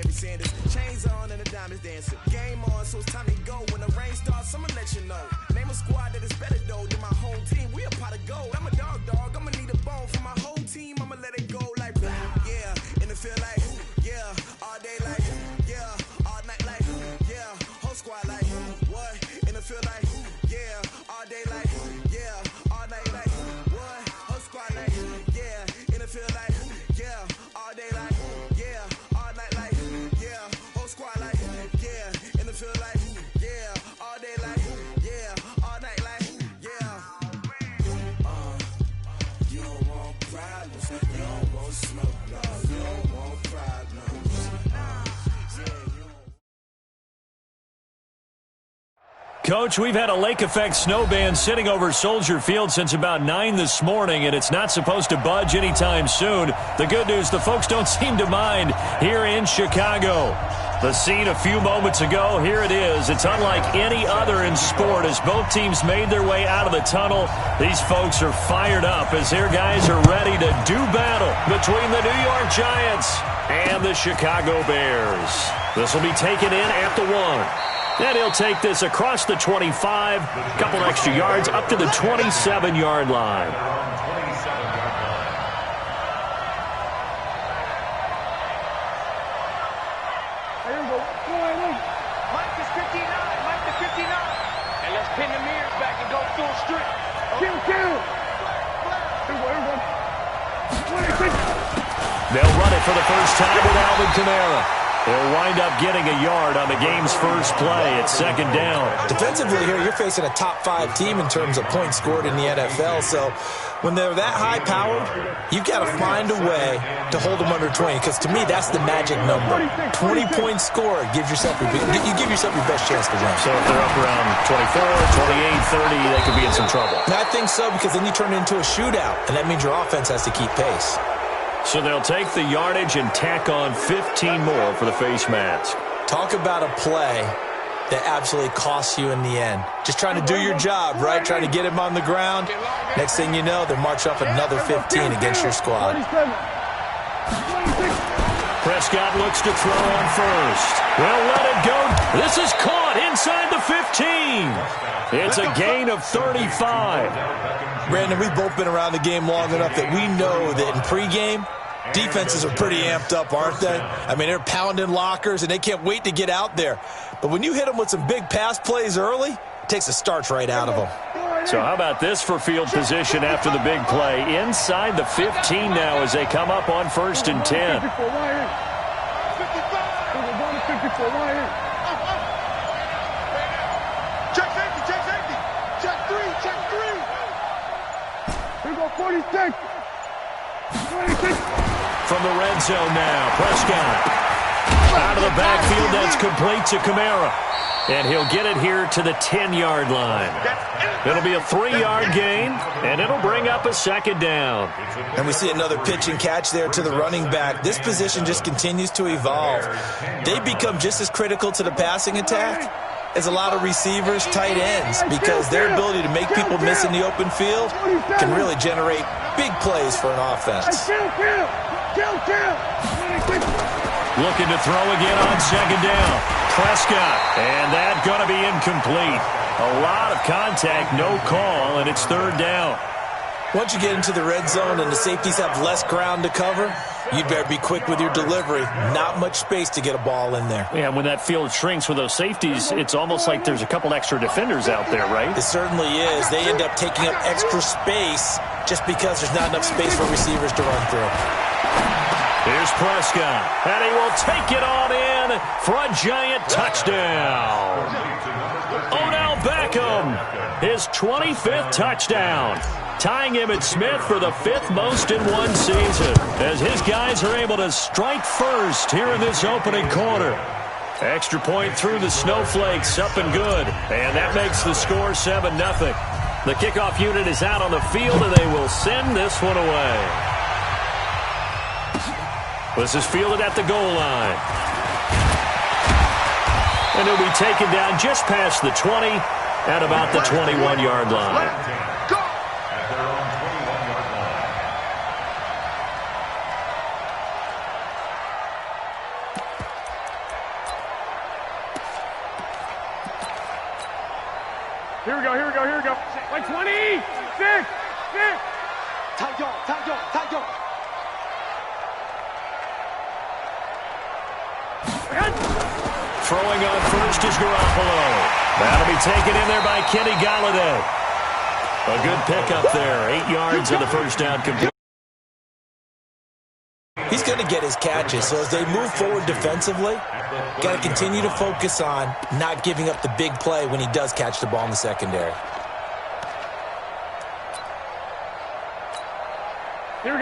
Barry Sanders. Chains on and the diamonds dancing. Game on, so it's time to go. When the rain starts, I'ma let you know. Name a squad that is better though than my home team. We a pot of gold. I'm a dog. I'ma need a bone for my whole team. I'ma let it go like yeah. In the field like yeah. All day like yeah. All night like yeah. Whole squad like what? In the field like yeah. All day like yeah. All night like what? Whole squad like yeah. In the field like yeah. All day like yeah. All night like yeah. Whole squad like yeah. In the field like yeah. All day like yeah. All night like yeah. You don't want problems. You don't want smoke. No. You don't want problems. Coach, we've had a lake effect snow band sitting over Soldier Field since about 9 this morning, and it's not supposed to budge anytime soon. The good news, the folks don't seem to mind here in Chicago. The scene a few moments ago, here it is. It's unlike any other in sport as both teams made their way out of the tunnel. These folks are fired up as their guys are ready to do battle between the New York Giants and the Chicago Bears. This will be taken in at the 1. And he'll take this across the 25, couple extra yards up to the 27-yard line. Mike is 59. Mike is 59. And let's pin the mirrors back and go full strip. Kill. They'll run it for the first time with Alvin Kamara. They'll wind up getting a yard on the game's first play. It's second down. Defensively here, you're facing a top-5 team in terms of points scored in the NFL. So when they're that high-powered, you've got to find a way to hold them under 20. Because to me, that's the magic number. 20 points scored. You give yourself your best chance to win. So if they're up around 24, 28, 30, they could be in some trouble. And I think so, because then you turn it into a shootout. And that means your offense has to keep pace. So they'll take the yardage and tack on 15 more for the face mask. Talk about a play that absolutely costs you in the end. Just trying to do your job, right? Trying to get him on the ground. Next thing you know, they're marching up another 15 against your squad. Prescott looks to throw on first. Well, let it go. This is caught inside the 15. It's a gain of 35. Brandon, we've both been around the game long enough that we know that in pregame, defenses are pretty amped up, aren't they? I mean, they're pounding lockers, and they can't wait to get out there. But when you hit them with some big pass plays early, it takes the starch right out of them. So how about this for field position after the big play? Inside the 15 now as they come up on 1st and 10. From the red zone now, Prescott. Out of the backfield, that's complete to Kamara. And he'll get it here to the 10-yard line. It'll be a 3-yard gain, and it'll bring up a second down. And we see another pitch and catch there to the running back. This position just continues to evolve. They become just as critical to the passing attack as a lot of receivers, tight ends, because their ability to make people miss in the open field can really generate big plays for an offense. Looking to throw again on second down. Prescott, and that's going to be incomplete. A lot of contact, no call, and it's 3rd down. Once you get into the red zone and the safeties have less ground to cover, you'd better be quick with your delivery. Not much space to get a ball in there. Yeah, when that field shrinks with those safeties, it's almost like there's a couple extra defenders out there, right? It certainly is. They end up taking up extra space just because there's not enough space for receivers to run through. Here's Prescott, and he will take it on in for a giant touchdown. Odell Beckham, his 25th touchdown, tying Emmitt Smith for the 5th most in one season, as his guys are able to strike first here in this opening quarter. Extra point through the snowflakes, up and good, and that makes the score 7-0. The kickoff unit is out on the field, and they will send this one away. This is fielded at the goal line. And he'll be taken down just past the 20 at about the 21-yard line. Here we go. Like 20. 6. Throwing on first is Garoppolo. That'll be taken in there by Kenny Golladay. A good pickup there. 8 yards on the first down complete. He's going to get his catches, so as they move forward defensively, got to continue to focus on not giving up the big play when he does catch the ball in the secondary.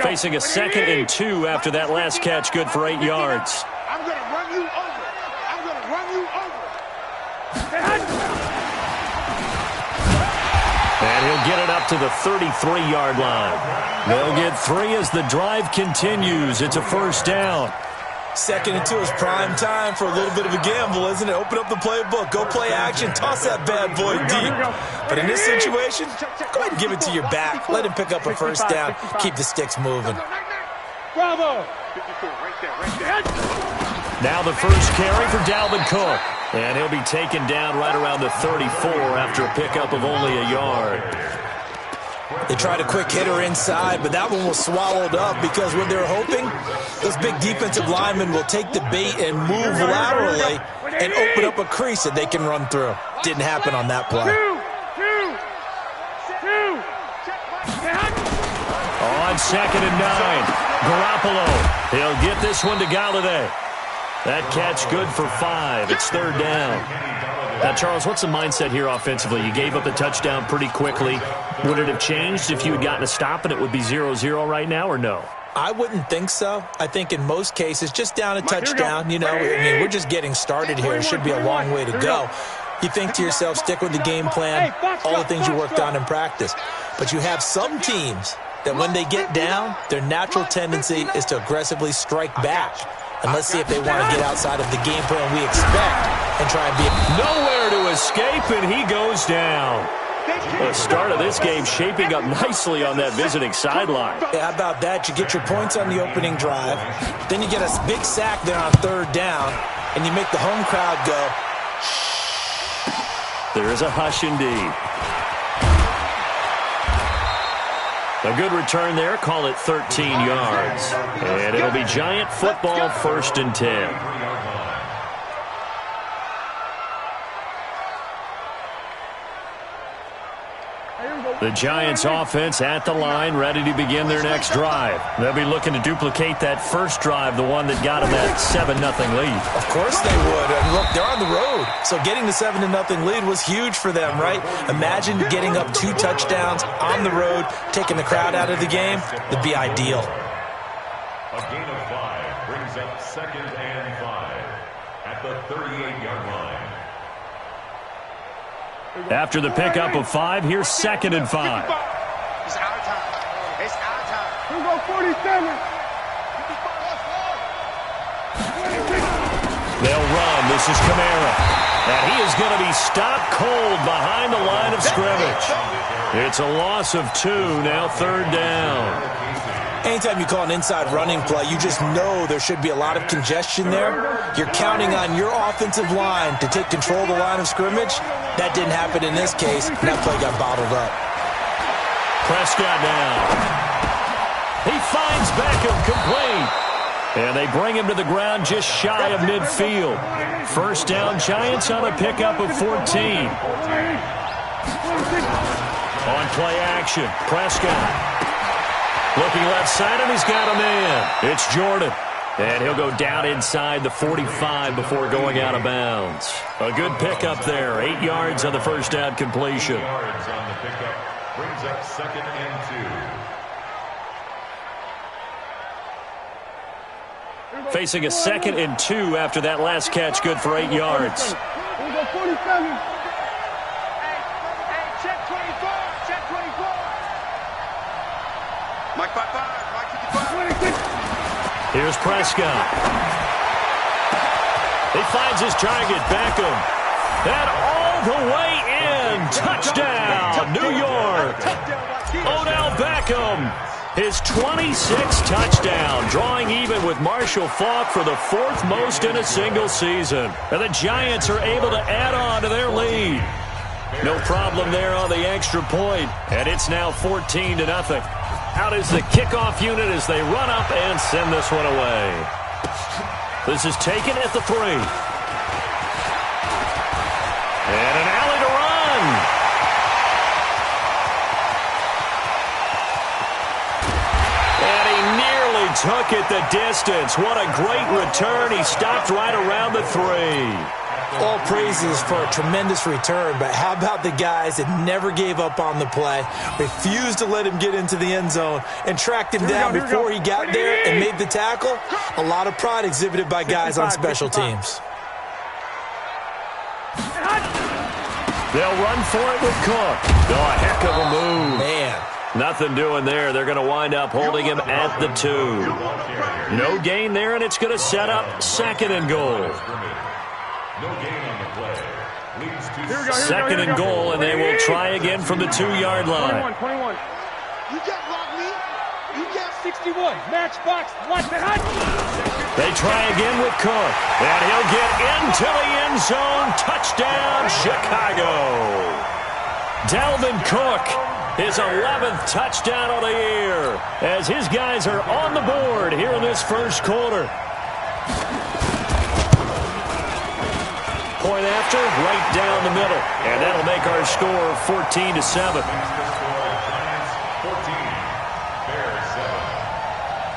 Facing a 2nd and 2 after that last catch, good for 8 yards. I'm going to run you over. And he'll get it up to the 33-yard line. They'll get 3 as the drive continues. It's a first down. 2nd and 2 is prime time for a little bit of a gamble, isn't it? Open up the playbook, go play action, toss that bad boy deep. But in this situation, go ahead and give it to your back. Let him pick up a first down. Keep the sticks moving. Bravo. Now the first carry for Dalvin Cook. And he'll be taken down right around the 34 after a pickup of only a yard. They tried a quick hitter inside, but that one was swallowed up because what they're hoping, those big defensive linemen will take the bait and move laterally and open up a crease that they can run through. Didn't happen on that play. On 2nd and 9, Garoppolo. He'll get this one to Golladay. That catch good for 5. It's 3rd down. Now, Charles, what's the mindset here offensively? You gave up the touchdown pretty quickly. Would it have changed if you had gotten a stop and it would be 0-0 right now, or no? I wouldn't think so. I think in most cases, just down a touchdown, you know, I mean, we're just getting started here. It should be a long way to go. You think to yourself, stick with the game plan, all the things you worked on in practice. But you have some teams that when they get down, their natural tendency is to aggressively strike back. And let's see if they want to get outside of the game plan we expect and try and be nowhere to escape, and he goes down. The start of this game shaping up nicely on that visiting sideline. Yeah, how about that? You get your points on the opening drive, then you get a big sack there on 3rd down, and you make the home crowd go, shh. There is a hush indeed. A good return there, call it 13 yards. And it'll be Giant football, 1st and 10. The Giants offense at the line, ready to begin their next drive. They'll be looking to duplicate that first drive, the one that got them that 7-0 lead. Of course they would. And look, they're on the road. So getting the 7-0 lead was huge for them, right? Imagine getting up 2 touchdowns on the road, taking the crowd out of the game. That'd be ideal. A gain of 5 brings up 2nd and 5 at the 38-yard line. After the pickup of 5, here's 2nd and 5. It's our time. It's our time. Here we go, 47. They'll run. This is Kamara. And he is going to be stopped cold behind the line of scrimmage. It's a loss of 2, now 3rd down. Anytime you call an inside running play, you just know there should be a lot of congestion there. You're counting on your offensive line to take control of the line of scrimmage. That didn't happen in this case, and that play got bottled up. Prescott down. He finds Beckham complete. And they bring him to the ground just shy of midfield. First down, Giants on a pickup of 14. On play action, Prescott. Looking left side, and he's got a man. It's Jordan. And he'll go down inside the 45 before going out of bounds. A good pickup there. 8 yards on the first down completion. 8 yards on the pickup brings up 2nd and 2. Facing a 2nd and 2 after that last catch, good for 8 yards. Here we go, 47. Check 24. Check 24. Mike 55. Mike 55. Here's Prescott. He finds his target, Beckham. And all the way in. Touchdown, New York. Odell Beckham, his 26th touchdown, drawing even with Marshall Faulk for the 4th most in a single season. And the Giants are able to add on to their lead. No problem there on the extra point, and it's now 14-0. Out is the kickoff unit as they run up and send this one away. This is taken at the 3. And an alley to run. And he nearly took it the distance. What a great return. He stopped right around the 3. All praises for a tremendous return, but how about the guys that never gave up on the play, refused to let him get into the end zone, and tracked him down before he got there and made the tackle? A lot of pride exhibited by guys on special teams. They'll run for it with Cook. Oh, a heck of a move. Man. Nothing doing there. They're going to wind up holding him at the 2. No gain there, and it's going to set up 2nd and goal. No gain on the play. Leads to 2nd and goal, and they will try again from the 2-yard line. 21. You got block me. You got 61. Match box. Watch the hot. They try again with Cook, and he'll get into the end zone. Touchdown, Chicago. Dalvin Cook, his 11th touchdown of the year, as his guys are on the board here in this first quarter. Point after, right down the middle. And that'll make our score 14-7.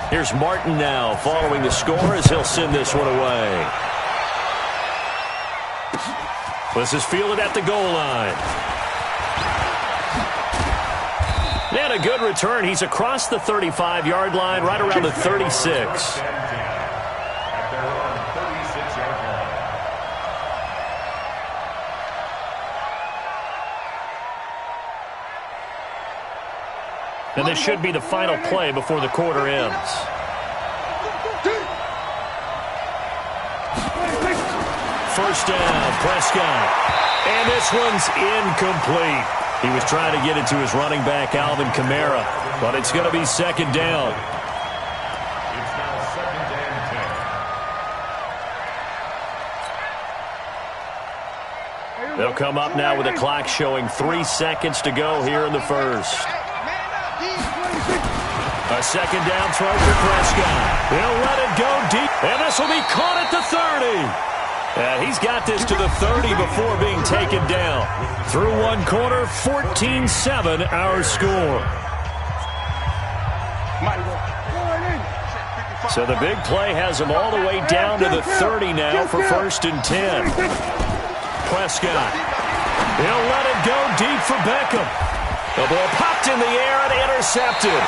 Here's Martin now following the score as he'll send this one away. This is fielded at the goal line. And a good return. He's across the 35-yard line, right around the 36. And this should be the final play before the quarter ends. First down, Prescott. And this one's incomplete. He was trying to get it to his running back, Alvin Kamara. But it's going to be 2nd down. It's now 2nd and 10. They'll come up now with a clock showing 3 seconds to go here in the first. A 2nd down throw for Prescott. He'll let it go deep. And this will be caught at the 30. And he's got this to the 30 before being taken down. Through one quarter, 14-7 our score. So the big play has him all the way down to the 30 now for 1st and 10. Prescott. He'll let it go deep for Beckham. The ball popped in the air and intercepted.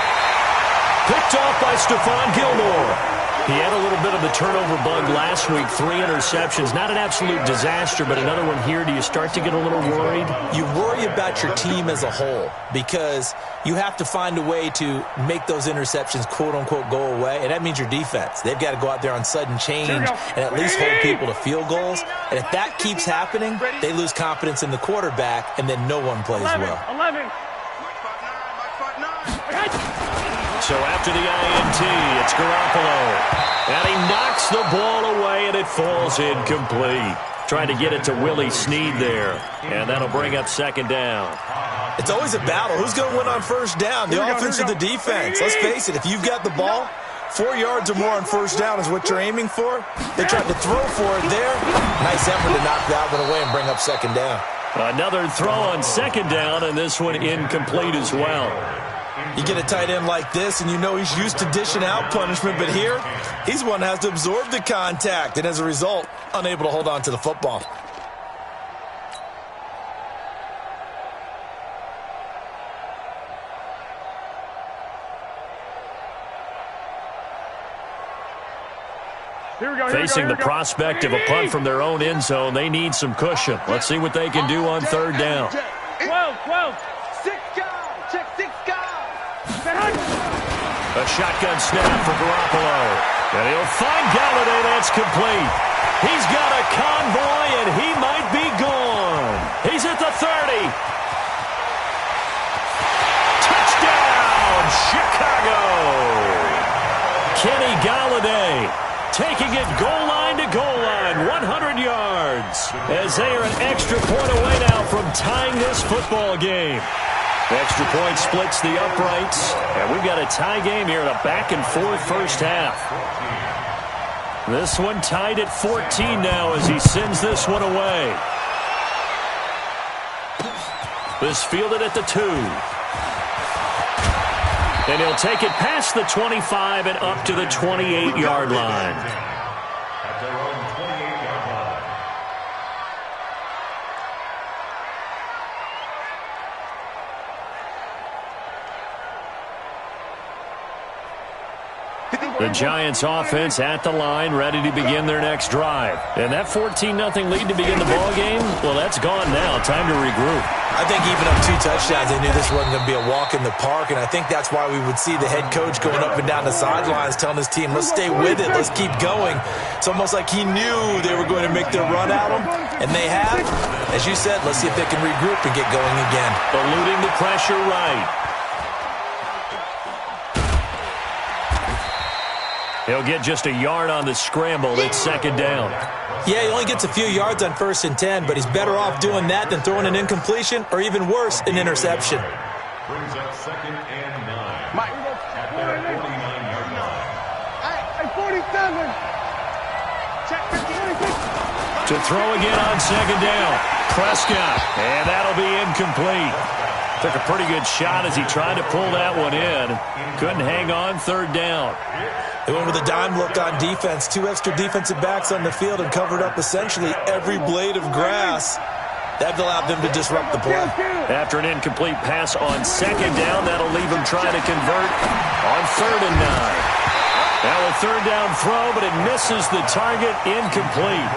Picked off by Stephon Gilmore. He had a little bit of the turnover bug last week. 3 interceptions. Not an absolute disaster, but another one here. Do you start to get a little worried? You worry about your team as a whole because you have to find a way to make those interceptions, quote-unquote, go away, and that means your defense. They've got to go out there on sudden change and at least hold people to field goals. And if that keeps happening, they lose confidence in the quarterback, and then no one plays well. 11. So after the INT, it's Garoppolo. And he knocks the ball away, and it falls incomplete. Trying to get it to Willie Snead there. And that'll bring up 2nd down. It's always a battle. Who's going to win on 1st down? The offense or the defense? Let's face it, if you've got the ball, 4 yards or more on 1st down is what you're aiming for. They tried to throw for it there. Nice effort to knock that one away and bring up 2nd down. Another throw on 2nd down, and this one incomplete as well. You get a tight end like this, and you know he's used to dishing out punishment, but here, he's one that has to absorb the contact, and as a result, unable to hold on to the football. Facing the prospect of a punt from their own end zone, they need some cushion. Let's see what they can do on 3rd down. 12. 6 guys. Check 6 guys. A shotgun snap for Garoppolo. And he'll find Galladay. That's complete. He's got a convoy, and he might be gone. He's at the 30. Touchdown, Chicago. Kenny Galladay taking it goal line to goal line, 100 yards. yards as they are an extra point away now from tying this football game. The extra point splits the uprights, and we've got a tie game here in a back-and-forth first half. This one tied at 14 now as he sends this one away. This fielded at the 2. And he'll take it past the 25 and up to the 28-yard line. At their own 28-yard line. The Giants offense at the line, ready to begin their next drive. And that 14-0 lead to begin the ball game, well, that's gone now. Time to regroup. I think even up 2 touchdowns, they knew this wasn't going to be a walk in the park, and I think that's why we would see the head coach going up and down the sidelines telling his team, let's stay with it, let's keep going. It's almost like he knew they were going to make their run at him, and they have. As you said, let's see if they can regroup and get going again. Eluding the pressure right. He'll get just a yard on the scramble. It's second down. Yeah, he only gets a few yards on 1st and 10, but he's better off doing that than throwing an incompletion or even worse, an interception. Brings up 2nd and 9. Mike. At their 49-yard line. Hey, 47. Check 50. To throw again on second down. Prescott. And that'll be incomplete. Took a pretty good shot as he tried to pull that one in. Couldn't hang on 3rd down. They went with a dime look on defense. 2 extra defensive backs on the field and covered up essentially every blade of grass. That allowed them to disrupt the play. After an incomplete pass on second down, that'll leave him trying to convert on 3rd and 9. Now a 3rd down throw, but it misses the target, incomplete.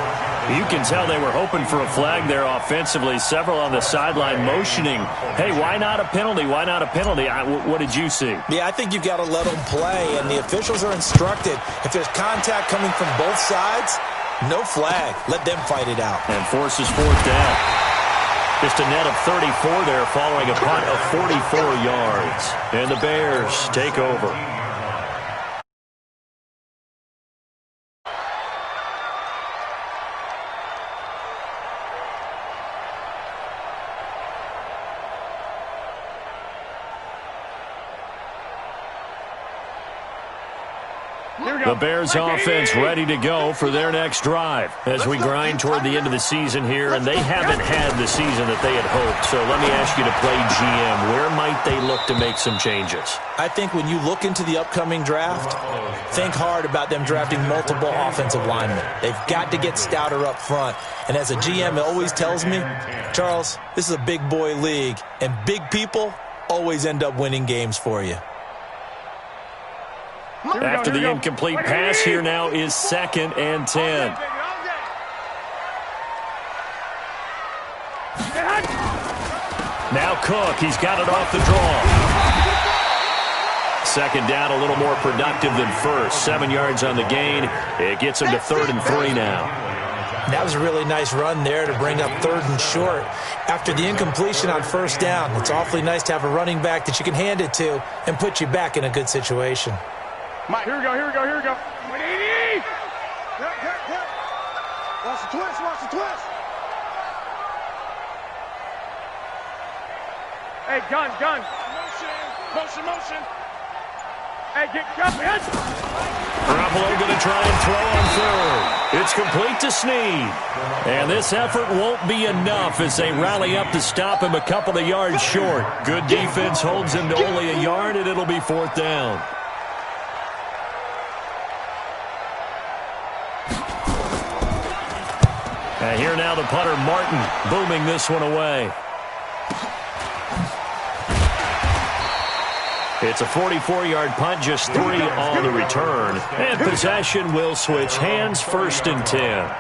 You can tell they were hoping for a flag there offensively. Several on the sideline motioning, hey, why not a penalty? Why not a penalty? What did you see? Yeah, I think you've got to let them play, and the officials are instructed. If there's contact coming from both sides, no flag. Let them fight it out. And forces 4th down. Just a net of 34 there following a punt of 44 yards. And the Bears take over. The Bears offense ready to go for their next drive as we grind toward the end of the season here, and they haven't had the season that they had hoped. So let me ask you to play GM. Where might they look to make some changes? I think when you look into the upcoming draft, think hard about them drafting multiple offensive linemen. They've got to get stouter up front. And as a GM, it always tells me, Charles, this is a big boy league, and big people always end up winning games for you. After the incomplete pass, here now is 2nd and 10. Now Cook, he's got it off the draw. 2nd down, a little more productive than 1st. 7 yards on the gain. It gets him to 3rd and 3 now. That was a really nice run there to bring up 3rd and short. After the incompletion on 1st down, it's awfully nice to have a running back that you can hand it to and put you back in a good situation. Mike, here we go. 180! Watch the twist. Hey, gun. Motion. Hey, get covered. Garoppolo going to try and throw on 3rd. It's complete to Snead. And this effort won't be enough as they rally up to stop him a couple of yards short. Good defense holds him to only a yard, and it'll be 4th down. And here now the punter, Martin, booming this one away. It's a 44-yard punt, just 3 on the return. And possession will switch hands, 1st and 10.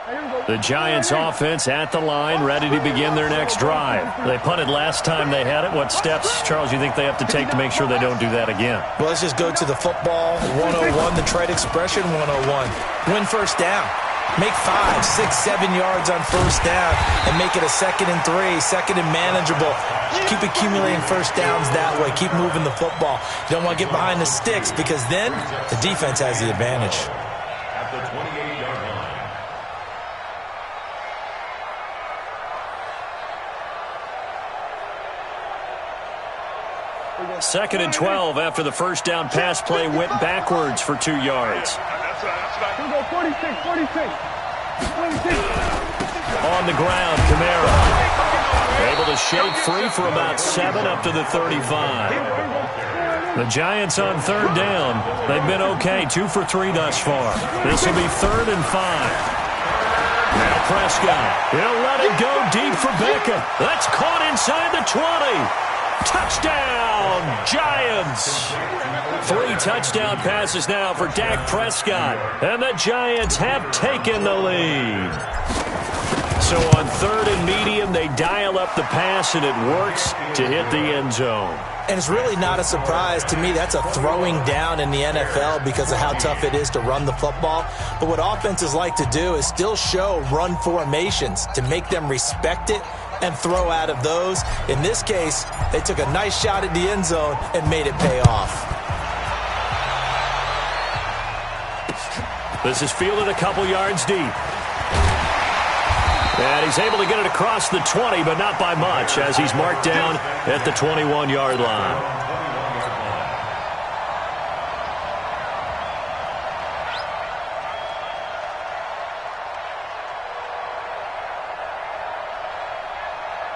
Here we go. The Giants offense at the line, ready to begin their next drive. They punted last time they had it. What steps, Charles, you think they have to take to make sure they don't do that again? Well, let's just go to the football 101, the trade expression 101. Win first down. Make 5, 6, 7 yards on first down and make it a 2nd and 3, 2nd and manageable. Keep accumulating first downs that way. Keep moving the football. You don't want to get behind the sticks because then the defense has the advantage. At the 28-yard line. 2nd and 12 after the first down pass play went backwards for 2 yards. Here we go, 46. On the ground, Kamara. Able to shake free for about 7 up to the 35. The Giants on 3rd down. They've been okay, 2 for 3 thus far. This will be 3rd and 5. Now Prescott. He'll let it go deep for Beckham. That's caught inside the 20. Touchdown, Giants! 3 touchdown passes now for Dak Prescott. And the Giants have taken the lead. So on 3rd and medium, they dial up the pass, and it works to hit the end zone. And it's really not a surprise to me. That's a throwing down in the NFL because of how tough it is to run the football. But what offenses like to do is still show run formations to make them respect it and throw out of those. In this case, they took a nice shot at the end zone and made it pay off. This is fielded a couple yards deep. And he's able to get it across the 20, but not by much, as he's marked down at the 21-yard line.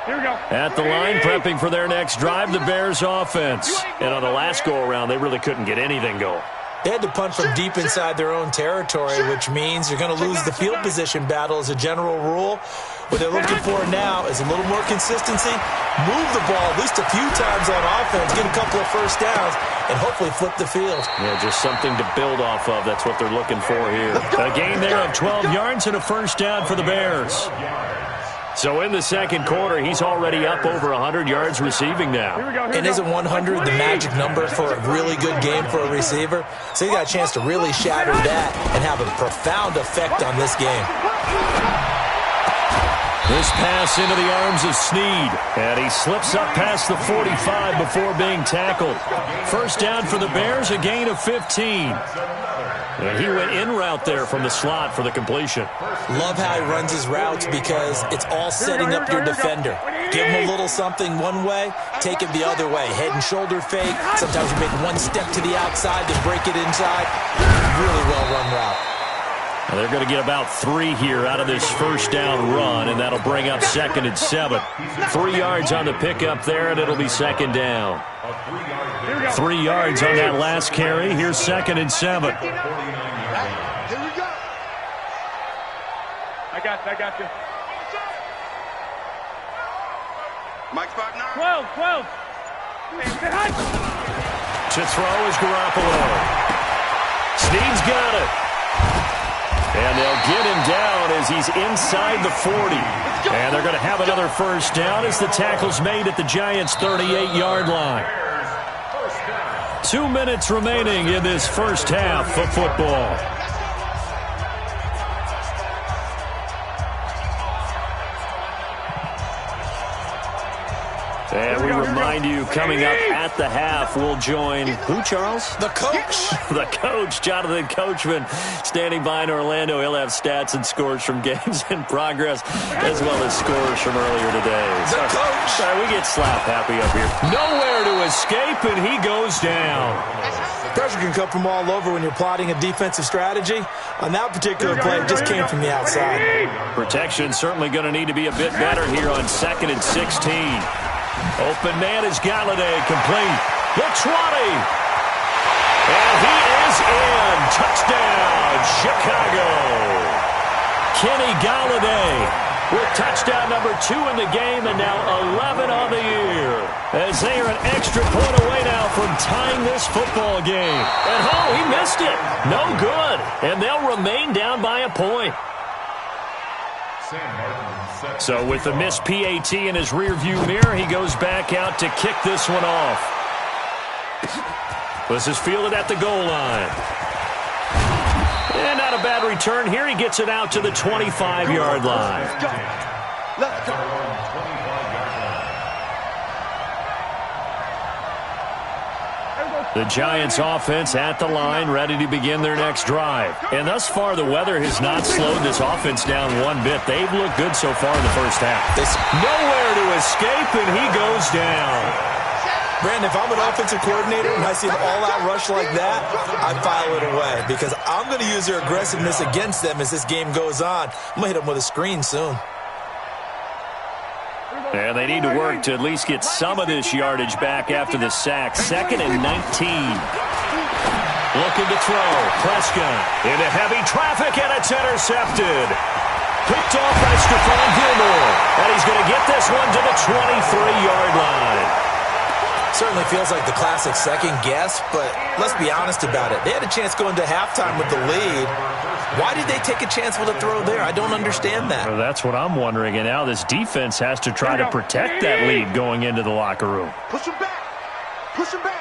Here we go. At the line, prepping for their next drive, the Bears offense. And on the last go-around, they really couldn't get anything going. They had to punt from deep inside their own territory, which means you're going to lose the field position battle as a general rule. What they're looking for now is a little more consistency, move the ball at least a few times on offense, get a couple of first downs, and hopefully flip the field. Yeah, just something to build off of. That's what they're looking for here. A gain there of 12 yards and a first down for the Bears. So in the second quarter, he's already up over 100 yards receiving now. And isn't 100 the magic number for a really good game for a receiver? So he got a chance to really shatter that and have a profound effect on this game. This pass into the arms of Snead. And he slips up past the 45 before being tackled. First down for the Bears, a gain of 15. And he went in route there from the slot for the completion. Love how he runs his routes because it's all setting up your defender. Give him a little something one way, take it the other way. Head and shoulder fake. Sometimes you make one step to the outside to break it inside. Really well-run route. And they're going to get about 3 here out of this first down run, and that'll bring up 2nd and 7. 3 yards on the pickup there, and it'll be 2nd down. 3 yards on that last carry. Here's 2nd and 7. Here we go. I got you. Mike's partner. 12. To throw is Garoppolo. Snead's got it. And they'll get him down as he's inside the 40. And they're going to have another first down as the tackle's made at the Giants' 38-yard line. 2 minutes remaining in this first half of football. And we remind you, coming up at the half, we'll join who, Charles? The coach. The coach, Jonathan Coachman, standing by in Orlando. He'll have stats and scores from games in progress, as well as scores from earlier today. The coach. Sorry, we get slap happy up here. Nowhere to escape, and he goes down. Pressure can come from all over when you're plotting a defensive strategy. On that particular play, it just came from the outside. Protection certainly going to need to be a bit better here on 2nd and 16. Open man is Galladay, complete. The 20. And he is in. Touchdown, Chicago. Kenny Galladay with touchdown number 2 in the game and now 11 on the year. As they are an extra point away now from tying this football game. And he missed it. No good. And they'll remain down by a point. So with the missed PAT in his rearview mirror, he goes back out to kick this one off. This is fielded at the goal line. And not a bad return here. He gets it out to the 25-yard line. Let's go. The Giants offense at the line, ready to begin their next drive. And thus far, the weather has not slowed this offense down one bit. They've looked good so far in the first half. Nowhere to escape, and he goes down. Brandon, if I'm an offensive coordinator and I see an all-out rush like that, I file it away because I'm going to use their aggressiveness against them as this game goes on. I'm going to hit them with a screen soon. And they need to work to at least get some of this yardage back after the sack. 2nd and 19. Looking to throw. Prescott into heavy traffic, and it's intercepted. Picked off by Stephon Gilmore. And he's going to get this one to the 23-yard line. Certainly feels like the classic second guess, but let's be honest about it. They had a chance going to halftime with the lead. Why did they take a chance with a throw there? I don't understand that. Well, that's what I'm wondering. And now this defense has to try to protect that lead going into the locker room. Push him back. Push him back.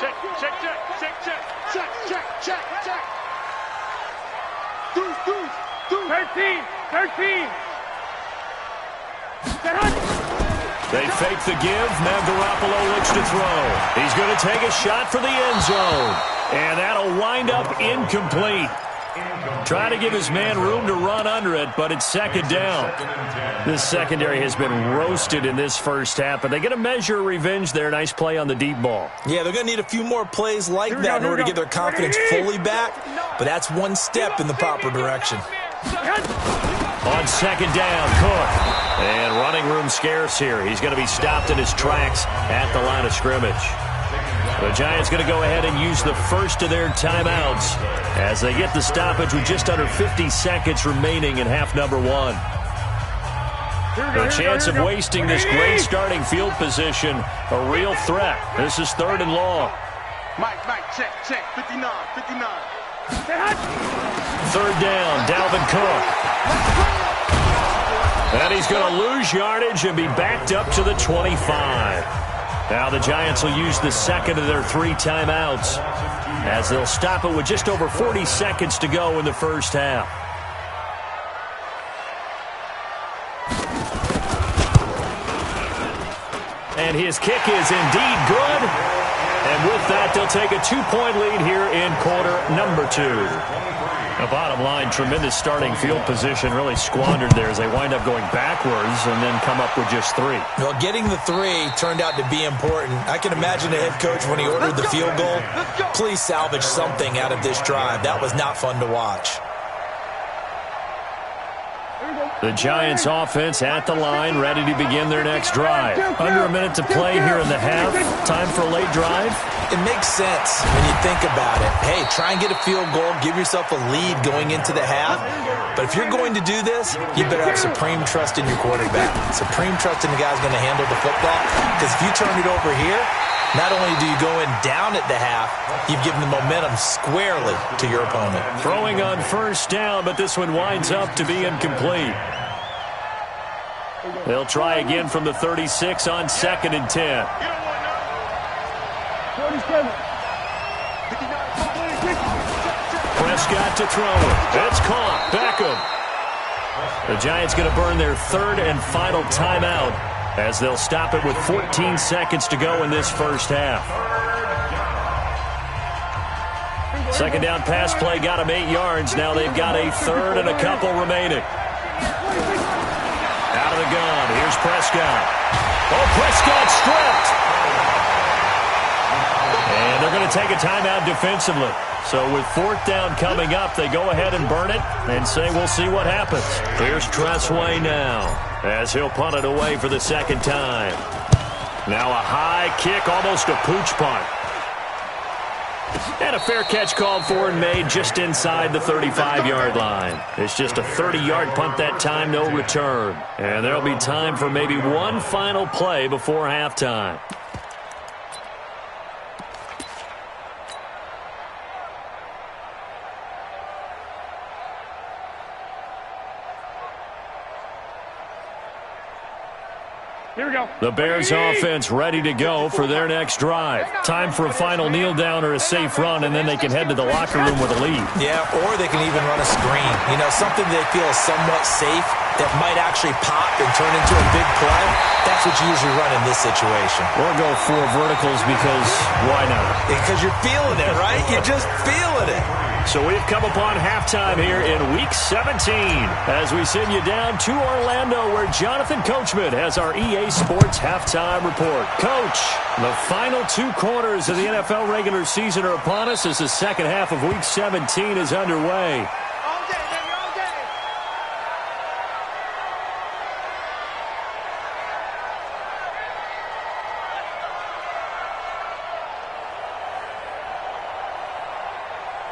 Check, check, check, check, check, check, check, check, check. Deuce, deuce, deuce. 13, 13. They fake the give. Now Garoppolo looks to throw. He's going to take a shot for the end zone. And that'll wind up incomplete. Trying to give his man room to run under it, but it's second down. This secondary has been roasted in this first half, but they get a measure of revenge there. Nice play on the deep ball. Yeah, they're going to need a few more plays like that in order to get their confidence fully back, but that's one step in the proper direction. On second down, Cook. And running room scarce here. He's going to be stopped in his tracks at the line of scrimmage. The Giants going to go ahead and use the first of their timeouts as they get the stoppage with just under 50 seconds remaining in half number one. The chance of wasting this great starting field position, a real threat. This is 3rd and long. Mike, check, check. 59, 59. 3rd down, Dalvin Cook. And he's going to lose yardage and be backed up to the 25. Now the Giants will use the second of their 3 timeouts as they'll stop it with just over 40 seconds to go in the first half. And his kick is indeed good. And with that, they'll take a 2-point lead here in quarter number 2. The bottom line, tremendous starting field position, really squandered there as they wind up going backwards and then come up with just 3. Well, getting the 3 turned out to be important. I can imagine the head coach when he ordered the field goal. Please salvage something out of this drive. That was not fun to watch. The Giants offense at the line, ready to begin their next drive. Under a minute to play here in the half. Time for a late drive. It makes sense when you think about it. Hey, try and get a field goal, give yourself a lead going into the half. But if you're going to do this, you better have supreme trust in your quarterback. Supreme trust in the guy's going to handle the football. Because if you turn it over here, not only do you go in down at the half, you've given the momentum squarely to your opponent. Throwing on first down, but this one winds up to be incomplete. They'll try again from the 36 on 2nd and 10. 47. Prescott to throw it. That's caught. Beckham. The Giants going to burn their 3rd and final timeout as they'll stop it with 14 seconds to go in this first half. Second down pass play got them 8 yards. Now they've got a 3rd and a couple remaining. Out of the gun. Here's Prescott. Oh, Prescott stripped. And they're going to take a timeout defensively. So with 4th down coming up, they go ahead and burn it and say we'll see what happens. Here's Tressway now as he'll punt it away for the 2nd time. Now a high kick, almost a pooch punt. And a fair catch called for and made just inside the 35-yard line. It's just a 30-yard punt that time, no return. And there'll be time for maybe one final play before halftime. Here we go. The Bears offense ready to go for their next drive. Time for a final kneel down or a safe run, and then they can head to the locker room with a lead. Yeah, or they can even run a screen. You know, something they feel is somewhat safe that might actually pop and turn into a big play. That's what you usually run in this situation. Or go 4 verticals because why not? Because you're feeling it, right? You're just feeling it. So we've come upon halftime here in Week 17 as we send you down to Orlando where Jonathan Coachman has our EA Sports Halftime Report. Coach, the final 2 quarters of the NFL regular season are upon us as the second half of Week 17 is underway. All day, baby, all day.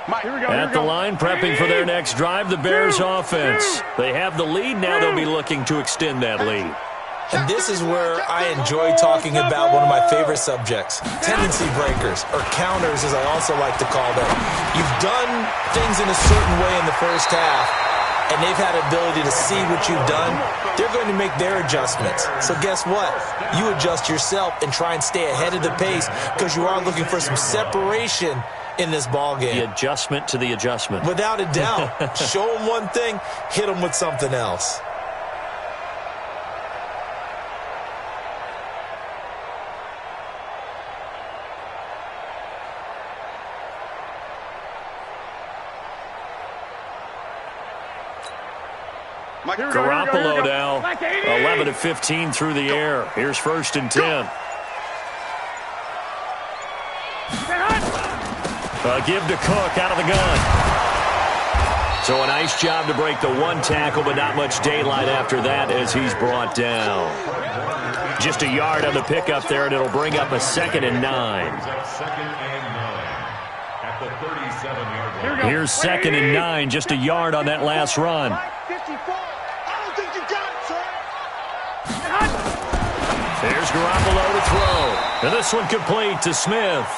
Mike, here we go. At the line, prepping for their next drive, the Bears offense. They have the lead. Now they'll be looking to extend that lead. And this is where I enjoy talking about one of my favorite subjects, tendency breakers, or counters as I also like to call them. You've done things in a certain way in the first half, and they've had ability to see what you've done. They're going to make their adjustments. So guess what? You adjust yourself and try and stay ahead of the pace because you are looking for some separation in this ball game. The adjustment to the adjustment. Without a doubt. Show them one thing, hit them with something else. Mike, here we Garoppolo now, 11 of 15 through the air. Here's 1st and 10. Give to Cook out of the gun. So a nice job to break the 1 tackle, but not much daylight after that as he's brought down. Just a yard on the pickup there, and it'll bring up a 2nd and 9. Here's 2nd and 9, just a yard on that last run. 54. I don't think you got it, sir. There's Garoppolo to throw. And this one complete to Smith.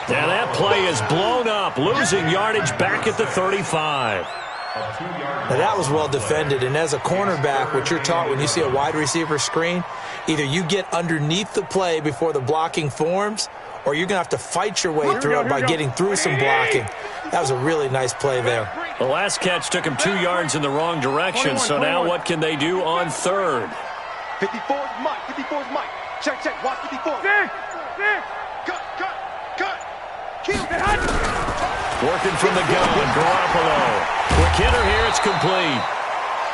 And that play is blown up, losing yardage back at the 35. Now that was well defended, and as a cornerback, what you're taught when you see a wide receiver screen, either you get underneath the play before the blocking forms, or you're going to have to fight your way through it by getting through some blocking. That was a really nice play there. The last catch took him 2 yards in the wrong direction, so now what can they do on 3rd? 54 is Mike. 54 is Mike. Check, check. Watch 54. Cut. Working from the gun, Garoppolo. Quick hitter here, it's complete.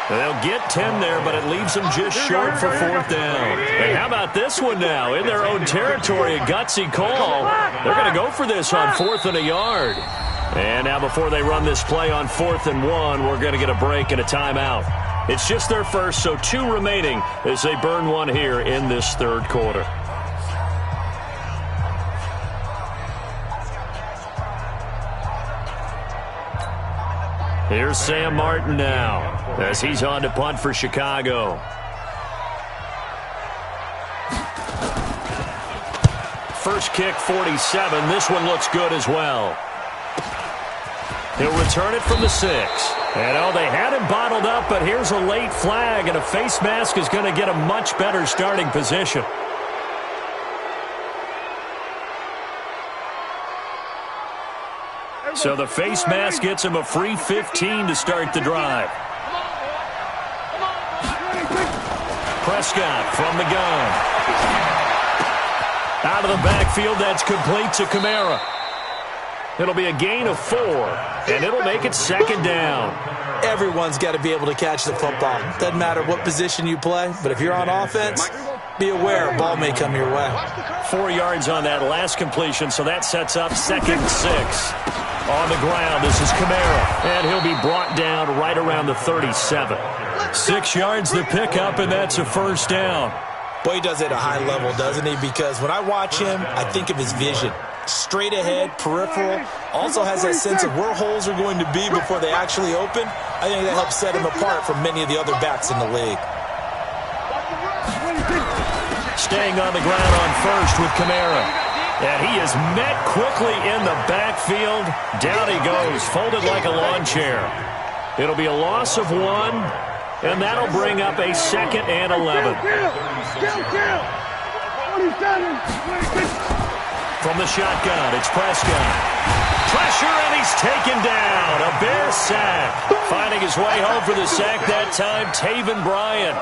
They'll get 10 there, but it leaves them just short for 4th down. And how about this one now? In their own territory, a gutsy call. They're going to go for this on 4th and a yard. And now before they run this play on 4th and 1, we're going to get a break and a timeout. It's just their first, so 2 remaining as they burn 1 here in this 3rd quarter. Here's Sam Martin now as he's on to punt for Chicago. First kick, 47. This one looks good as well. He'll return it from the 6. And they had him bottled up, but here's a late flag, and a face mask is going to get a much better starting position. So the face mask gets him a free 15 to start the drive. Prescott from the gun. Out of the backfield, that's complete to Kamara. It'll be a gain of 4, and it'll make it 2nd down. Everyone's got to be able to catch the football. Doesn't matter what position you play, but if you're on offense, be aware a ball may come your way. 4 yards on that last completion, so that sets up 2nd and 6. On the ground, this is Kamara, and he'll be brought down right around the 37. 6 yards to pick up, and that's a 1st down. Boy, he does it at a high level, doesn't he? Because when I watch him, I think of his vision. Straight ahead, peripheral, also has that sense of where holes are going to be before they actually open. I think that helps set him apart from many of the other backs in the league. Staying on the ground on 1st with Kamara. And he is met quickly in the backfield. Down he goes, folded like a lawn chair. It'll be a loss of 1, And that'll bring up a 2nd and 11. From the shotgun, it's Prescott. Pressure, and he's taken down. A Bear sack. Finding his way home for the sack that time, Taven Bryan.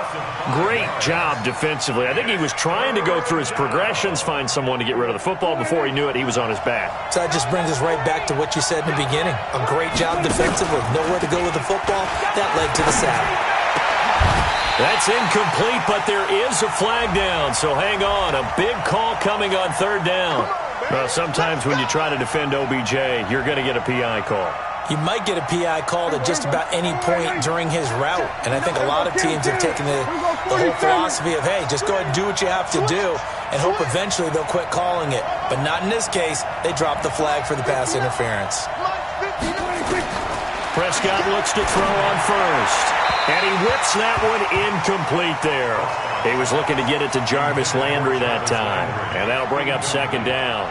Great job defensively. I think he was trying to go through his progressions, find someone to get rid of the football. Before he knew it, he was on his back. So that just brings us right back to what you said in the beginning. A great job defensively. Nowhere to go with the football. That led to the sack. That's incomplete, but there is a flag down, so hang on. A big call coming on 3rd down. Well, sometimes when you try to defend OBJ, you're going to get a PI call. You might get a PI called at just about any point during his route. And I think a lot of teams have taken the whole philosophy of, hey, just go ahead and do what you have to do and hope eventually they'll quit calling it. But not in this case. They dropped the flag for the pass interference. Prescott looks to throw on first. And he whips that one incomplete there. He was looking to get it to Jarvis Landry that time. And that'll bring up 2nd down.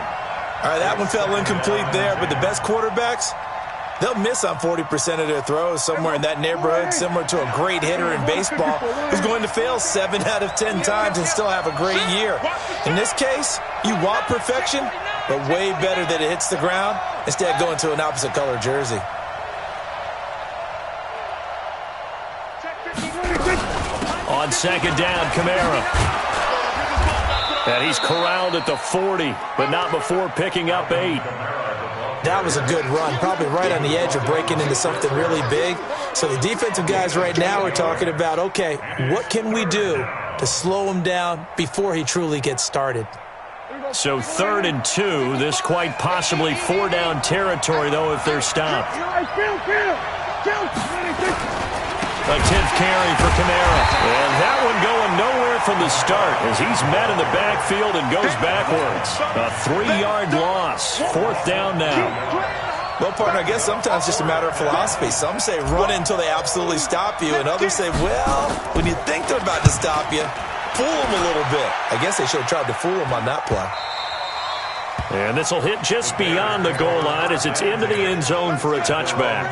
All right, that one fell incomplete there, but the best quarterbacks, they'll miss on 40% of their throws, somewhere in that neighborhood, similar to a great hitter in baseball who's going to fail 7 out of 10 times and still have a great year. In this case, you want perfection, but way better that it hits the ground instead of going to an opposite color jersey. On 2nd down, Kamara. And he's corralled at the 40, but not before picking up 8. That was a good run, probably right on the edge of breaking into something really big. So the defensive guys right now are talking about, okay, what can we do to slow him down before he truly gets started? So 3rd and 2, this quite possibly 4-down territory, though, if they're stopped. A 10th carry for Kamara. And that one going nowhere from the start as he's met in the backfield and goes backwards. A 3-yard loss. 4th down now. Well, partner, I guess sometimes it's just a matter of philosophy. Some say run until they absolutely stop you, and others say, well, when you think they're about to stop you, fool them a little bit. I guess they should have tried to fool them on that play. And this will hit just beyond the goal line as it's into the end zone for a touchback.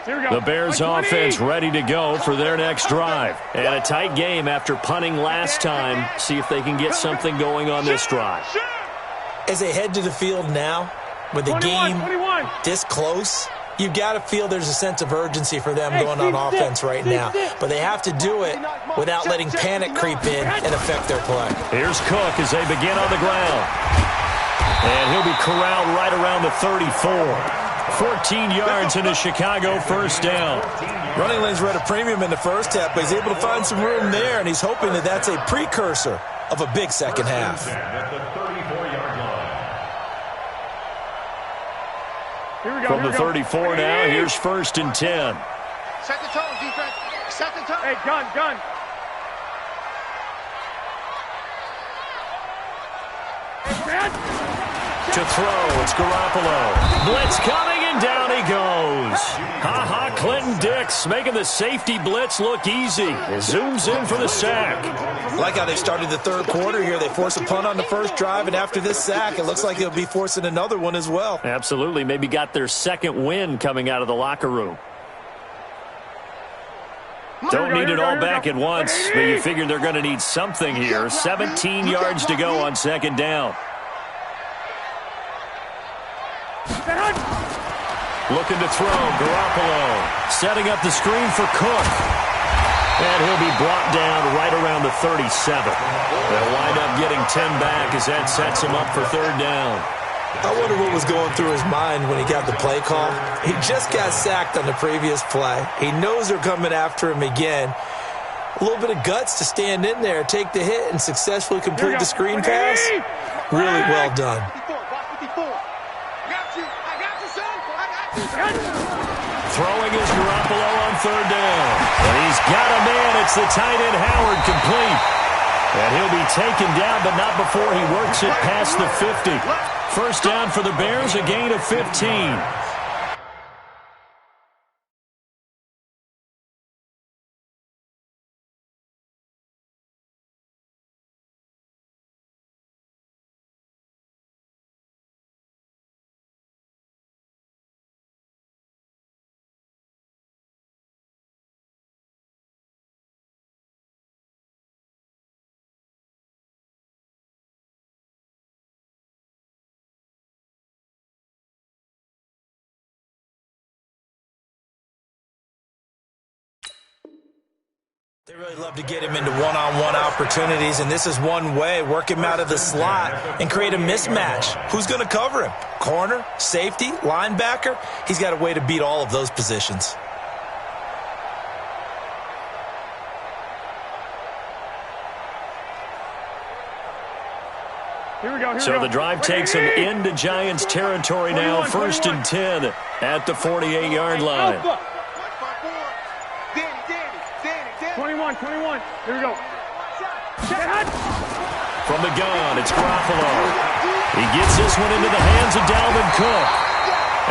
The Bears offense ready to go for their next drive. And a tight game after punting last time. See if they can get something going on this drive. As they head to the field now, with the game this close, you've got to feel there's a sense of urgency for them going on offense right now. But they have to do it without letting panic creep in and affect their play. Here's Cook as they begin on the ground. And he'll be corralled right around the 34. 14 yards and a Chicago 1st down. Running lanes were at a premium in the first half, but he's able to find some room there, and he's hoping that that's a precursor of a big second half. From the 34 now, here's 1st and 10. Set the tone, defense. Set the tone. Hey, gun. To throw, it's Garoppolo. Blitz coming, and down he goes. Clinton Dix making the safety blitz look easy. It zooms in for the sack. Like how they started the 3rd quarter here. They force a punt on the first drive, and after this sack, it looks like they'll be forcing another one as well. Absolutely. Maybe got their 2nd win coming out of the locker room. Don't need it all back at once, but you figure they're going to need something here. 17 yards to go on 2nd down. Looking to throw, Garoppolo. Setting up the screen for Cook. And he'll be brought down right around the 37. They'll wind up getting 10 back as that sets him up for 3rd down. I wonder what was going through his mind when he got the play call. He just got sacked on the previous play. He knows they're coming after him again. A little bit of guts to stand in there, take the hit, and successfully complete the screen pass. Really well done. Throwing is Garoppolo on 3rd down. And he's got a man. It's the tight end Howard complete. And he'll be taken down, but not before he works it past the 50. 1st down for the Bears, a gain of 15. They really love to get him into one-on-one opportunities, and this is one way. Work him out of the slot and create a mismatch. Who's going to cover him? Corner, safety, linebacker? He's got a way to beat all of those positions. So the drive takes him into Giants territory now. 1st and 10 at the 48-yard line. 21. Here we go. From the gun, it's Garoppolo. He gets this one into the hands of Dalvin Cook.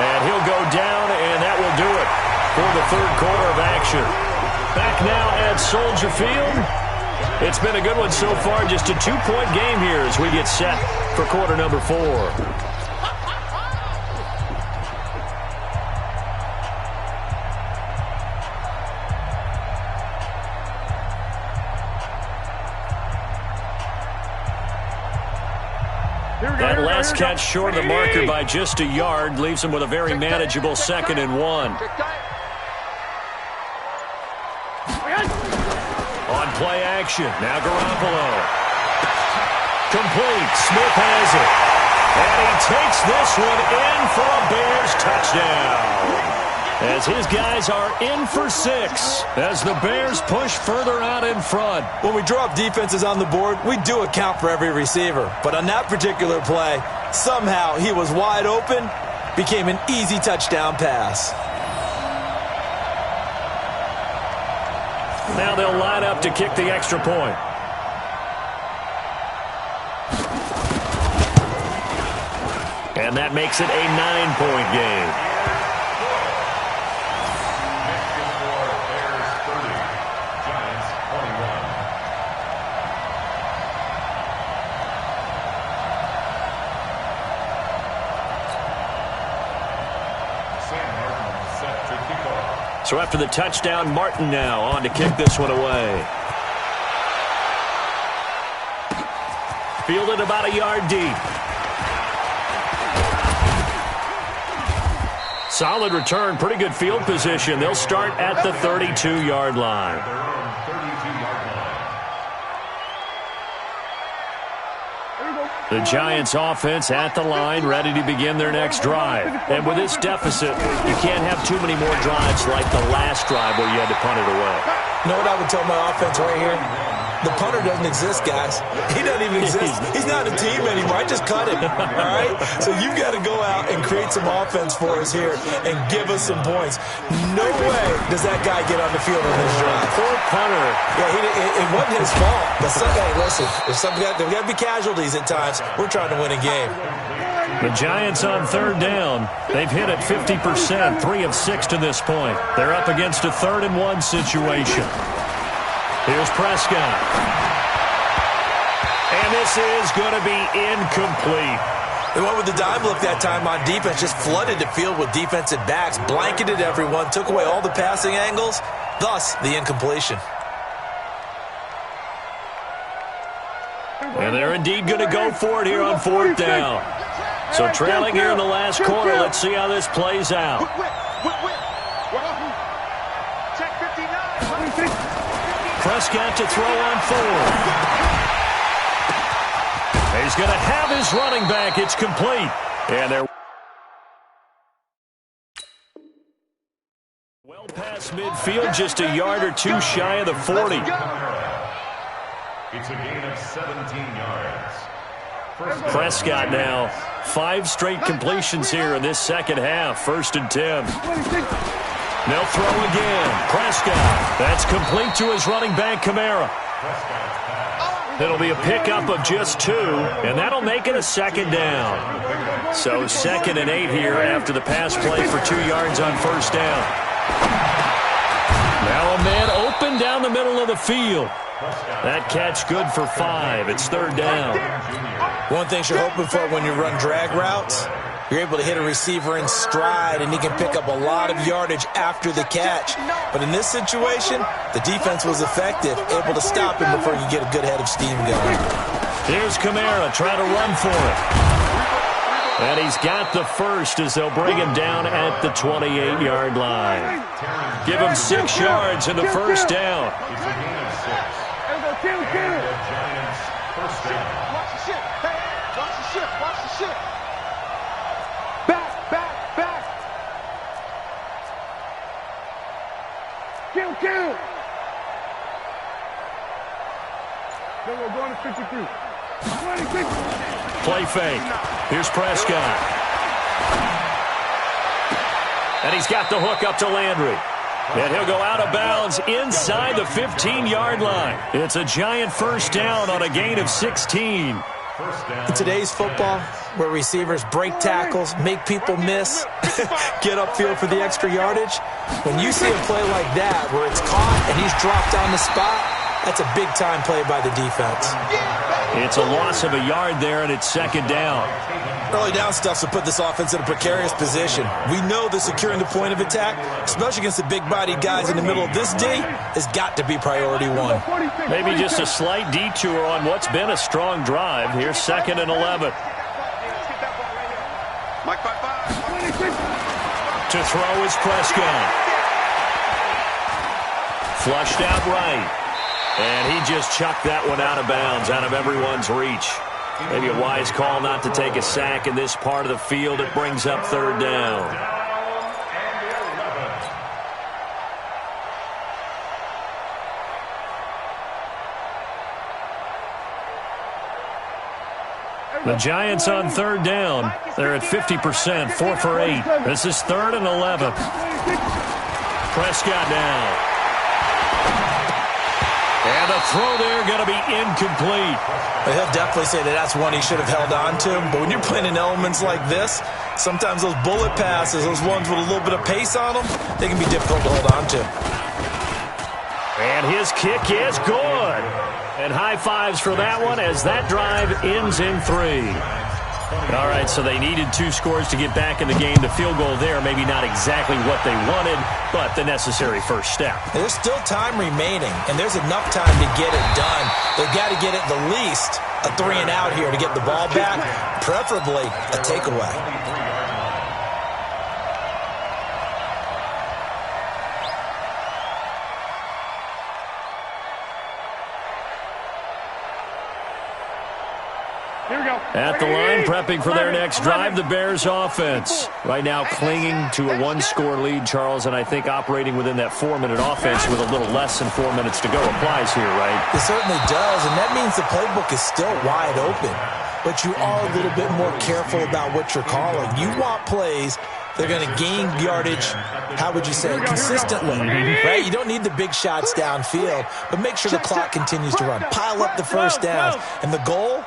And he'll go down, and that will do it for the third quarter of action. Back now at Soldier Field. It's been a good one so far. Just a 2-point game here as we get set for quarter number 4. That last catch short of the marker by just a yard leaves him with a very manageable 2nd and 1. On play action, now Garoppolo. Complete, Smith has it. And he takes this one in for a Bears touchdown. As his guys are in for 6 as the Bears push further out in front. When we draw up defenses on the board, we do account for every receiver. But on that particular play, somehow he was wide open, became an easy touchdown pass. Now they'll line up to kick the extra point. And that makes it a 9-point game. So after the touchdown, Martin now on to kick this one away. Fielded about a yard deep. Solid return, pretty good field position. They'll start at the 32-yard line. The Giants offense at the line, ready to begin their next drive. And with this deficit, you can't have too many more drives like the last drive where you had to punt it away. You know what I would tell my offense right here? The punter doesn't exist, guys. He doesn't even exist. He's not a team anymore. I just cut him, all right? So you've got to go out and create some offense for us here and give us some points. No way does that guy get on the field on this drive. Poor punter. Yeah, it wasn't his fault. But hey, listen, there's got to be casualties at times. We're trying to win a game. The Giants on 3rd down. They've hit it 50%, 3 of 6 to this point. They're up against a 3rd and 1 situation. Here's Prescott. And this is going to be incomplete. They went with the dime look that time on defense, just flooded the field with defensive backs, blanketed everyone, took away all the passing angles, thus the incompletion. And they're indeed going to go for it here on 4th down. So trailing here in the last quarter, let's see how this plays out. Prescott to throw on 4th. He's going to have his running back. It's complete. And they're well past midfield, just a yard or 2 shy of the 40. It's a gain of 17 yards. Prescott now, 5 straight completions here in this second half. 1st and 10. They'll throw again. Prescott. That's complete to his running back, Kamara. It'll be a pickup of just 2, and that'll make it a 2nd down. So 2nd and 8 here after the pass play for 2 yards on 1st down. Now a man open down the middle of the field. That catch good for 5. It's 3rd down. One thing you're hoping for when you run drag routes, you're able to hit a receiver in stride, and he can pick up a lot of yardage after the catch. But in this situation, the defense was effective, able to stop him before you get a good head of steam going. Here's Kamara trying to run for it. And he's got the first as they'll bring him down at the 28-yard line. Give him 6 yards in the 1st down. Play fake. Here's Prescott. And he's got the hook up to Landry. And he'll go out of bounds inside the 15-yard line. It's a giant first down on a gain of 16. In today's football, where receivers break tackles, make people miss, get upfield for the extra yardage, when you see a play like that where it's caught and he's dropped on the spot, that's a big-time play by the defense. It's a loss of a yard there, and it's second down. Early down stuff will put this offense in a precarious position. We know that securing the point of attack, especially against the big-bodied guys in the middle of this D, has got to be priority one. Maybe just a slight detour on what's been a strong drive. Here's 2nd and 11. To throw is Prescott. Flushed out right. And he just chucked that one out of bounds, out of everyone's reach. Maybe a wise call not to take a sack in this part of the field. It brings up third down. The Giants on third down. They're at 50%, 4 for 8. This is 3rd and 11. Prescott now. And the throw there going to be incomplete. He'll definitely say that that's one he should have held on to. But when you're playing in elements like this, sometimes those bullet passes, those ones with a little bit of pace on them, they can be difficult to hold on to. And his kick is good. And high fives for that one as that drive ends in 3. All right, so they needed 2 scores to get back in the game. The field goal there, maybe not exactly what they wanted, but the necessary first step. There's still time remaining, and there's enough time to get it done. They've got to get at the least a 3 and out here to get the ball back, preferably a takeaway. At the line, prepping for their next drive, the Bears offense. Right now clinging to a 1-score lead, Charles, and I think operating within that 4-minute offense with a little less than 4 minutes to go applies here, right? It certainly does, and that means the playbook is still wide open. But you are a little bit more careful about what you're calling. You want plays they're going to gain yardage, how would you say, consistently, right? You don't need the big shots downfield, but make sure the clock continues to run. Pile up the first downs, and the goal?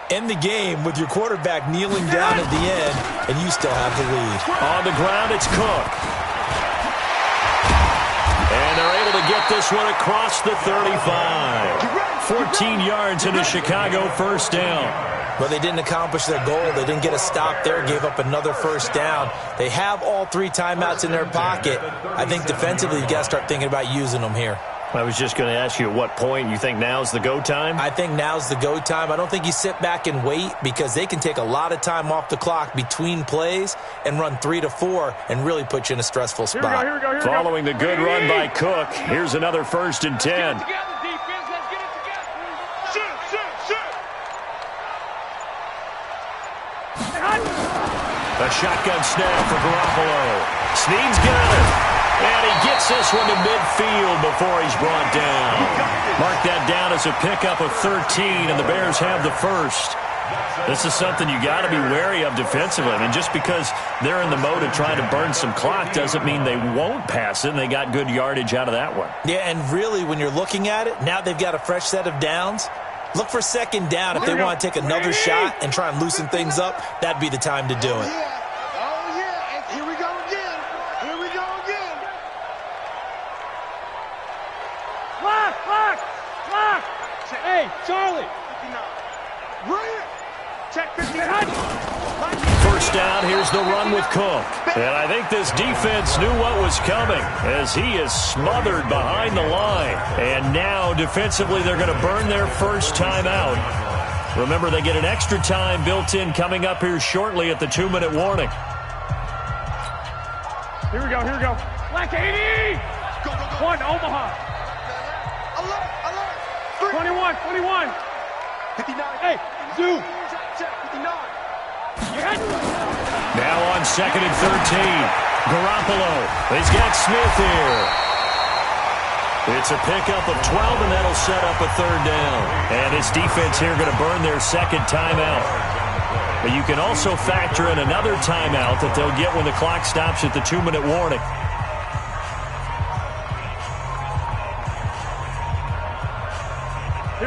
End the game with your quarterback kneeling down at the end, and you still have the lead. On the ground, it's Cook. And they're able to get this one across the 35. 14 yards into Chicago, first down. But they didn't accomplish their goal. They didn't get a stop there, gave up another first down. They have all 3 timeouts in their pocket. I think defensively you've got to start thinking about using them here. I was just going to ask you at what point you think now's the go time? I think now's the go time. I don't think you sit back and wait because they can take a lot of time off the clock between plays and run 3 to 4 and really put you in a stressful spot. Here we go. Following the good run by Cook, here's another 1st and 10. A shotgun snap for Garoppolo. Snead's got it. And he gets this one to midfield before he's brought down. Mark that down as a pickup of 13, and the Bears have the first. This is something you got to be wary of defensively. I mean, just because they're in the mode of trying to burn some clock doesn't mean they won't pass it, and they got good yardage out of that one. Yeah, and really, when you're looking at it, now they've got a fresh set of downs. Look for second down if they want to take another shot and try and loosen things up. That'd be the time to do it. Hey, Charlie. Check 59. First down, here's the run with Cook. And I think this defense knew what was coming as he is smothered behind the line. And now, defensively, they're going to burn their first time out. Remember, they get an extra time built in coming up here shortly at the 2-minute warning. Here we go. Black 80. Go. 1, Omaha. 21. 59. Hey, Zoo. Check 59. Now on 2nd and 13. Garoppolo. He's got Smith here. It's a pickup of 12, and that'll set up a third down. And this defense here going to burn their second timeout. But you can also factor in another timeout that they'll get when the clock stops at the 2-minute warning.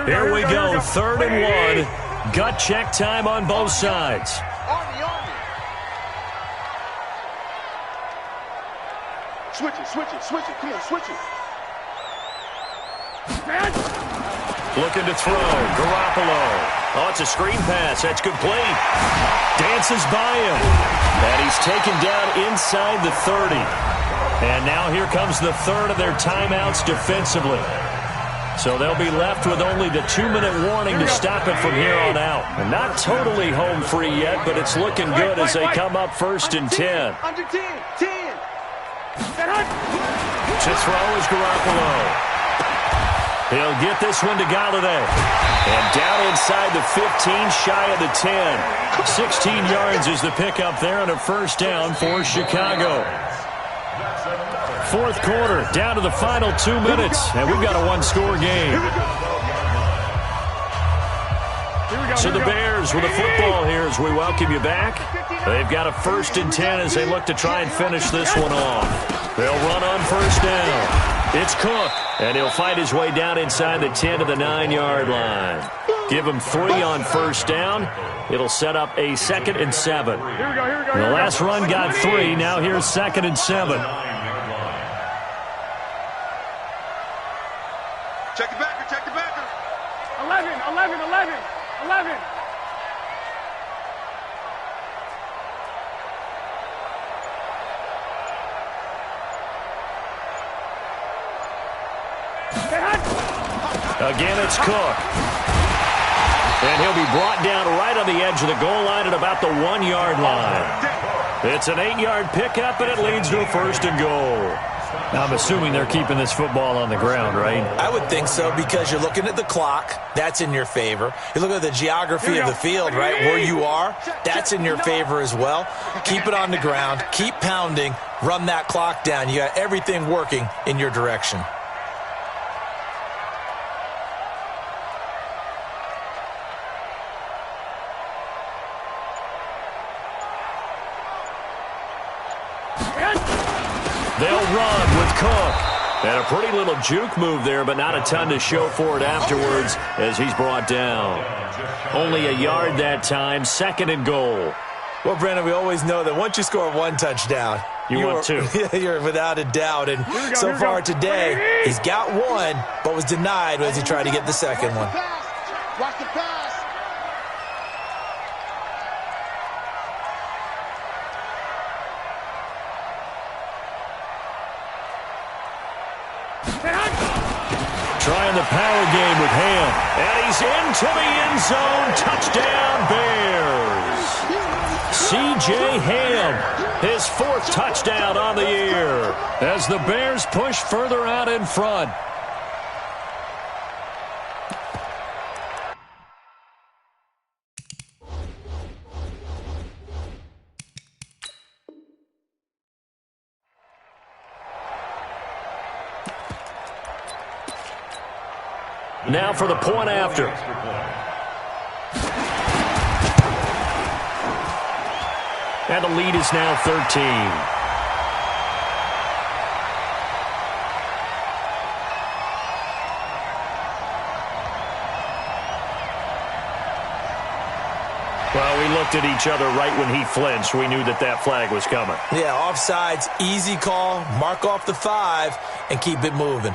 Here we go, 3rd and 1. Gut check time on both sides. Switch it. Come on, switch it. Looking to throw. Garoppolo. Oh, it's a screen pass. That's complete. Dances by him. And he's taken down inside the 30. And now here comes the third of their timeouts defensively. So they'll be left with only the 2-minute warning to stop it from here on out. And not totally home free yet, but it's looking good as they come up 1st and 10. Under 10. To throw is Garoppolo. He'll get this one to Galladay. And down inside the 15, shy of the 10. 16 yards is the pickup there on a first down for Chicago. 4th quarter, down to the final 2 minutes, and we've got a one-score game. So the Bears with the football here as we welcome you back. They've got a 1st and 10 as they look to try and finish this one off. They'll run on first down. It's Cook, and he'll fight his way down inside the 10 to the 9-yard line. Give him 3 on first down. It'll set up a 2nd and 7. The last run got 3. Now here's 2nd and 7. Check the backer. 11. Again, it's Cook. And he'll be brought down right on the edge of the goal line at about the 1-yard line. It's an 8-yard pickup, and it leads to a 1st and goal. Now, I'm assuming they're keeping this football on the ground, right? I would think so, because you're looking at the clock. That's in your favor. You look at the geography of the field, right, where you are. That's in your favor as well. Keep it on the ground. Keep pounding. Run that clock down. You got everything working in your direction. They'll run with Cook. And a pretty little juke move there, but not a ton to show for it afterwards as he's brought down. Only a yard that time, 2nd and goal. Well, Brandon, we always know that once you score 1 touchdown, you want 2. You're without a doubt. And so far today, he's got 1, but was denied as he tried to get the 2nd one. Watch the pass. Trying the power game with Ham. And he's into the end zone. Touchdown, Bears. C.J. Ham, his 4th touchdown on the year as the Bears push further out in front. Now for the point after. And the lead is now 13. Well, we looked at each other right when he flinched. We knew that that flag was coming. Yeah, offsides, easy call. Mark off the 5 and keep it moving.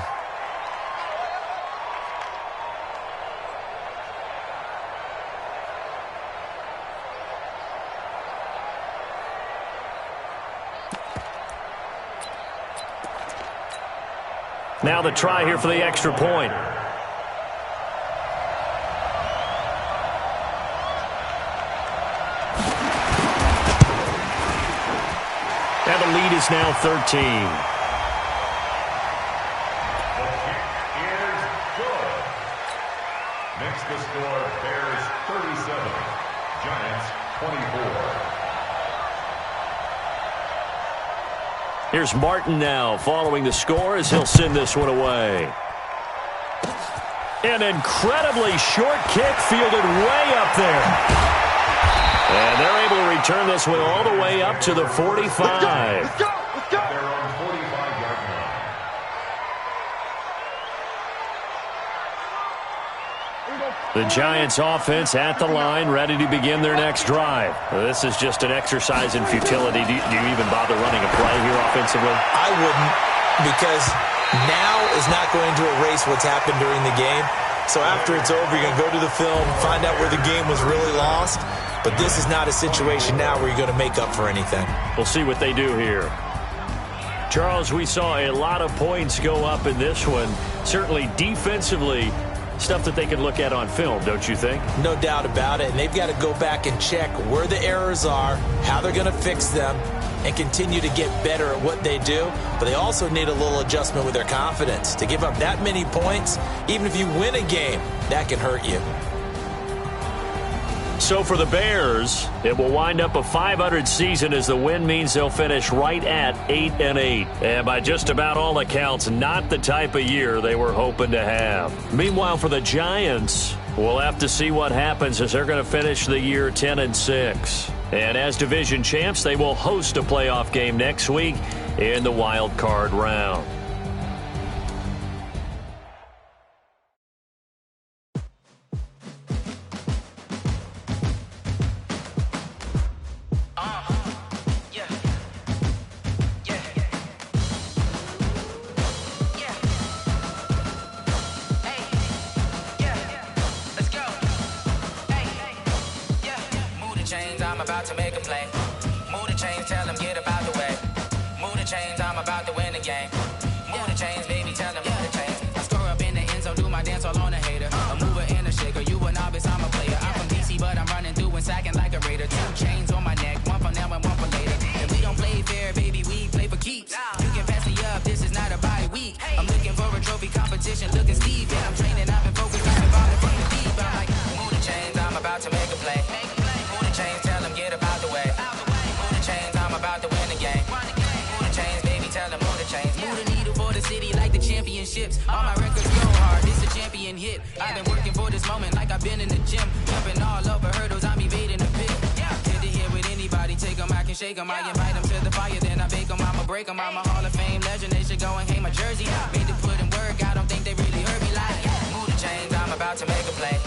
Now the try here for the extra point. And the lead is now 13. The kick is good. Makes the score Bears 37, Giants 24. Here's Martin now following the score as he'll send this one away. An incredibly short kick fielded way up there. And they're able to return this one all the way up to the 45. Let's go. They're on 45-yard line. The Giants offense at the line, ready to begin their next drive. This is just an exercise in futility. Do you even bother running a play here offensively? I wouldn't, because now is not going to erase what's happened during the game. So after it's over, you're going to go to the film, find out where the game was really lost. But this is not a situation now where you're going to make up for anything. We'll see what they do here. Charles, we saw a lot of points go up in this one. Certainly defensively, stuff that they can look at on film, don't you think? No doubt about it. And they've got to go back and check where the errors are, how they're going to fix them, and continue to get better at what they do. But they also need a little adjustment with their confidence. To give up that many points, even if you win a game, that can hurt you. So for the Bears, it will wind up a .500 season as the win means they'll finish right at 8-8. And by just about all accounts, not the type of year they were hoping to have. Meanwhile, for the Giants, we'll have to see what happens as they're going to finish the year 10-6. And as division champs, they will host a playoff game next week in the wild card round. All my records go hard, it's a champion hit. I've been working for this moment like I've been in the gym. Jumping all over hurdles, I'm evading the pit. Head to head with anybody, take them, I can shake them. I invite them to the fire, then I bake them, I'ma break them. I'm a Hall of Fame legend, they should go and hang my jersey. Made to put in work, I don't think they really heard me like. Move the chains, I'm about to make a play.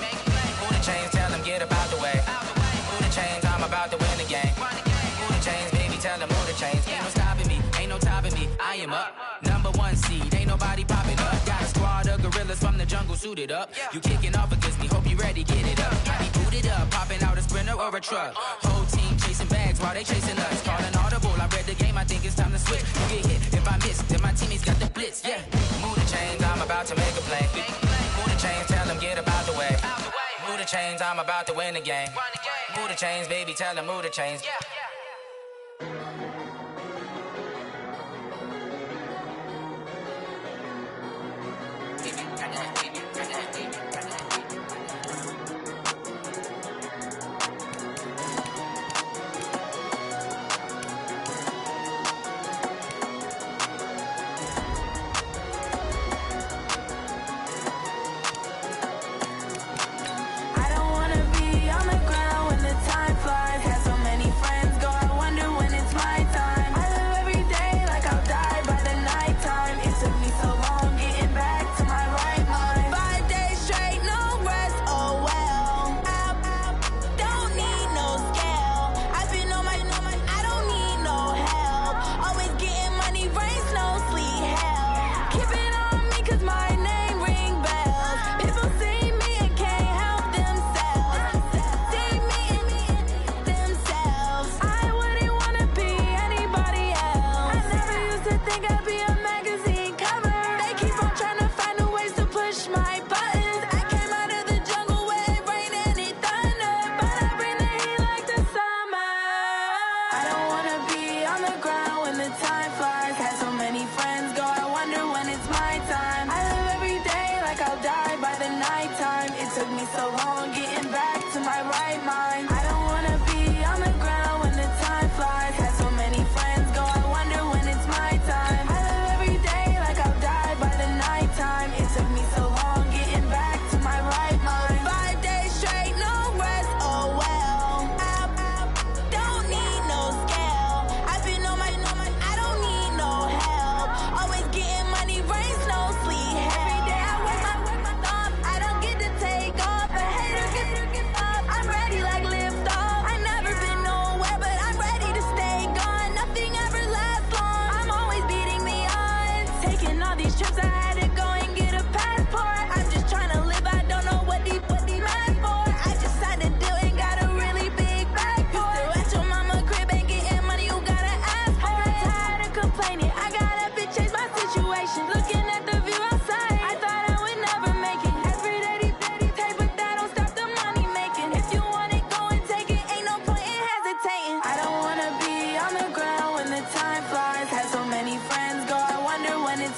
Move the chains, tell them get up out the way. Move the chains, I'm about to win the game. Move the chains, baby, tell them move the chains. Ain't no stopping me, ain't no topping me, I am up. Number one seed, ain't nobody popping up. Got a squad of gorillas from the jungle suited up. You kicking off against me, hope you ready, get it up. I be booted up, popping out a Sprinter or a truck. Whole team chasing bags while they chasing us. Calling audible, I read the game, I think it's time to switch. You get hit, if I miss, then my teammates got the blitz, yeah. Move the chains, I'm about to make a play. Move the chains, tell them get up out the way. Move the chains, I'm about to win the game. Move the chains, baby, tell them move the chains. I don't wanna be on the ground when the time flies. Had so many friends go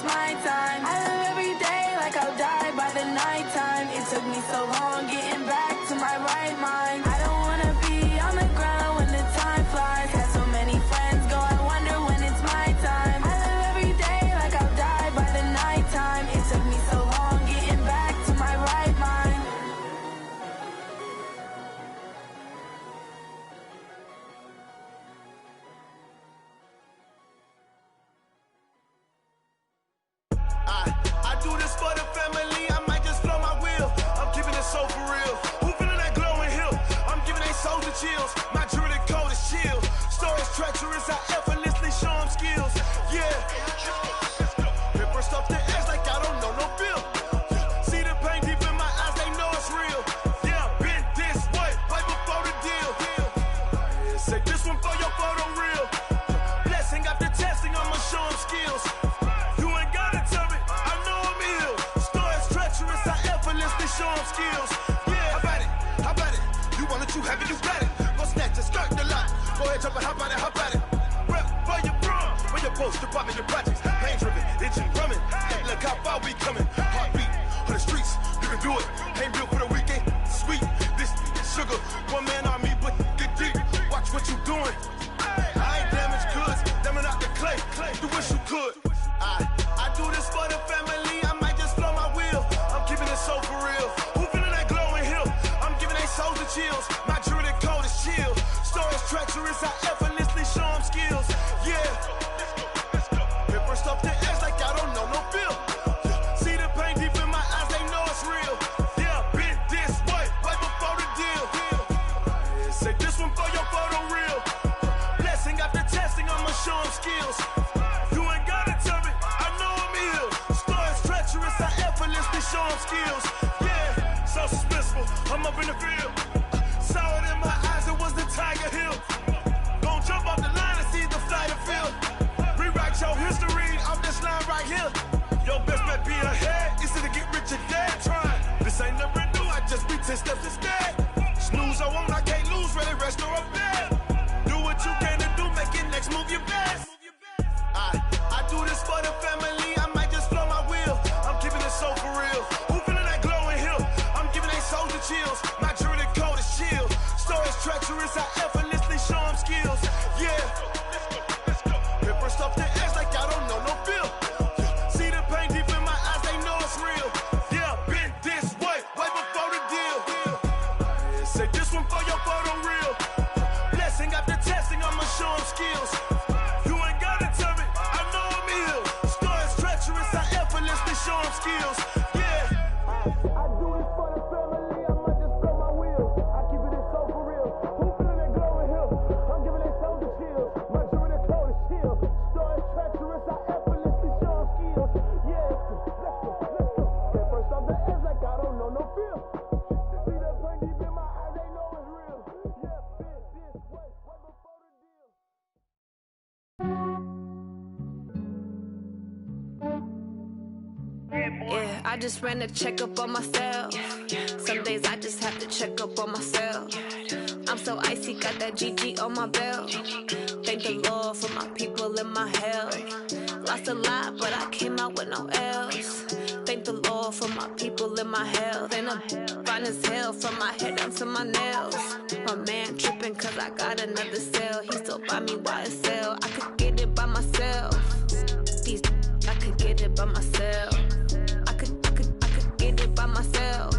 it's my time. I live every day like I'll die by the nighttime. It took me so long getting back to my right mind. I don't wanna be on the ground when the time flies. Had so many friends go, I wonder when it's my time. I live every day like I'll die by the nighttime. It took me so long getting back to my right mind. I do this for the family, I might just blow my wheel. I'm keeping it so for real. Who feeling that glowing hill? I'm giving they souls the chills. My jewelry code is chill. Stories treacherous, I effortlessly show them skills. Yeah. Paper stuff the edge like I don't know no feel. See the pain deep in my eyes, they know it's real. Yeah, been this way, way before the deal. Say this one for your photo real. Blessing after testing, I'ma show them skills. Show them skills. Yeah, how about it? You want it, you have it, you got it. Go snatch it, skirt the lot. Go ahead, jump it, how about it? Rep for your prom, for your post, department, your projects. Pain driven, itching, drumming. Hey, look how far we coming. Heartbeat on the streets, you can do it. Ain't built for the weekend. Sweet, this sugar, one man army, but get deep. Watch what you doing. I ain't damaged goods, damn out the clay. You wish you could. I do this for the family. I might just blow my wheel. I'm keeping it so for real. Who feeling that glowing hill? I'm giving they souls the chills. My jewelry code is chill. Stories treacherous, I effortlessly show them skills. Yeah. Paper stuff the edge like I don't know no feel. See the pain deep in my eyes, they know it's real. Yeah, been this way, way before the deal. Say this one for your photo real. Blessing after testing, I'ma show them skills. You ain't gotta tell me, I know I'm ill. Stories treacherous, I effortlessly show them skills. Yeah, so suspenseful, I'm up in the field. Saw it in my eyes, it was the Tiger Hill. Gon' jump off the line and see the flight of field. Rewrite your history off this line right here. Your best bet be ahead, it's to get rich or dead trying. This ain't never new, I just be 10 steps instead. Snooze, I won't, I can't lose, ready, rest or a bed. Do what you can to do, make it next move your best. I do this for the family, I might just blow my wheel. I'm keeping it so for real. Who feeling that glowing hill? I'm giving they souls the chills. My jewelry code is chill. Stories treacherous, I effortlessly show them skills. Yeah. Paper stuff the edge like I don't know no feel. See the pain deep in my eyes, they know it's real. Yeah, been this way, way before the deal. Say this one for your photo real. Blessing after testing, I'ma show them skills. You ain't gotta tell me, I know I'm ill. Stories treacherous, I effortlessly show them skills. Yeah. I do this for the family, I might just blow my wheel. I keep it so for real. Who feeling that glowing hill? I'm giving they souls the chills. My jewelry code is chill. Stories treacherous, I effortlessly show them skills. Yeah, let's go. Get first off the edge like I don't know no feel. See that pain deep in my eyes, they know it's real. Yeah, been this way, way before the deal. Yeah, I just ran a checkup on myself. Some days I just have to check up on myself. I'm so icy, got that GG on my belt. Thank the Lord for my people and my health. Lost a lot, but I came out with no L's. Thank the Lord for my people and my health. And I'm fine as hell from my head down to my nails. My man tripping cause I got another cell. He still buy me YSL. I could get it by myself. These I could get it by myself. I could get it by myself.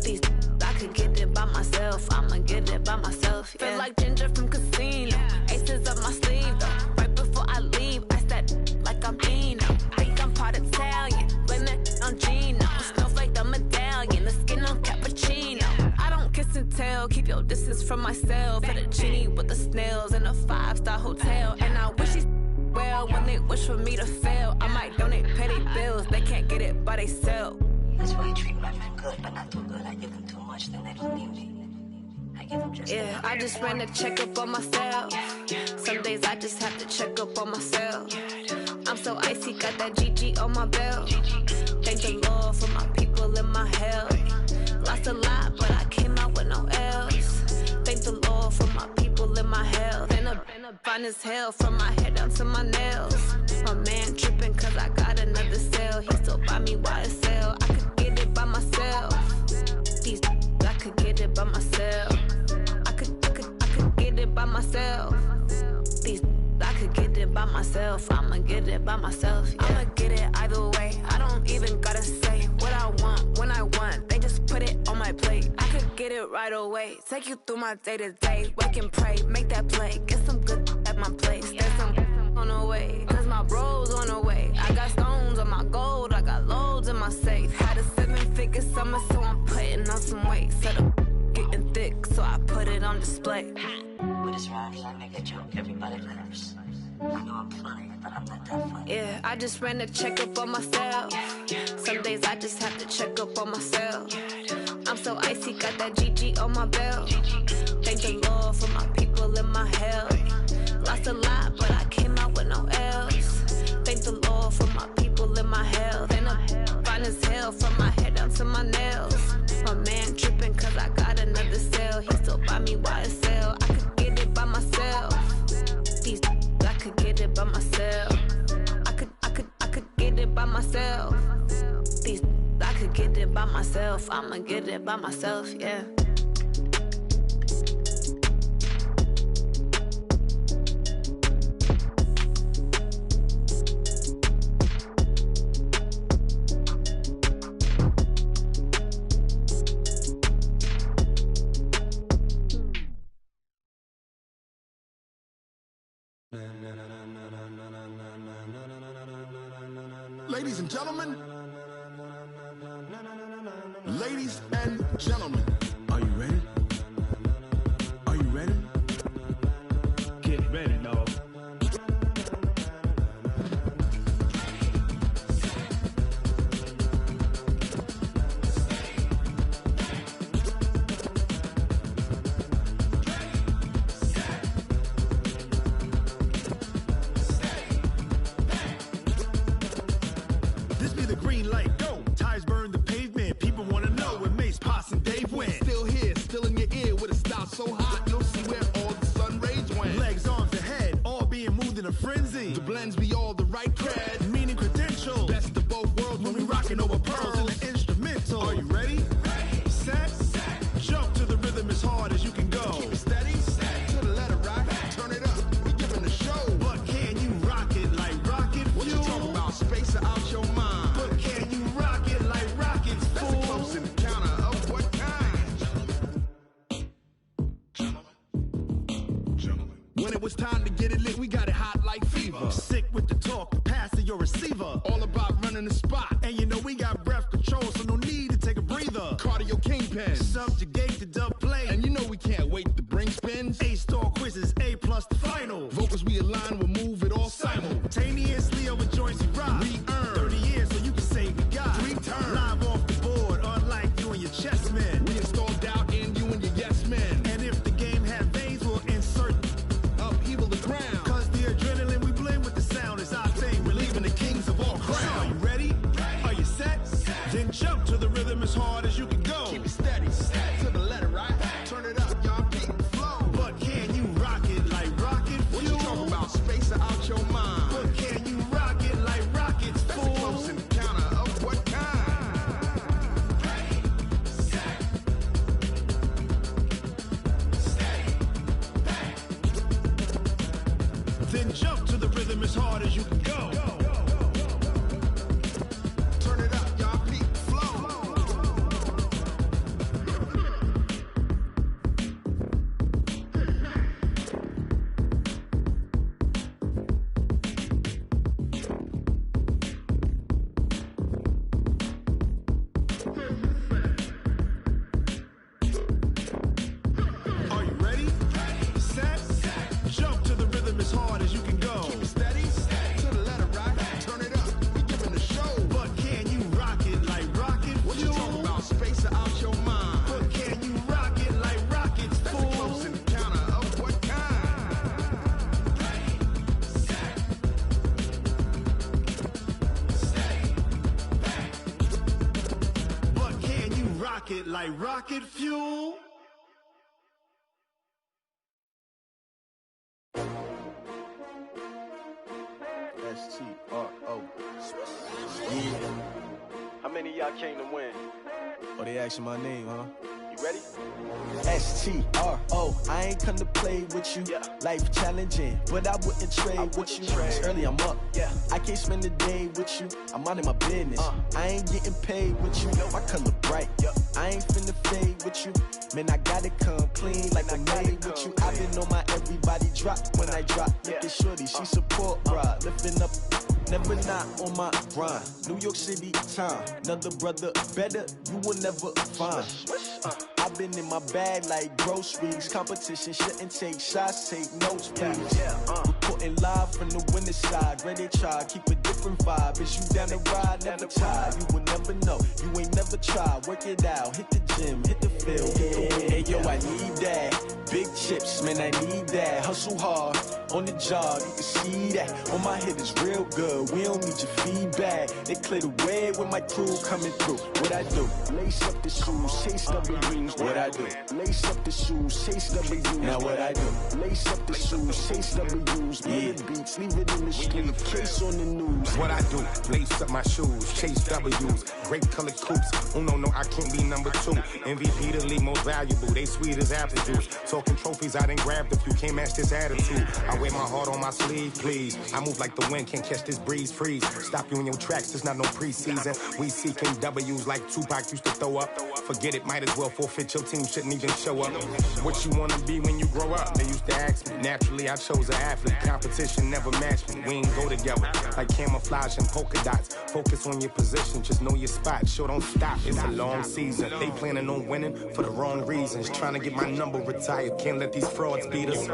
These I could get it by myself. I'ma get it by myself. Yeah. Feel like Ginger from Casino. Aces up my sleeve though. Right before I leave, I said like I'm Dino. Think I'm part Italian. Blame it on Gino. Snowflake the medallion. The skin on cappuccino. I don't kiss and tell. Keep your distance from myself. Put a genie with the snails in a 5-star hotel. And I wish he's well when they wish for me to fail. I might donate petty bills. They can't get it by themselves. That's why I treat women good, but not too good. I give them too much, then they don't need me. I give them just yeah, I just ran a checkup on myself. Some days I just have to check up on myself. I'm so icy, got that GG on my belt. Thank the Lord for my people and my health. Lost a lot, but I came out with no L's. Thank the Lord for my people and my health. And I'm fine as hell from my head down to my nails. My man tripping cause I got another sale. He still buy me YSL. I could get it by myself. These I could get it by myself. I could get it by myself. These I could get it by myself. I'ma get it by myself. Yeah. I'ma get it either way. I don't even gotta say what I want when I want. They just put it on my plate. I could get it right away. Take you through my day to day. Wake and pray, make that play. Get some good at my place. There's some on the way. Cause my bros on the way. I got stones on my gold. I got loads in my safe. Had a 7-figure summer, so I'm putting on some weight. Set up getting thick, so I put it on display. With this rhymes, I make a joke, everybody laughs. I know I'm funny, but I'm not that funny. Yeah, I just ran a checkup on myself. Some days I just have to check up on myself. I'm so icy, got that GG on my belt. Thank the Lord for my people in my health. Lost a lot, but I came out with no else. Thank the Lord for my people in my health. And I'm fine as hell from my head down to my nails. My man tripping cause I got another sale. He still buy me YSL. I could get it by myself. These I could get it by myself. I could get it by myself. These I could get it by myself. I'ma get it by myself, yeah. Ladies and gentlemen, ladies and gentlemen, are you ready? Are you ready? Get ready, dog. This be the green light, go. Tires burn the pavement. People want to know where Mace, Poss, and Dave went. Still here, still in your ear with a style so hot, you'll see where all the sun rays went. Legs, arms, and head, all being moved in a frenzy. The blends be all the right cred, meaning credentials. Best of both worlds when we rockin' over pearls in the instrumental. Are you ready? Set, jump to the rhythm as hard as you can go. Keep it steady, to the letter right. Turn it up, we giving the show. But can you rock it like rocket fuel? What you talking about? Space out your mind. But can you rock it like rockets, fool? That's a close encounter of what kind? Gentlemen. When it was time to get it lit, we got it hot like fever. Sick with the talk, the pass to your receiver. All about running the spot. And you know we got breath control, so no need to take a breather. Cardio kingpin, subjugate the dub play. And you know we can't wait to bring spins. A-star quizzes, A+ the final. Vocals we align, we'll move it all simultaneously over joints we rock. We earn 30 years, so you can say we got 3 turns. Live off the board, unlike you and your chess men. We install doubt in you and your yes men. And if the game had veins, we'll insert upheaval the ground. Cause the adrenaline we blend with the sound is our thing. We're leaving the kings of all crowns. So are you ready? Are you set? Then jump to the rhythm as hard as you can go. Keep it steady, to the letter right. Turn it up, y'all beat the flow. But can you rock it like rocket fuel? What you talking about? Space out your mind. But can you rock it like rockets, fool? That's a close encounter of what kind? Then jump to the rhythm as hard as you can go. Turn it up, y'all beat the flow. Are you ready? Set, jump to the rhythm as hard as you can go. Keep it steady, to the letter right. Turn it up, we giving the show. But can you rock it like rocket fuel? What you talking about? Space out your mind. But can you rock it like rockets, fool? That's a close encounter of what kind? But can you rock it like rocket fuel? Yes, S-T-R-O. Yeah. How many of y'all came to win? Oh, they asking my name, huh? You ready? S-T-R-O. I ain't come to play with you. Yeah. Life challenging, but I wouldn't trade with you. It's early, I'm up. Yeah. I can't spend the day with you. I'm minding my business. I ain't getting paid with you. My color bright. Yeah. I ain't finna fade with you. Man, I gotta come clean like I made with you. I've been on my everybody drop when I drop. Look at shorty, she support ride. Lifting up, never not on my grind. New York City time. Another brother better, you will never find. I've been in my bag like groceries. Competition shouldn't take shots, take notes, please. Reporting live from the winning side. Ready to try, keep a different vibe. Is you down the ride, never tired. You will never know, you ain't never tried. Work it out, hit the gym, hit the field. Hey yo, I need that. Big chips, man, I need that. Hustle hard, on the job, you can see that. On my head is real good, we don't need your feedback. They clear the way with my crew coming through. What I do? Lace up the shoes, chase W's. What I do? Lace up the shoes, chase W's. Now what I do? Lace up the shoes, chase W's. Yeah. Beats, leave it in the street, case on the news. What I do? Lace up my shoes, chase W's. Great colored coops. Oh no, I can't be number 2. MVP the league most valuable. They sweet as apple juice. Talking trophies, I didn't grab the few. Can't match this attitude. I wear my heart on my sleeve, please. I move like the wind, can't catch this breeze, freeze. Stop you in your tracks, there's not no preseason. We seeking W's like Tupac used to throw up. Forget it, might as well forfeit. Your team shouldn't even show up. What you wanna be when you grow up? They used to ask me. Naturally, I chose an athlete. Competition never matched me. We ain't go together like camouflage and polka dots. Focus on your position, just know your spot. Sure, don't stop. It's a long season. They planning on winning for the wrong reasons. Trying to get my number retired. Can't let these frauds beat us.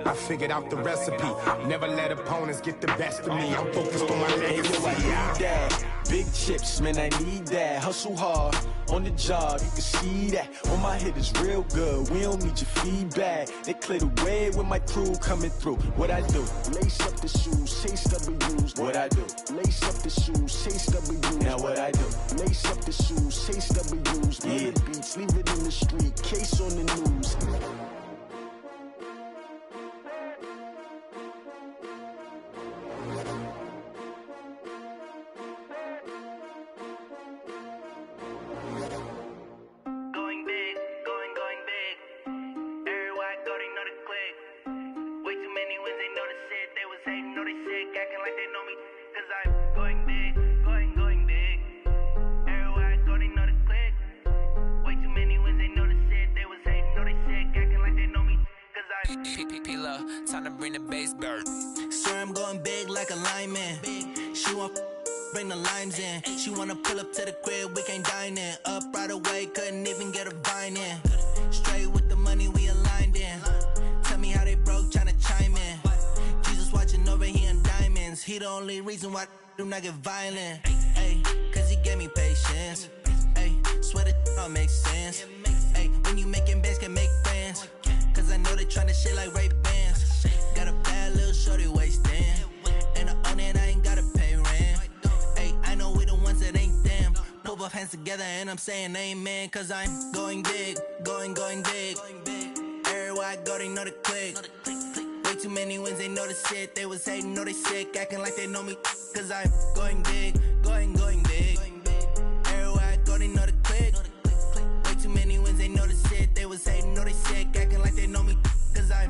I figured out the recipe. Never let opponents get the best of me. I'm focused on my legacy. Big chips, man, I need that. Hustle hard, on the job, you can see that. On my head is real good, we don't need your feedback. They clear the way with my crew coming through. What I do? Lace up the shoes, chase W's. What I do? Lace up the shoes, chase W's. Now what I do? Lace up the shoes, chase W's. Yeah. Beats, leave it in the street, case on the news. Time to bring the bass bird. Swear I'm going big like a lineman. She want bring the limes in. She wanna pull up to the crib, we can't dine in. Up right away, couldn't even get a vine in. Straight with the money we aligned in. Tell me how they broke, tryna chime in. Jesus watching over here in diamonds. He the only reason why I do not get violent. Ay, cause he gave me patience. Ay, swear that all makes sense. Ay, when you making bands can make friends. Cause I know they tryna shit like Ray-Bans. Got a bad little shorty wasting. And I own it, I ain't gotta pay rent. Ay, I know we the ones that ain't them. Put both hands together and I'm saying amen. Cause I'm going big, going big. Everywhere I go, they know the click. Way too many wins, they know the shit. They was hating, know they sick, acting like they know me. Cause I'm going big, going big. Everywhere I go, they know the click. Way too many wins, they know the shit. They was hating, know they sick, acting like they know me. Cause I'm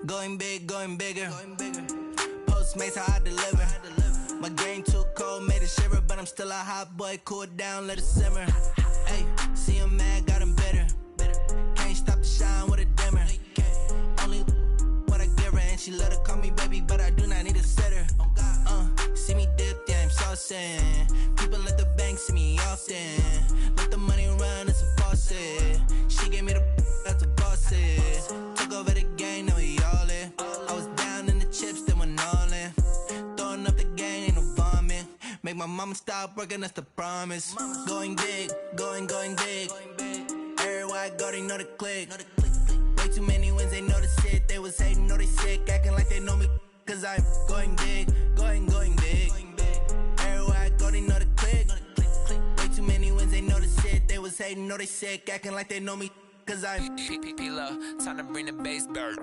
going big, going bigger. Postmates how I deliver. My game too cold, made it shiver. But I'm still a hot boy, cool it down, let it simmer. Hey, see him mad, got him bitter. Can't stop the shine with a dimmer. Only what I give her, and she let her call me baby, but I do not need a sitter. See me dip, yeah, I'm saucing. People at the bank see me often. Let the money run, it's a faucet. She gave me the that's a faucet. Took over the game, now we all in. I was down in the chips, then went all in. Throwing up the gang, ain't no vomit. Make my mama stop working, that's the promise. Going big, going big. Everywhere I go, they know the click. Way too many wins, they know the shit. They was hating, know they sick, acting like they know me. Cause I'm going big, going big. Everywhere I go, they know the click. Way too many wins, they know the shit. They was hating, know they sick, acting like they know me. Cause I'm P-P-P-Love, time to bring the bass bird.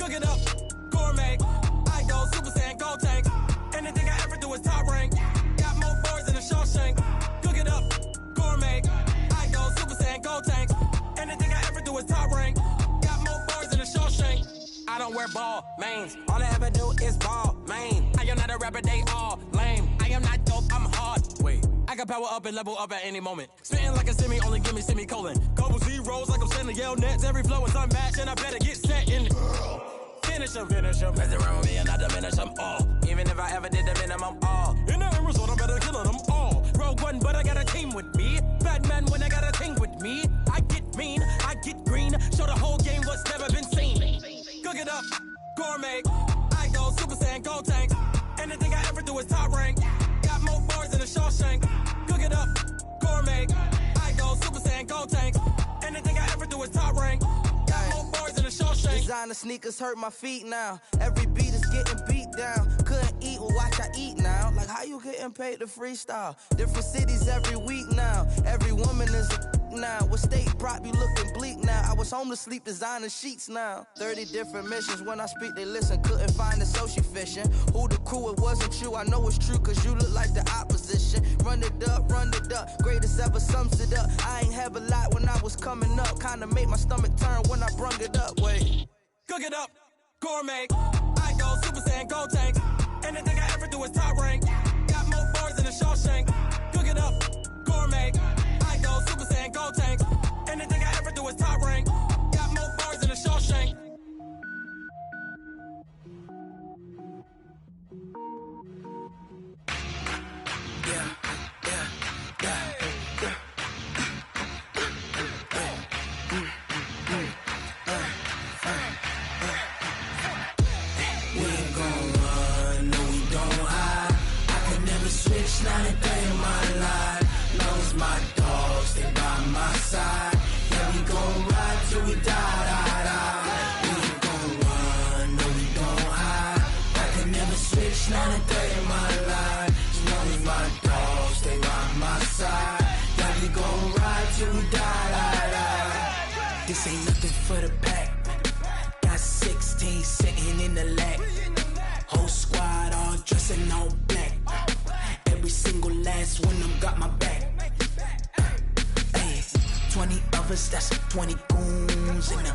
Cook it up, gourmet. I go Super Saiyan, gold tank. Anything I ever do is top rank. Got more bars than a Shawshank. Cook it up, gourmet. I go Super Saiyan, gold tank. Anything I ever do is top rank. Got more bars than a Shawshank. I don't wear ball mains. All I ever do is ball main. I am not a rapper, they all lame. I am not dope, I'm hard. Wait, I can power up and level up at any moment. Spitting like a semi, only give me semicolon. Couple zeros like I'm sending yell nets. Every flow is unmatched and I better get set in. Finish them. Mess around with me and I diminish them all. Even if I ever did the minimum all. In the end result, I better kill them all. Rogue One, but I got a team with me. Batman when I got a team with me. I get mean, I get green. Show the whole game what's never been seen. Cook it up, gourmet. I go Super Saiyan, gold tank. Anything I ever do is top rank. Got more bars than a Shawshank. Cook it up, gourmet. I go Super Saiyan, gold tank. Anything I ever do is top rank. Got more bars than a Shawshank. Designer sneakers hurt my feet now. Every beat is getting beat down. Couldn't eat, well watch I eat now. Like how you getting paid to freestyle? Different cities every week now. Every woman is a now. What state prop you looking bleak now? I was home to sleep designer sheets now. 30 different missions. When I speak they listen. Couldn't find it so she fishing. Who the crew? It wasn't you. I know it's true cause you look like the opposition. Run it up. Greatest ever sums it up. I ain't have a lot when I was coming up. Kinda made my stomach turn when I brung it up. Wait. Cook it up, gourmet. I go Super Saiyan, gold tank. Anything I ever do is top rank. Got more bars than a Shawshank. Cook it up, gourmet. I go Super Saiyan, gold tank. Anything I ever do is top rank. Got more bars than a Shawshank. Switch 93 in my life. Knows my dogs, they by my side. Yeah, we gon' ride till we die. We ain't gon' run, no we don't hide. I can never switch 93 in my life. Knows my dogs, they by my side. Yeah, we gon' ride till we die. This ain't nothing for the pack. Got 16 sitting in the lap. Whole squad all dressing all black. Every single last one of them got my back. Hey, 20 of us, that's 20 goons. And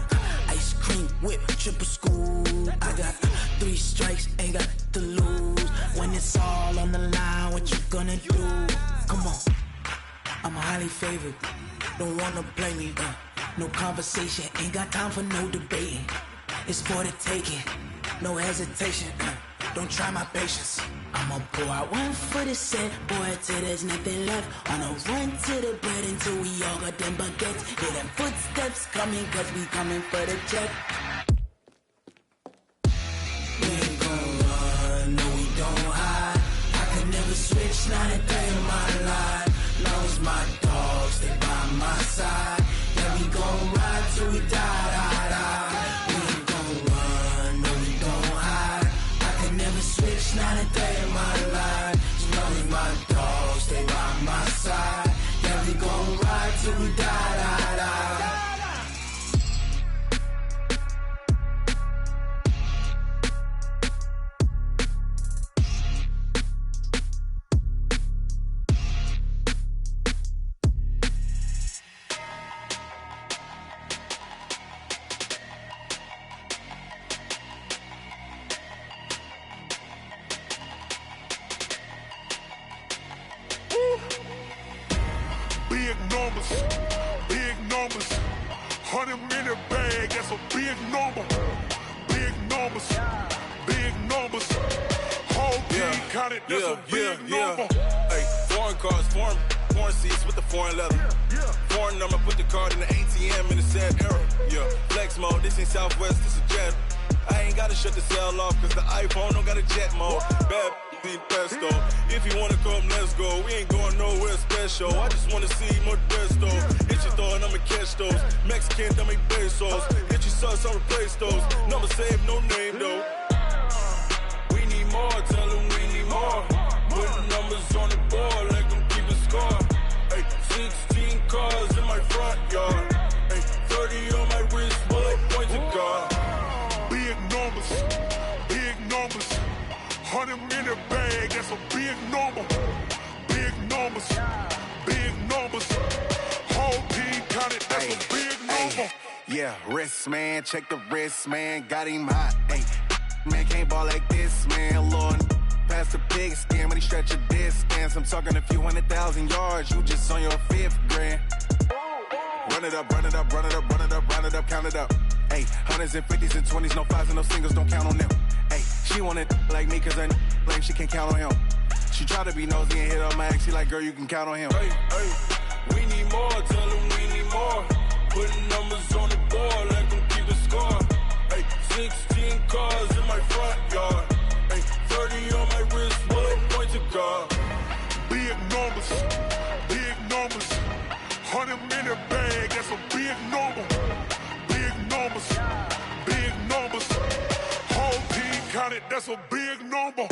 ice cream whip, triple school. I got 3 strikes, ain't got to lose. When it's all on the line, what you gonna do? Come on, I'm highly favored. Don't wanna blame me, no conversation. Ain't got time for no debating. It's for the taking, no hesitation. Don't try my patience. I'ma pour out one for the set, boy, till there's nothing left. On a run to the bread until we all got them baguettes. Hear them footsteps coming, cause we coming for the check. We ain't gon' run, no we don't hide. I could never switch, not a day in my life. Knows my dogs, they by my side. Yeah, we gon' ride till we die. We ain't gon' run, no we don't hide. I could never switch, not a day in my life. Knows my dogs, they by my side. Yeah, we gon' ride till we die. Big numbers, 100 minute bag, that's a big number. Big numbers, whole team counted, that's a big number. Hey, foreign cars, foreign seats with the foreign leather. Foreign number, put the card in the ATM in the sad era. Yeah, flex mode, this ain't Southwest, this is Jet. I ain't gotta shut the cell off, cause the iPhone don't got a jet mode. Bad need pesto. If you wanna come, let's go. We ain't going nowhere special. I just wanna see more Modesto. Hit your throw and I'ma catch those. Mexican, dummy pesos. Hit your sus, I'll replace those. Number save, no name though. We need more, tell them we need more. Put numbers on the board, let them keep a score. Hey, 16 cars in my front yard. Hey, 30 on my wrist, bullet points a car. Big numbers. count it, that's a big number. Yeah, wrist, man, check the wrist, man, got him hot. Ay, man, can't ball like this, man, Lord. Past the pig skin when he stretch a distance. I'm talking a few 100,000 yards, you just on your 5th grand. Run it up, run it up, run it up, run it up, run it up, count it up. Hey, hundreds and 50s and 20s, no 5s and no singles, don't count on them. Hey, she want it like me cause her like she can't count on him. She try to be nosy and hit up my ex, she like, girl, you can count on him. Hey, we need more, tell them we need more. Putting numbers on the board, let them keep the score. Hey, 16 cars in my front yard. Hey, 30 on my wrist, bullet point to God. Big numbers, 100 million bag, that's a big number. Big numbers, whole team counted, that's a big number.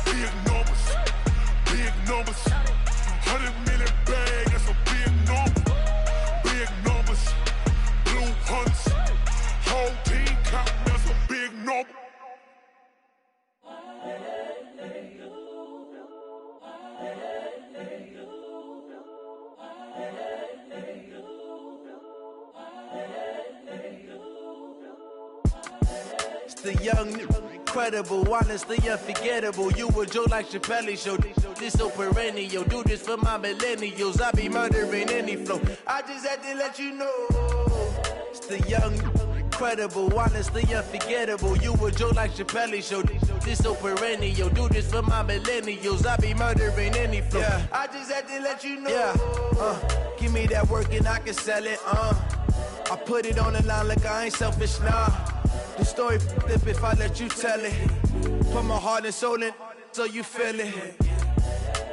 Big numbers, 100 million bag, that's a big number. Big numbers, blue hunts, whole team counting, that's a big number. It's the young, incredible, honestly unforgettable. You a Joe like Chappelle show. This so perennial. Do this for my millennials. I be murdering any flow. I just had to let you know. It's the young, incredible, honestly unforgettable. You a Joe like Chappelle show. This so perennial. Do this for my millennials. I be murdering any flow. Yeah. I just had to let you know. Yeah. Give me that work and I can sell it. I put it on the line like I ain't selfish, nah. The story flip if I let you tell it. Put my heart and soul in so you feel it.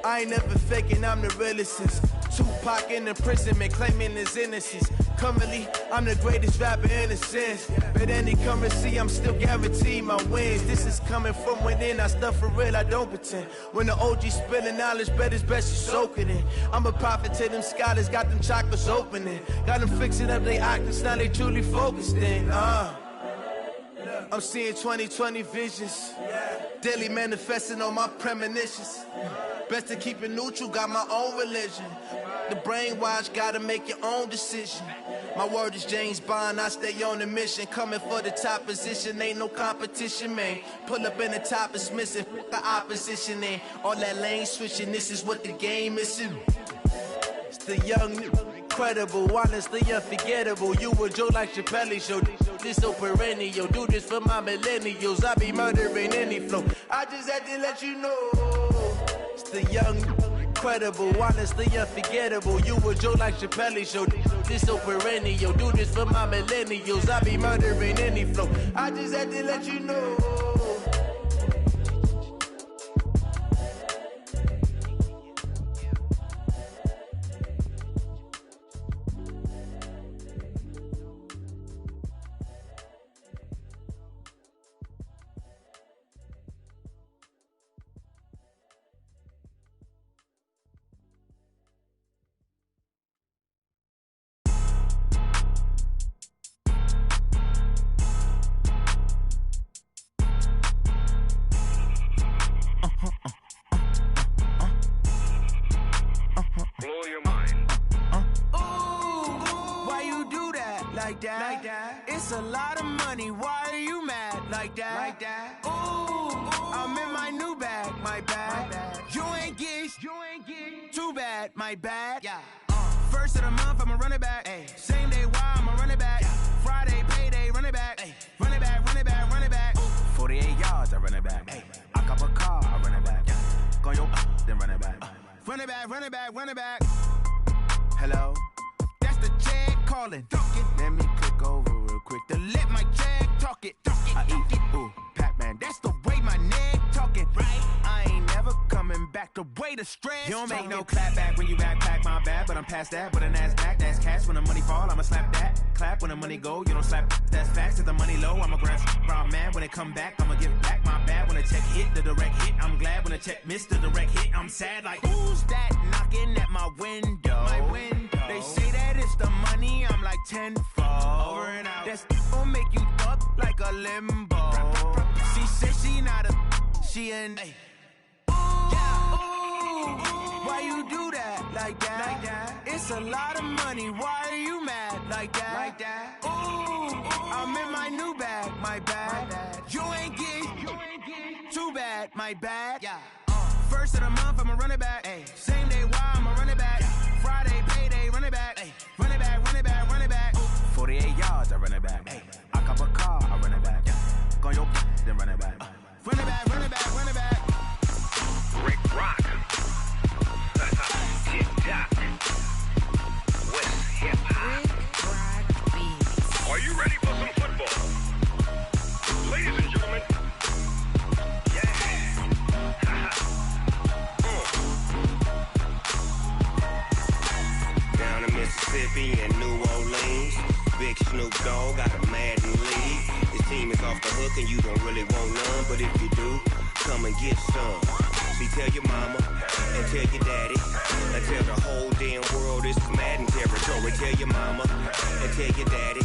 I ain't never faking, I'm the realest since Tupac in imprisonment, claiming his innocence. Currently, I'm the greatest rapper in a sense. But any currency, I'm still guaranteed my wins. This is coming from within, I stuff for real, I don't pretend. When the OG spilling knowledge, bet it's best you soak it in. I'm a prophet to them scholars, got them chakras opening. Got them fixing up they octaves, now they truly focused in. I'm seeing 2020 visions. Daily manifesting on my premonitions. Best to keep it neutral, got my own religion. The brainwash, gotta make your own decision. My word is James Bond, I stay on the mission. Coming for the top position, ain't no competition, man. Pull up in the top, it's missing, the opposition in. All that lane switching, this is what the game is in. It's the young, incredible, honestly unforgettable. You a Joe like Chappelle show. This so perennial. Do this for my millennials. I be murdering any flow. I just had to let you know. It's the young, incredible, honestly unforgettable. You a Joe like Chappelle show. This so perennial. Do this for my millennials. I be murdering any flow. I just had to let you know. It's a lot of money, why are you mad like that? Ooh, I'm in my new bag, my bad. You ain't get too bad, my bad. Yeah. First of the month, I'ma run it back. Ay. Same day, why I'ma run it back. Yeah. Friday, payday, run it back. Ay. Run it back, run it back, run it back. 48 yards, I run it back. Ay. I cop a car, I run it back. Yeah. Go yo, then run it back. Run it back, run it back, run it back. Hello? That's the check calling. Let me click over real quick to let my check talk it. I eat it, ooh, Pac-Man. That's the way my neck talking. Right? I ain't never coming back the way the stress. You don't make no clap back when you backpack, my bad. But I'm past that with a NASDAQ. That's cash when the money fall, I'ma slap that. Clap when the money go, you don't slap. That's facts. If the money low, I'ma grab raw man. When it come back, I'ma give back my bad. When the check hit, the direct hit. I'm glad when the check missed the direct hit. I'm sad like, who's that knocking at my window? My window. They say that it's the money, I'm like tenfold. Over and out. That's gon' make you up like a limbo. She said she not a, she an. Ooh, yeah. Ooh, why you do that like that? It's a lot of money, why are you mad like that? Ooh, I'm in my new bag, my bad. You ain't get too bad, my bad. First of the month, I'ma run it back. Same day, why I'ma run it back. Friday, payday, run it back. Run it back, run it back, run it back. 48 yards, I run it back. I cop a car, I run it back. Go your then run it back. Run it back, run it back, run it back. Rick Rock. Tip-top. West hip-hop. Are you ready for some football? Ladies and gentlemen. Down in Mississippi and New Orleans, Big Snoop Dogg got a Madden league. His team is off the hook and you don't really want none, but if you do, come and get some. See, tell your mama and tell your daddy and tell the whole damn world this is Madden territory. Tell your mama and tell your daddy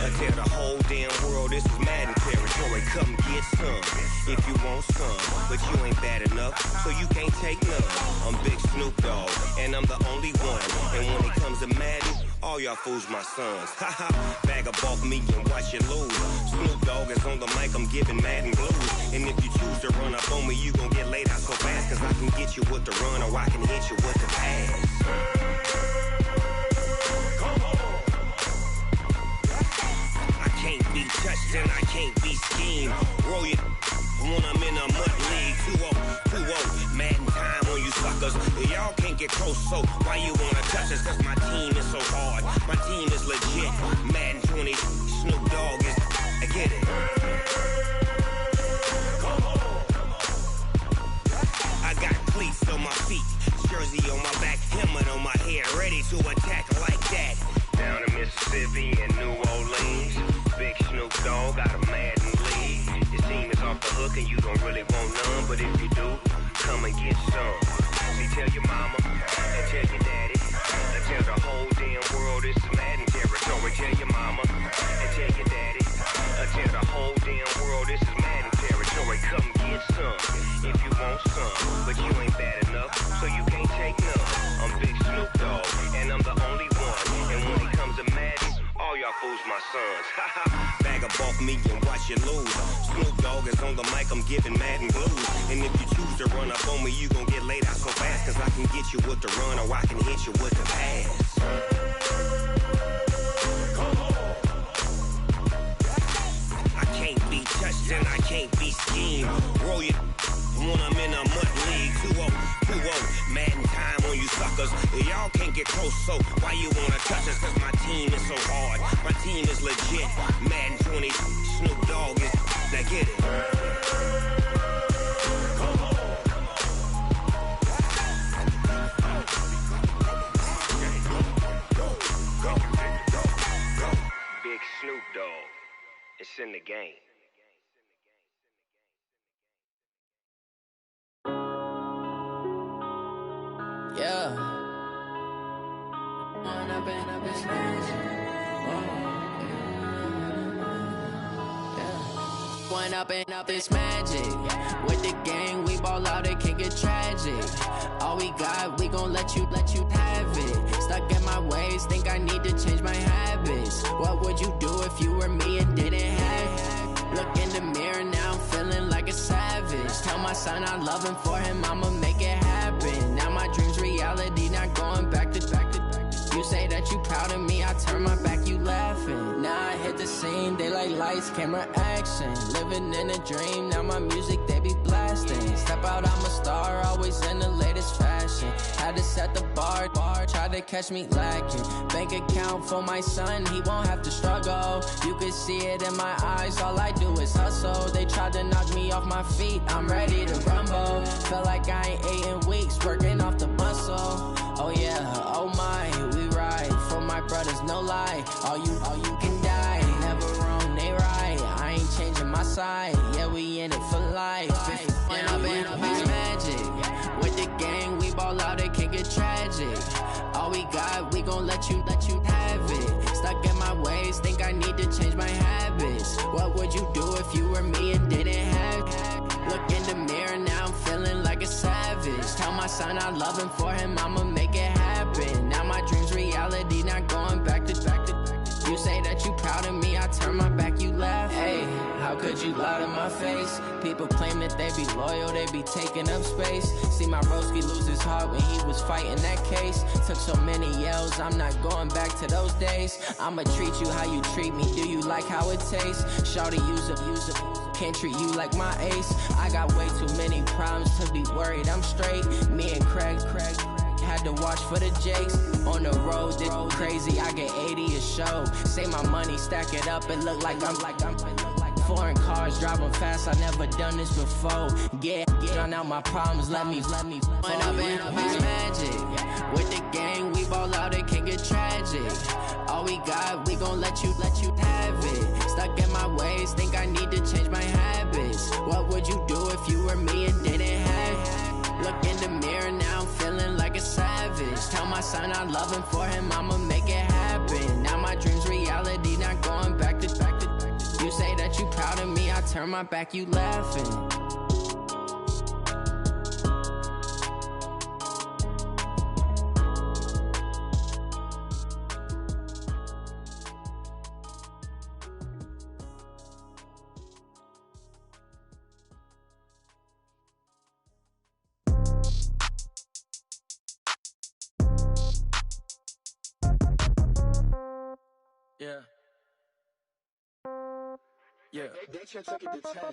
and tell the whole damn world this is Madden territory. Come get some if you want some, but you ain't bad enough, so you can't take none. I'm Big Snoop Dogg and I'm the only one, and when it comes to Madden, all y'all fools my sons. Haha, bag up off me and watch you lose. Snoop Dogg is on the mic, I'm giving Madden blues. And if you choose to run up on me, you gon' get laid out so fast, cause I can get you with the run or I can hit you with the pass. I can't be touched and I can't be schemed. Roll it when I'm in a mud league. 2-0, Madden time on you suckers. Y'all can't get close, so why you wanna touch us? Cause my team is so hard, my team is legit. Madden 20, Snoop Dogg is, I get it. I got cleats on my feet, jersey on my back, helmet on my head, ready to attack like that. Down in Mississippi and New Orleans, Big Snoop Dogg got a Madden league. His team is off the hook and you don't really want none, but if you do, come and get some. See, tell your mama and tell your daddy and tell the whole damn world this is Madden territory. Tell your mama and tell your daddy and tell the whole damn world this is Madden territory. Come get some if you want some, but you ain't bad enough, so you can't take none. I'm Big Snoop Dogg and I'm the only one, and when it comes to Madden, all y'all fools my sons. Bag up off me and watch you lose. Snoop Dogg is on the mic, I'm giving Madden blues. And if you choose to run up on me, you gon' get laid out so fast, cause I can get you with the run or I can hit you with the pass. I can't be touched and I can't be schemed. Roll it when I'm in a mud league. 2-0, Madden time on you suckers. Y'all can't get close, so why you wanna touch us? Cause my team is so hard, my team is legit. Madden 20, Snoop Dogg is, now get it. Big Snoop Dogg, it's in the game. Yeah. One up and up, it's magic. With the gang, we ball out, it can get tragic. All we got, we gon' let you have it. Stuck in my ways, think I need to change my habits. What would you do if you were me and didn't have it? Look in the mirror now, I'm feeling like a savage. Tell my son I love him, for him I'ma make it happen. Now my dream's reality, not going back to. You say that you proud of me, I turn my back, you laughing. Now I hit the scene, they like lights, camera, action. Living in a dream, now my music, they be blasting. Step out, I'm a star, always in the latest fashion. Had to set the bar, try to catch me lacking. Bank account for my son, he won't have to struggle. You can see it in my eyes, all I do is hustle. They tried to knock me off my feet, I'm ready to rumble. Feel like I ain't ate in weeks, working off the muscle. Oh yeah, oh my, we ride for my brothers, no lie. All you can die, never wrong, they right. I ain't changing my side, yeah, we in it for life. When up and up, it's magic. With the gang, we ball out, it can get tragic. All we got, we gon' let you have it. Stuck in my ways, think I need to change my habits. What would you do if you were me and didn't have it? Look in the mirror, now I'm feeling like a savage. Tell my son I love him, for him I'ma make it happen. my face. People claim that they be loyal, they be taking up space. See my broski lose his heart when he was fighting that case. Took so many yells, I'm not going back to those days. I'ma treat you how you treat me, do you like how it tastes? Shawty, use up, can't treat you like my ace. I got way too many problems to be worried, I'm straight. Me and Craig had to watch for the Jakes. On the road, this crazy, I get 80 a show. Say my money, stack it up, it look like I'm foreign cars, driving fast, I never done this before. Drown out my problems, let me Went up in a beach magic. With the gang, we ball out, it can get tragic. All we got, we gon' let you have it. Stuck in my ways, think I need to change my habits. What would you do if you were me and didn't have it? Look in the mirror, now I'm feeling like a savage. Tell my son I love him, for him I'ma make it happen. Now my dream's reality, not going back to You say that you proud of me, I turn my back, you laughing. Yeah. Yeah.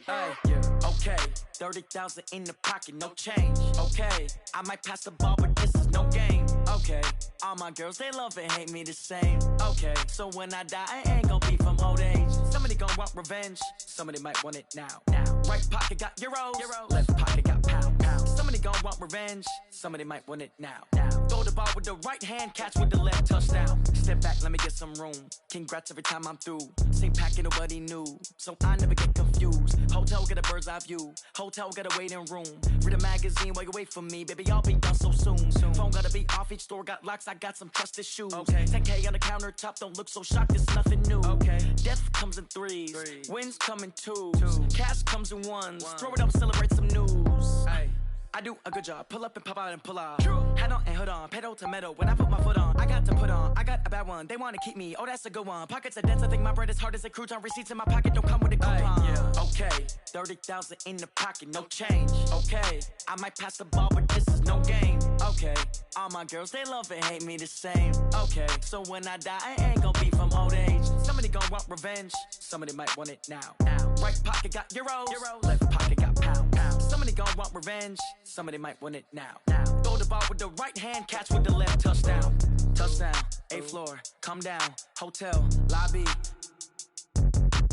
Hey, yeah. Okay. 30,000 in the pocket, no change. Okay. I might pass the ball, but this is no game. Okay. All my girls, they love and hate me the same. Okay. So when I die, I ain't gon' be from old age. Somebody gon' want revenge. Somebody might want it now. Right pocket got euros. Left pocket got pound. Somebody gon' want revenge. Somebody might want it now. Throw the ball with the right hand, catch with the left, touchdown. Step back, let me get some room. Congrats every time I'm through. Same packet, nobody knew, so I never get confused. Hotel get a bird's eye view. Hotel got a waiting room. Read a magazine while you wait for me, baby. I'll be done so soon. Phone gotta be off, each store got locks. I got some trusted shoes. Okay. 10K on the countertop, don't look so shocked. It's nothing new. Okay. Death comes in threes. Wins come in twos. Cash comes in ones. Throw it up, celebrate some news. Ay. I do a good job, pull up and pop out and pull out. Head on and hood on, pedal to metal. When I put my foot on, I got to put on. I got a bad one, they wanna keep me. Oh, that's a good one. Pockets are dense, I think my bread is hard as a crouton. Receipts in my pocket don't come with a coupon. Yeah. Okay, 30,000 in the pocket, no change. Okay, I might pass the ball, but this is no game. Okay, all my girls, they love and hate me the same. Okay, so when I die, I ain't gon' be from old age. Somebody gon' want revenge. Somebody might want it now. Right pocket got euros. Left pocket got pound. Somebody gon' want revenge. Somebody might want it now. Throw the ball with the right hand, catch with the left, touchdown. Touchdown, 8th floor, come down, hotel, lobby.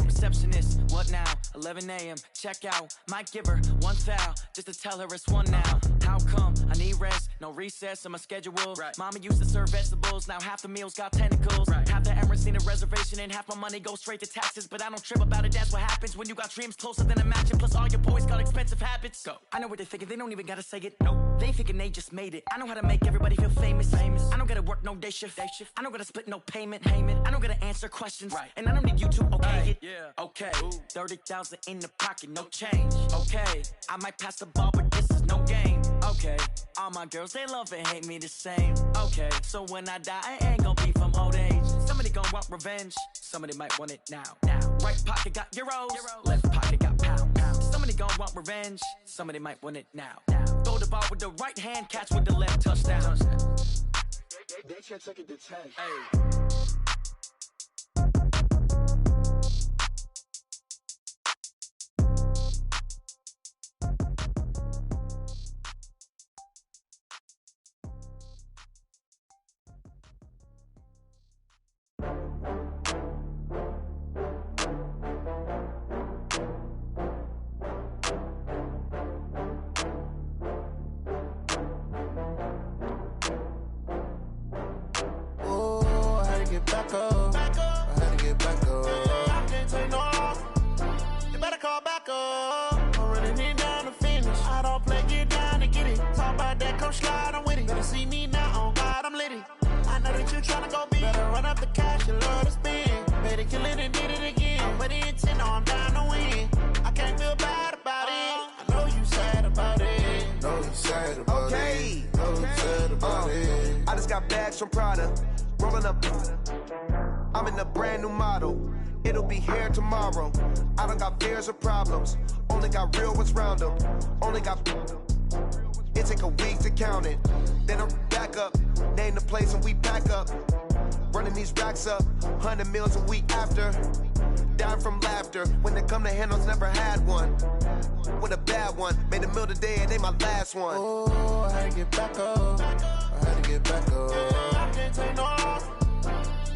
Receptionist, what now? 11 a.m., check out. Might give her one foul, just to tell her it's one now. How come? I need rest, no recess in my schedule. Mama used to serve vegetables, now half the meals got tentacles. Half the Emirates seen a reservation and half my money goes straight to taxes. But I don't trip about it, that's what happens when you got dreams closer than a match. Plus all your boys got expensive habits. Go. I know what they're thinking, they don't even gotta say it. Nope. They thinking they just made it. I know how to make everybody feel famous. I don't gotta work no day shift. I don't gotta split no payment. I don't gotta answer questions. And I don't need you to okay it. Yeah. Okay, 30,000 in the pocket, no change. Okay, I might pass the ball, but this is no game. Okay, all my girls, they love and hate me the same. Okay, so when I die, I ain't gon' be from old age. Somebody gon' want revenge. Somebody might want it now. Right pocket got euros. Left pocket got pound. Somebody gon' want revenge. Somebody might want it now. Throw the ball with the right hand, catch with the left, touchdown. They can't take it to 10. Hey. Back up. I had to get back up. I can't take no loss. You better call back up. I'm running it down to finish. I don't play, get down to get it. Talk about that, come slide, I'm with it. Better see me now, on God, I'm litty. I know that you tryna go big. Better run up the cash, you love to spend. Better kill it and did it again. I'm with the intent, no, I'm down to win. I can't feel bad about it. I know you sad about it. Know you sad about it. Know you sad about it. I just got bags from Prada. Rolling up. I'm in a brand new model. It'll be here tomorrow. I don't got fears or problems. Only got real ones round them. Only got... It take a week to count it. Then I'm back up. Name the place and we pack up. Running these racks up. 100 meals a week after. Dying from laughter. When they come to handles, never had one. With a bad one. Made a meal today and they my last one. Oh, I had to get back up. I had to get back up. I can't take no loss.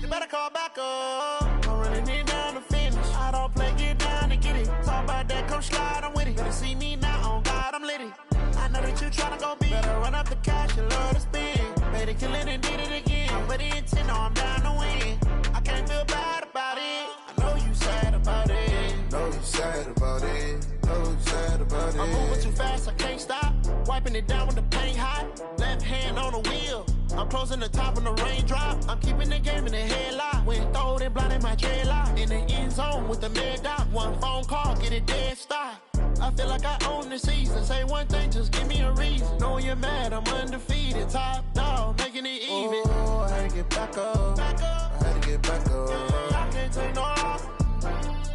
You better call back up. I'm running it down to finish. I don't play, get down to get it. Talk about that, come slide, I'm with it. Better see me now, on God, I'm litty. I know that you tryna go big. Better run up the cash and love to spin. Made it, kill it, and did it again. With the intent, no, I'm down to win. I can't feel bad about it. I know you sad about it. Know you sad about it. Know you sad about it. I'm moving too fast, I can't stop. Wiping it down with the paint hot. Left hand on the wheel. I'm closing the top when the raindrop. I'm keeping the game in the headlock. When throwed and blinded my dreadlock. In the end zone with the mid dot. One phone call, get it dead stop. I feel like I own the season. Say one thing, just give me a reason. Knowing you're mad, I'm undefeated. Top dog, making it even. Oh, I had to get back up. I had to get back up. I can't take no loss.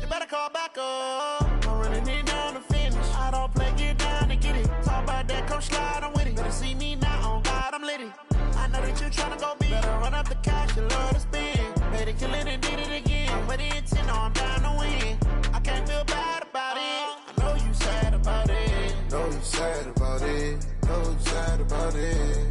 You better call back up. I'm running it down to finish. I don't play, get down to get it. Talk about that, come slide, I'm with it. Better see me now, on God, I'm litty. I know that you tryna go big. Better run up the cash, you love to spin. Made it, kill it, and did it again. With the intent, no, I'm down to win. I can't feel bad about it. I know you sad about it. Know you sad about it. Know you sad about it.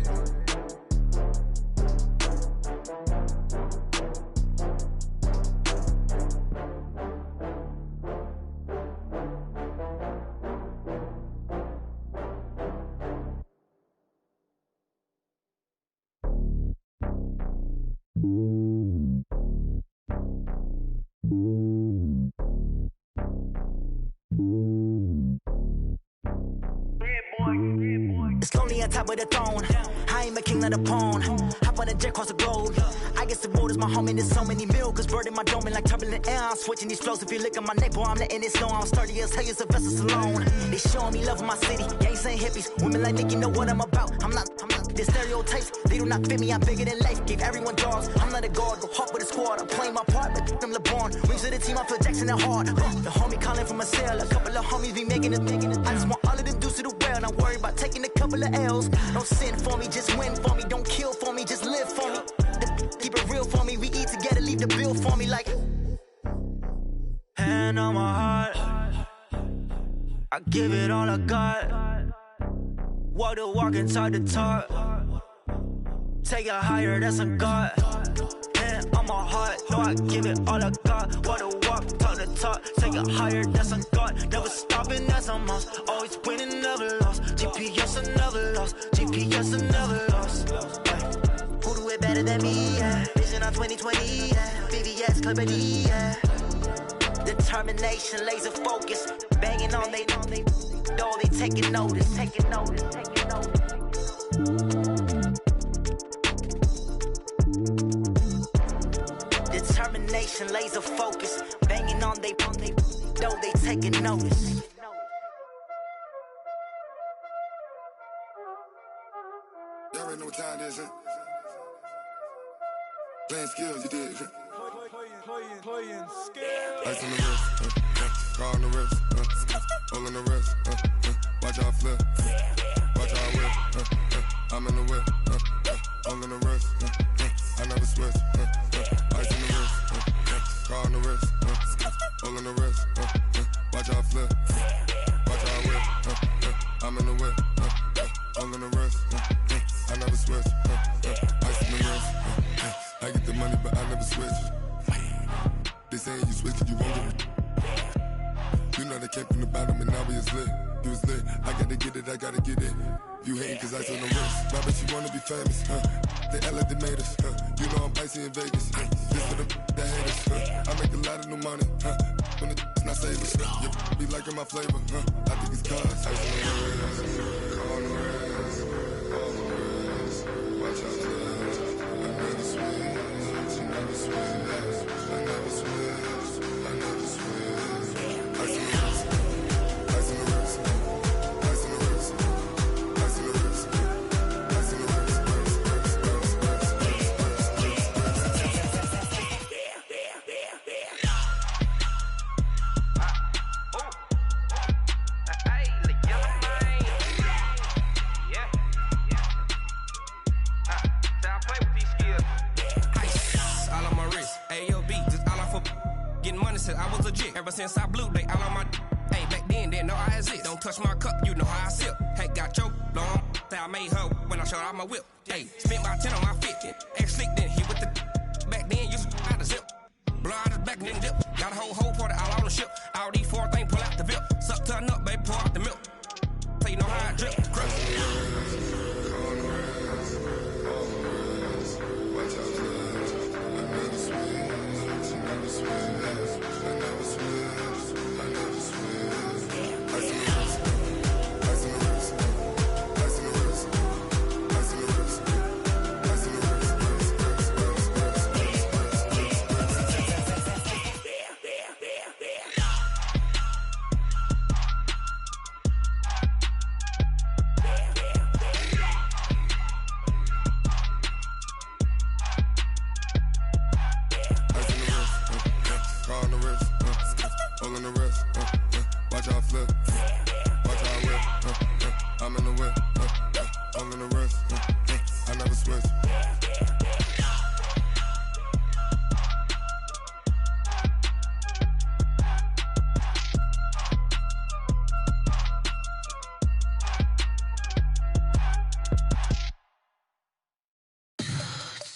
It's lonely on top of the throne. I ain't a king of the pawn. Hop on a jet across the globe. I guess the road is my home and there's so many miracles burning my dome and like turbulent air. I'm switching these flows. If you look at my neck, boy, I'm letting it slow. I'm sturdy as hell, it's a vessel alone. They showing me love in my city. Gangs ain't hippies. Women like Nick, you know what I'm about. I'm not the stereotypes. They do not fit me. I'm bigger than life. Gave everyone jaws. I'm not a guard. Go hard with a squad. I'm playing my part, but I'm LeBron. Wings of the team, I feel Jackson and hard. The homie calling from a cell. A couple of homies be making it. I just want all of them dudes to the well. Not worry about taking a couple of L's. Don't sin for me, just win for me. Don't kill for me, just live for me. Keep it real for me. We eat together, leave the bill for me like. Hand on my heart, I give it all I got. Walk the walk and talk the talk. Take it higher, that's a God. Hand on my heart, no, I give it all I got. Walk the walk, talk the talk. Take it higher, that's a God. Never stopping, that's a must. Always winning, never lost. GPS, I never lost. GPS, I never lost. Who do it better than me? Yeah. Vision on 2020. Yeah. VVS, company. Yeah. Determination, laser focus. Banging on they door, they taking notice. Taking notice. Taking notice. Determination, laser focus. Banging on they door, they taking notice. Y'all already know what time it is, huh? Playing skills, you did. Playing skills. Ice on the wrist, car on the wrist, hole in the wrist, watch out flip, watch out whip, I'm in the whip, hole in the wrist, I never switch, ice on the wrist, car on the wrist, hole in the wrist, watch out flip, watch out whip, I'm in the whip, hole in the wrist, I never switch, ice on the wrist, I get the money but I never switch. They saying you switch it, you won't get it. You know they came from the bottom and now we is lit. You was lit, I gotta get it, I gotta get it. You hating cause ice on the wrist. My bitch, you wanna be famous, They Ella, they made us, You know I'm icy in Vegas, This for the that hate us, I make a lot of new money, When it's not savers, You be liking my flavor, I think it's cause ice on the wrist, on the wrist, on the wrist. Watch out, I never switch, I never switch. I never switch, I never switch. Ice in the wrist, ice in the wrist, ice in the wrist, ice in the wrist, ice in the wrist, since I blew, they all on my hey, back then, didn't know I exist. Don't touch my cup, you know how I sip. Hey, got your long, say I made her when I showed out my whip. Hey, spent about 10 on my 50. Ex-slick, then hit with the back then, used to out the zip. Blow out his back, then dip. Got a whole party all on the ship. All these four things, pull out the VIP. Suck to a nut, baby, pour out the milk. So you know how I drip.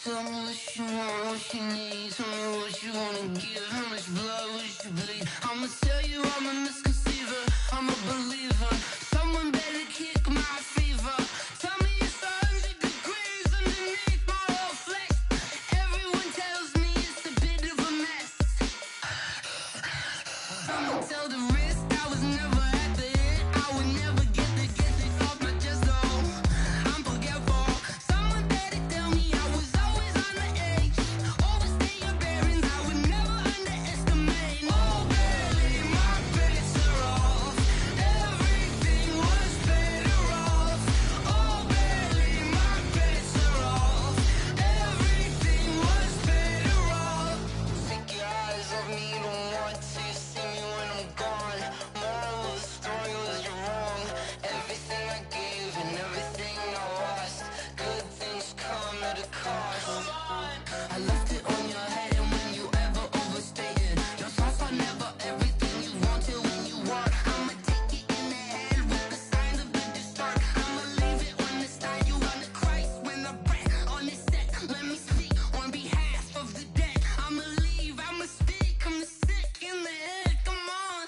Tell me what you want, what you need. Tell me what you wanna give. How much blood would you bleed? I'ma tell you I'm a misconceiver. I'm a believer. Someone better kick my fever. Tell me it's 100 degrees underneath my whole flesh. Everyone tells me it's a bit of a mess. I'ma tell the risk I was never at the end. I would never get this off my chest though. I'm forgetful. Someone better tell me I was always on the edge. Overstay your bearings, I would never underestimate. Oh baby, my bets are off. Everything was better off. Oh baby, my bets are off. Everything was better off. Take your eyes off me, don't want to see me when I'm gone. Moral of the story was you're wrong. Everything I gave and everything I lost. Good things come at a cost. I left it on your head, and when you ever overstay it, your thoughts are never everything you wanted when you want. I'ma take it in the head with the signs of the distort. I'ma leave it on the side. You on the Christ when the breath on this set. Let me speak on behalf of the dead. I'ma leave, I'ma speak. I'm sick in the head. Come on,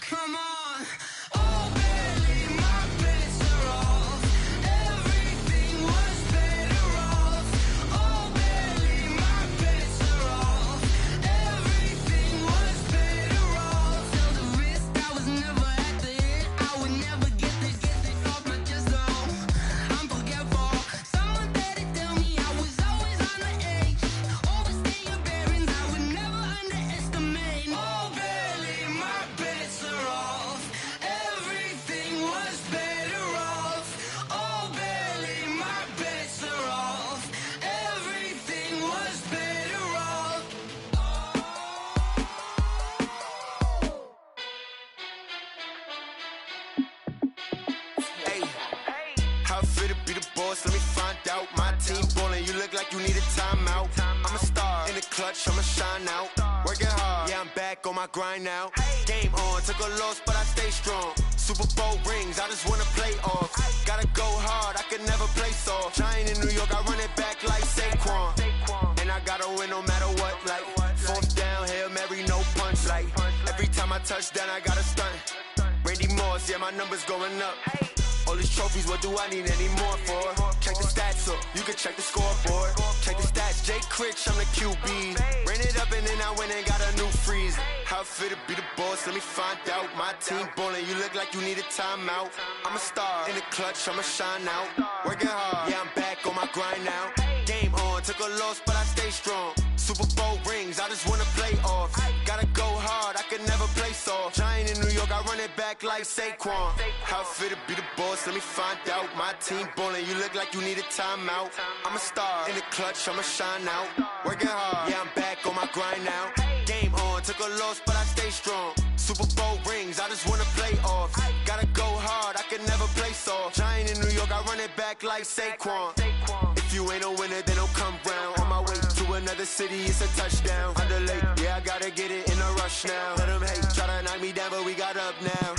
come on. Oh baby, my bets are off. Everything was better off. Oh baby, my bets are off. Everything was better off. Tell the risk I was never at the end. I would never get this off my chest though. I'm forgetful. Someone better tell me I was always on the edge. Overstay your bearings, I would never underestimate. Oh baby, my bets are off. Everything was better off. Oh baby, my bets are off. Everything was better off. Hey, how I feel to be the boss? Let me find out. My team ballin', you look like you need a timeout. I'm a star in the clutch, I'ma shine out. Working hard, yeah, I'm back on my grind now. Game on, took a loss, but I stay strong. Super Bowl rings, I just wanna play off. Gotta go hard, I can never play soft. Giant in New York, I run it back like Saquon. And I gotta win no matter what, like fourth down, Hail Mary, no punch. Like every time I touch down, I gotta stunt. Randy Moss, yeah, my numbers going up. All these trophies, what do I need any more for? Check the stats up, you can check the scoreboard. Check the stats, Jay Critch, I'm the QB. Ran it up and then I went and got a new freeze. How I feel to be the boss, let me find out. My team ballin', you look like you need a timeout. I'm a star in the clutch, I'ma shine out. Working hard, yeah, I'm back on my grind now. Game on, took a loss, but I stay strong. Super Bowl rings, I just wanna play off. Gotta go hard, I can never play soft. Giant in New York, I run it back like Saquon. How I feel to be the boss, let me find out. My team ballin', you look like you need a timeout. I'm a star in the clutch, I'ma shine out. Working hard, yeah, I'm back on my grind now. Game on, took a loss, but I stay strong. Super Bowl rings, I just wanna play off. Gotta go hard, I can never play soft. Giant in New York, I run it back like Saquon. If you ain't a winner, then don't come round. On my way to a another city, it's a touchdown. Underlay, yeah, I gotta get it in a rush now. Let them hate, try to knock me down, but we got up now.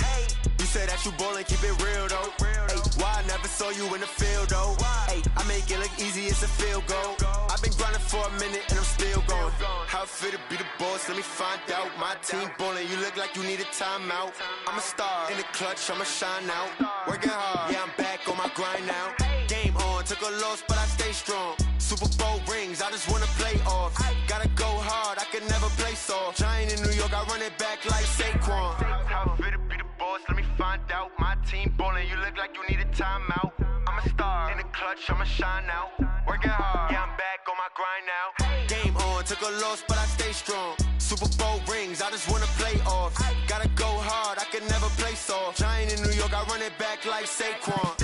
You said that you ballin', keep it real though. Ay, why I never saw you in the field though? Ay, I make it look easy, it's a field goal. I've been grinding for a minute and I'm still going. How it feel to be the boss, let me find out. My team ballin', you look like you need a timeout. I'm a star, in the clutch, I'ma shine out. Working hard, yeah, I'm back on my grind now. Game on, took a loss, but I stay strong. Super Bowl rings, I just wanna play off. Gotta go hard, I can never play soft. Giant in New York, I run it back like Saquon. How it feel to be the boss, let me find out. My team ballin', you look like you need a timeout. I'm a star, in the clutch, I'ma shine out. Working hard, yeah, I'm back on my grind now. Game on, took a loss, but I stay strong. Super Bowl rings, I just wanna play off. Gotta go hard, I can never play soft. Giant in New York, I run it back like Saquon.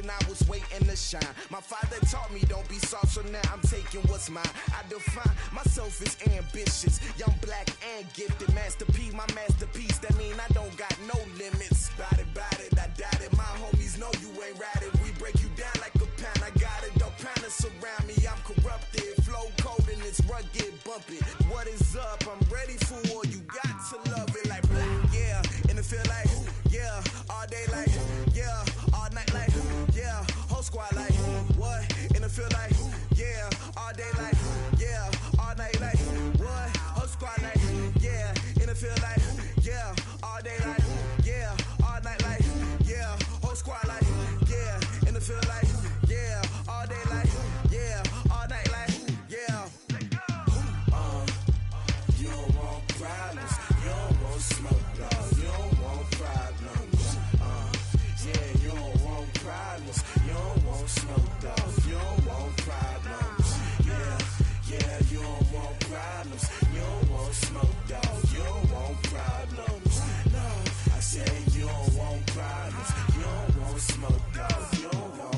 I was waiting to shine. My father taught me don't be soft, so now I'm taking what's mine. I define myself as ambitious, young, black, and gifted. Master P, my masterpiece. That mean I don't got no limits. Bout it, I doubt it. My homies know you ain't ratted. We break you down like a pound. I got it, don't pound us around me. I'm corrupted, flow cold and it's rugged, bumpy. What is up? I'm ready for war. You got to love it like black, yeah. And it feel like, yeah, all day like, yeah, all night like, yeah, whole squad like, what? And it feel like, yeah, all day like, yeah, all night like, what? Whole squad like, yeah, and it feel like, yeah, all day like, yeah, all night like, yeah, whole squad like, yeah, and it feel like, yeah, all day like, yeah, all night like, yeah. You don't want problems, you don't want smoke, dog. You don't want problems. Yeah, you don't want problems, you don't want smoke, dog. You don't want problems. Yeah, you don't want problems, you don't want smoke, dog. You don't want problems. No, I said you don't want problems, you don't want smoke, dog. You don't want.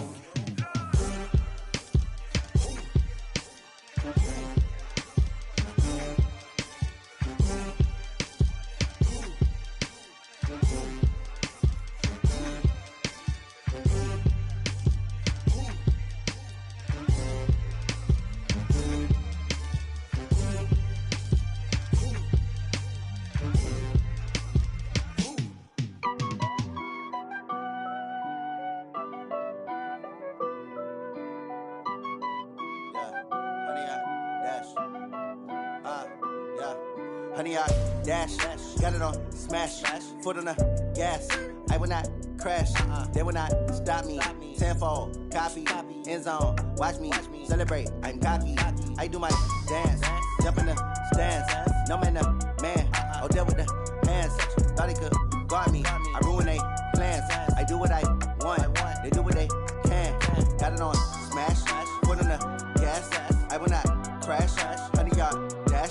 honey, I dash. Got it on smash, foot on the gas. I will not crash, they will not stop me. Tenfold, copy, end zone, watch me celebrate. I'm cocky, I do my dance, jump in the stands. No man, man, oh, there with the hands. Thought he could guard me, I ruin they plans. I do what I want, they do what they can. Got it on smash, foot on the gas. I will not crash, honey, y'all dash,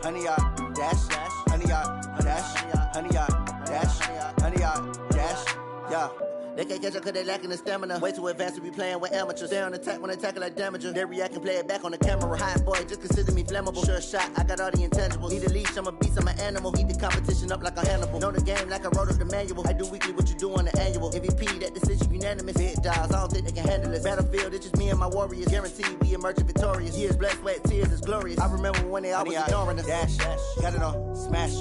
honey, y'all dash, honey, y'all dash, honey, y'all dash, honey, y'all dash, yeah. They can't catch up cause they lacking the stamina. Way too advanced to be playing with amateurs. Stay on attack when they tackle like damager. They react and play it back on the camera. Hot boy, just consider me flammable. Sure shot, I got all the intangibles. Need a leash, I'm a beast, I'm an animal. Eat the competition up like a Hannibal. Know the game like I wrote up the manual. I do weekly what you do on the annual. MVP, that decision unanimous. Hit dials, I don't think they can handle it. Battlefield, it's just me and my warriors. Guaranteed we emerge victorious. Years, blood, sweat, tears, it's glorious. I remember when they always ignoring us. Dash, got it on smash,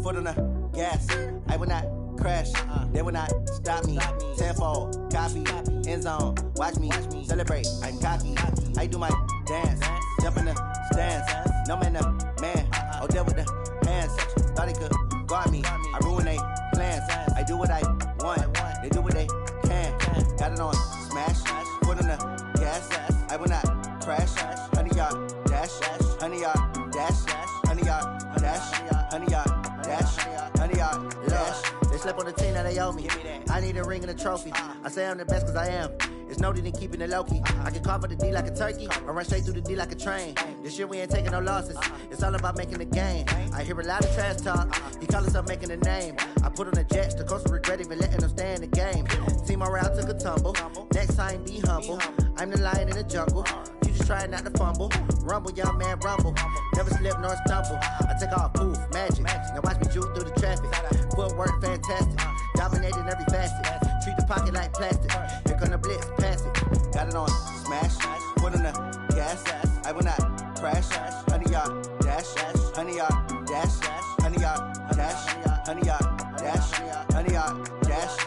foot on the gas. I will not crash, they will not stop me. Tenfold, copy, end zone, watch me celebrate. I'm cocky, I do my dance, jump in the stands. No man, man, oh, there with the hands. Thought he could guard me, I ruin they plans. I do what I want, they do what they can. Got it on smash, foot on the gas. I will not crash, honey, y'all dash, honey, y'all dash, honey, y'all dash, honey, y'all dash, honey, y'all dash. They slept on the team that they owe me. I need a ring and a trophy. I say I'm the best cause I am. It's no need in keeping it low-key. I can carve up the D like a turkey or run straight through the D like a train. This year we ain't taking no losses. It's all about making the game. I hear a lot of trash talk. He call himself making a name. I put on the Jets. The coach will regret even letting them stay in the game. Team morale took a tumble. Next time be humble. I'm the lion in the jungle. You just try not to fumble. Rumble, young man, rumble. Never slip nor stumble. I take off, poof, magic. Now watch me juke through the traffic. Footwork fantastic. Dominating every facet. Treat the pocket like plastic. Here come the blitz, pass it. Got it on smash. Foot on the gas. I will not crash. Honey, y'all dash. Honey, y'all dash. Honey, y'all dash. Honey, y'all dash. Honey, y'all dash.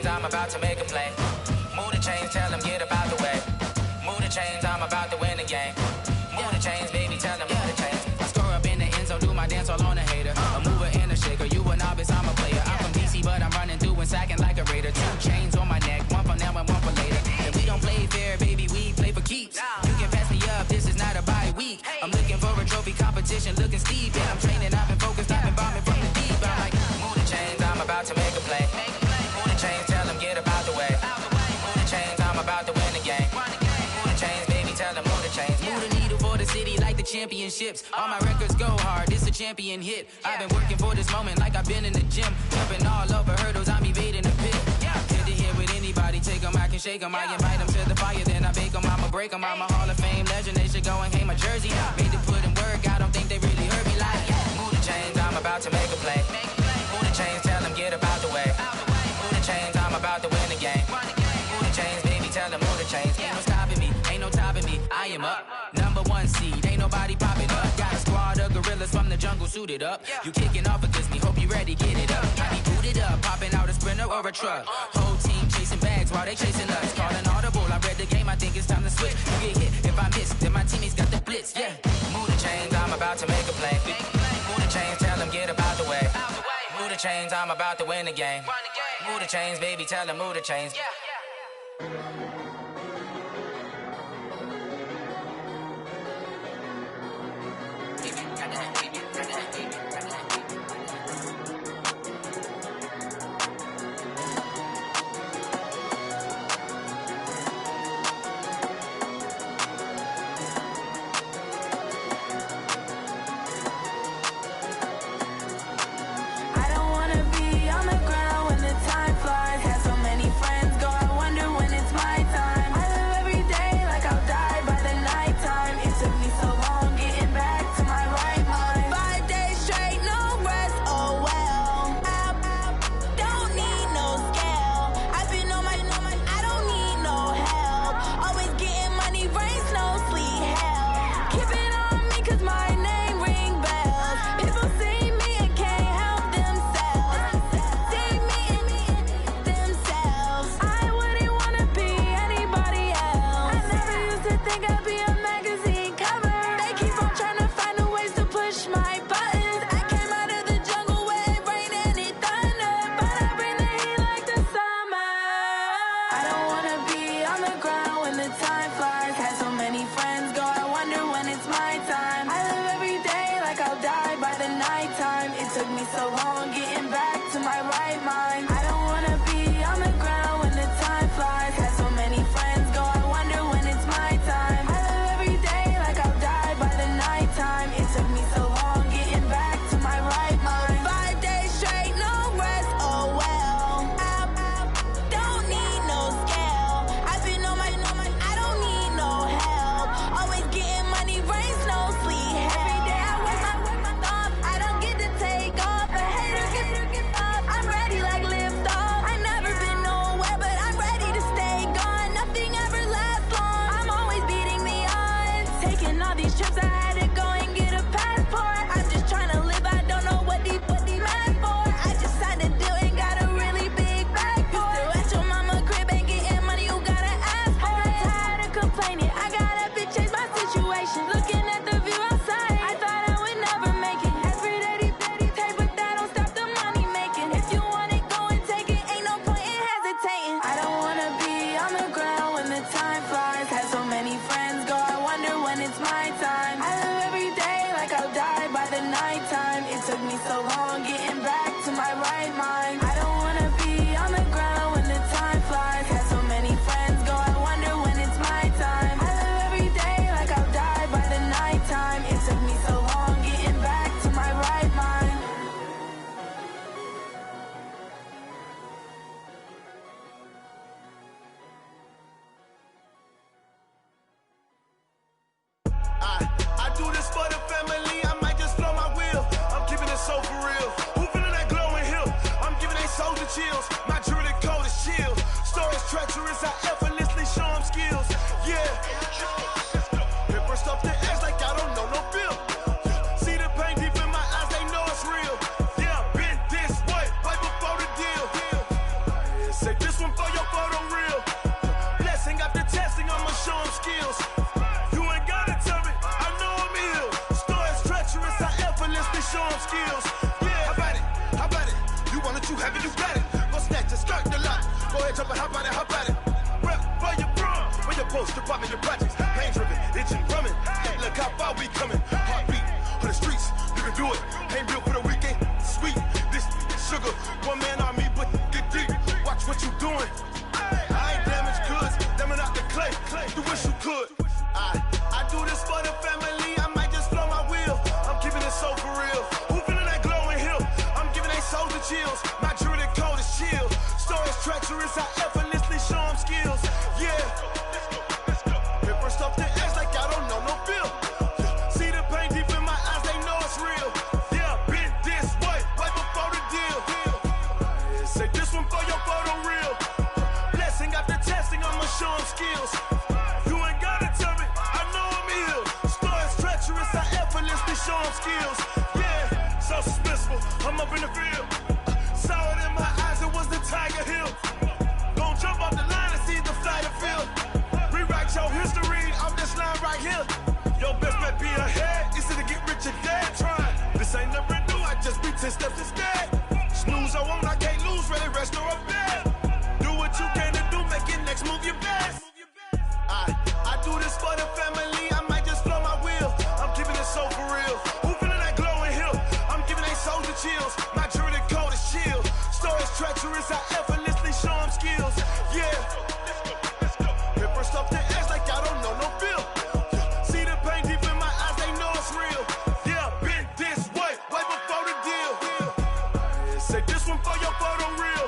I'm about to make a play. Move the chains, tell them get up out the way. Move the chains, I'm about to win the game. Move the chains, baby, tell them move the chains. I score up in the end zone, do my dance all on a hater. A mover and a shaker, you a novice, I'm a player. I'm from DC, but I'm running through and sacking like a raider. 2 chains on my neck, one for now and one for later. And we don't play fair, baby, we play for keeps. You can pass me up, this is not a bye week. I'm looking for a trophy competition, looking steep. And I'm training, I've been focused, I've been bombing from the deep. I'm like, move the chains, I'm about to make a play. Move the chains, tell them get up out the way. Move the chains, I'm about to win the game. Move the chains, baby, tell them move the chains. Move the needle for the city like the championships. All my records go hard, this a champion hit. I've been working for this moment like I've been in the gym. Jumping all over hurdles, I'm evading the pit. Good to hear with anybody, take them, I can shake them. I invite them to the fire, then I bake them, I'ma break them. I'm a Hall of Fame legend, they should go and hang my jersey. Made to put in work, I don't think they really heard me like. Move the chains, I'm about to make a play. Move the chains, tell them get up out the way. Move the chains, I'm about to win the game. Move the chains, baby, tell them move the chains. Ain't no stopping me, ain't no topping me. I am up, #1 seed, ain't nobody popping up. Got a squad of gorillas from the jungle suited up. You kicking off against me, hope you ready, get it up. I be booted up, popping out a Sprinter or a truck. Whole team chasing bags while they chasing us. Calling audible, I read the game, I think it's time to switch. You get hit, if I miss, then my teammates got the blitz, yeah. Move the chains, I'm about to make a play. Move the chains, tell them get up out the way. Move the chains, I'm about to win the game. Move the chains, baby, tell them move the chains. I don't wanna be on the ground when the time flies. Have so many friends go, I wonder when it's my time. skills. Yeah, how about it? How about it? You want it, you have it, you got it. Go snatch it, skirt the lot. Go ahead, jump it, how about it? How about it? Rep where you from? Where you post, department, your projects. Pain driven, itching, drumming. Hey, look how far we coming. Heartbeat on the streets, you can do it. Ain't built for the weekend. Sweet, this sugar, one man army, but get deep. Watch what you doing. I ain't damaged goods, them are not the clay. You wish you could. I do this for the family. I might just blow my wheel. I'm keeping it so for real. Who feeling that glowing hill? I'm giving they souls the chills. My jewelry code is chill. Stories treacherous, I effortlessly show them skills. Yeah. Paper stuff the edge like I don't know no feel. See the pain deep in my eyes, they know it's real. Yeah, been this way, right before the deal. Say this one for your photo reel. Blessing after testing, I'ma show them skills. You ain't gotta tell me, I know I'm ill. Stories treacherous, I effortlessly show them skills. Yeah, so suspenseful, I'm up in the field. Saw it in my eyes, it was the Tiger Hill. Gon' jump off the line and see the flight of field. Rewrite your history off this line right here. Your best bet be ahead, easy to get rich or dead trying. This ain't never new, I just be 10 steps instead. Snooze, I won't, I can't lose, ready, rest or a bed. Do what you can to do, make it next move your best. I do this for the family, I might just blow my wheel. I'm keeping it so for real. Who feeling that glowing hill? I'm giving they souls the chills. My jewelry code is chill. Stories treacherous, I effortlessly show them skills. Yeah. Paper stuff the edge like I don't know no feel. See the pain deep in my eyes, they know it's real. Yeah, been this way, way before the deal. Say this one for your photo reel.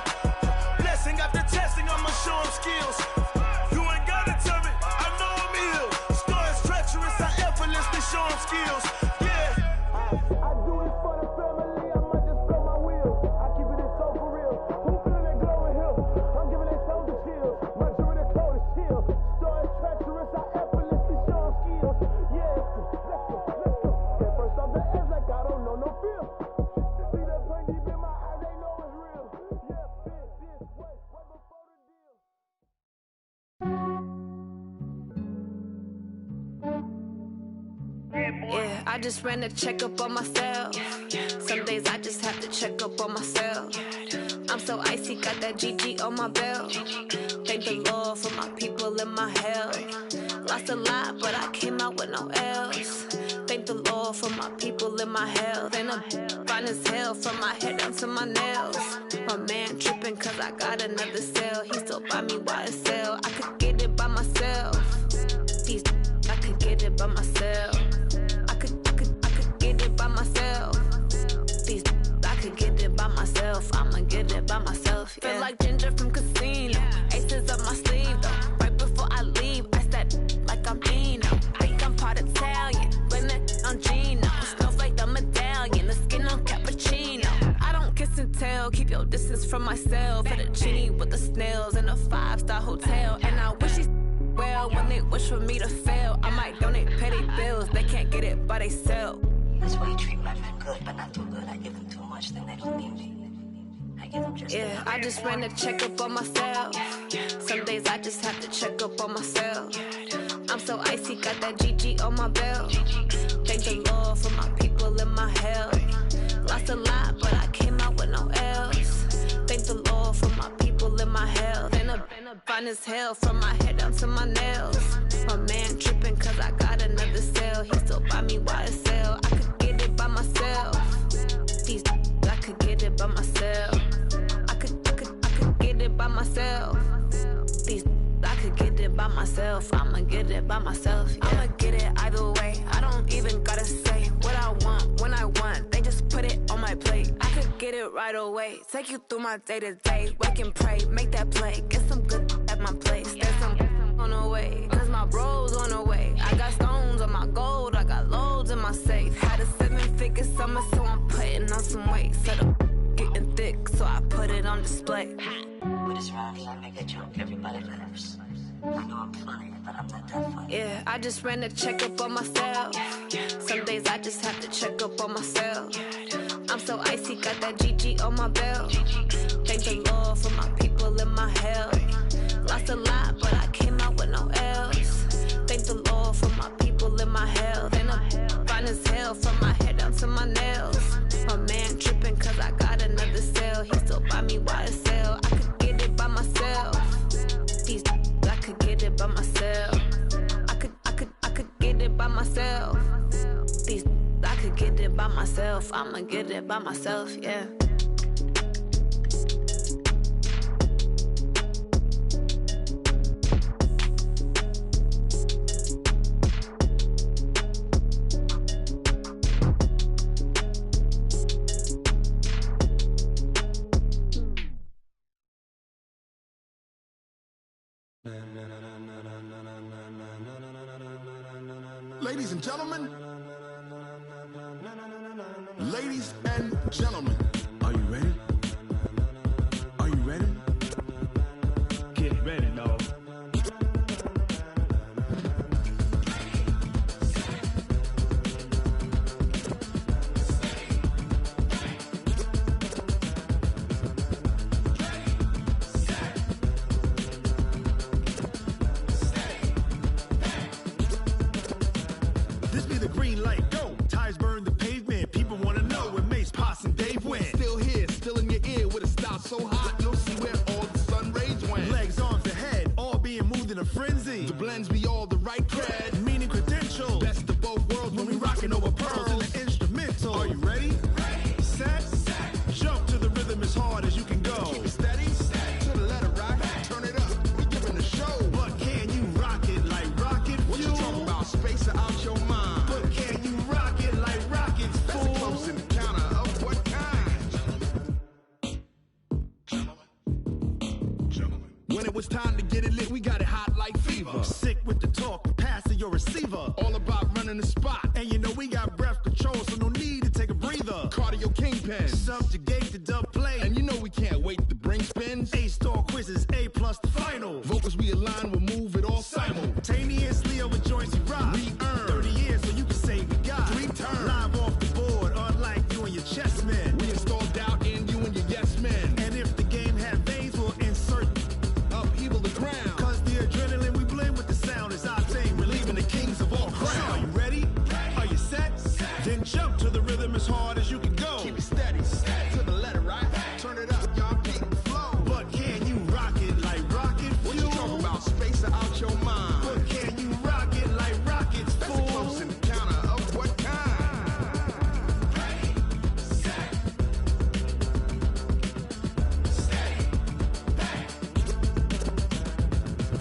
Blessing after testing, I'ma show them skills. You ain't gotta tell me, I know I'm ill. Stories treacherous, I effortlessly show them skills. Yeah. I do this for the family, I might just blow my wheel. I keep it so for real. Who feeling that glowing hill? I'm giving they souls the chills. My jewelry code is chill. Stories treacherous, I effortlessly show them skills. Yeah, let's go. Get first off the edge like I don't know no feel. See that pain deep in my eyes, they know it's real. Yeah, been this way, way before the deal. Yeah, I just ran a checkup on myself. Some days I just have to check up on myself. I'm so icy, got that GG on my belt. Thank the Lord for my people and my health. Lost a lot, but I came out with no L's. Thank the Lord for my people and my health. And I'm fine as hell from my head down to my nails. My man tripping cause I got another cell. He still buy me YSL. I could get it by myself. These I could get it by myself. I could get it by myself. These I could get it by myself. I'ma get it by myself. Yeah. Feel like Ginger from Casino. Aces up my sleeve though. Right before I leave, I step like I'm Dino. Think I'm part Italian, blame that on Gino. Snowflake the medallion, the skin on cappuccino. I don't kiss and tell, keep your distance from myself. At a genie with the snails in a 5-star hotel. And I wish he's well when they wish for me to fail. I might donate petty bills, they can't get it by themselves. That's why you treat my friend good, but not too good. I give them too much, then they don't need me. I give them just yeah, I just ran a checkup on myself. Some days I just have to check up on myself. I'm so icy, got that GG on my belt. Thank the Lord for my people and my health. Lost a lot, but I came out with no L's. Thank the Lord for my people and my health. And I'm fine as hell from my head down to my nails. My man tripping cause I got another cell. He still buy me YSL. I could get it by myself. These I could get it by myself. I could get it by myself. These I could get it by myself. I'ma get it by myself. Yeah. I'ma get it either way. I don't even gotta say what I want when I want. They just put it on my plate. I could get it right away. Take you through my day to day. Wake and pray, make that play. Get some good at my place. There's some on the way. Cause my bro's on the way. I got stones on my gold. I got loads in my safe. Had a 7-figure summer, so I'm putting on some weight. Set up getting thick, so I put it on display. With this round here, I make a joke. Everybody laughs. I know I'm funny, but I'm not that funny. Yeah, I just ran a checkup on myself. Some days I just have to check up on myself. I'm so icy, got that GG on my belt. Thank the Lord for my people and my health. Lost a lot, but I came out with no L's. Thank the Lord for my people and my health. And I'm fine as hell from my head down to my nails. My by myself. I'ma get it by myself, yeah. Ladies and gentlemen, ladies and gentlemen, are you ready? Are you ready? Get ready, dog. This be the green light, go. Tires burn the pavement. People wanna know where Mace, Potts, and Dave went. Still here, still in your ear with a style so hot, you'll see where all the sun rays went. Legs, arms, and head, all being moved in a frenzy. The blends be all the right cred, meaning credentials. Best of both worlds when we rockin' over pearls in the instrumental. Are you ready? Set, jump to the rhythm as hard as you can go. Keep it steady, to the letter right. Turn it up, we giving the show. But can you rock it like rocket fuel? What you talking about? Space out your mind. But can you rock it like rockets, fool? That's a close encounter of what kind? When it was time to get it lit, we got it hot like fever. Sick with the talk, passing your receiver. All about running the spot. And you know we got breath control, so no need to take a breather. Cardio kingpin, subjugate the dub play. And you know we can't wait to bring spins. A-star quizzes, A+ the final. Vocals we align, we'll move it all simultaneously over joints we rock. We earn 30 years, so you can say we got 3 turns. Live off the board, unlike you and your chess men. We install doubt in you and your yes men. And if the game had veins, we'll insert upheaval the ground. Cause the adrenaline we blend with the sound is octane, relieving the kings of all crowns. Are you ready? Are you set? Then jump to the rhythm as hard as you can go. Keep it steady, to the letter right. Turn it up, y'all beat the flow. But can you rock it like rocket fuel? What you talking about? Space out your mind. But can you rock it like rockets, fool? That's a close encounter of what kind?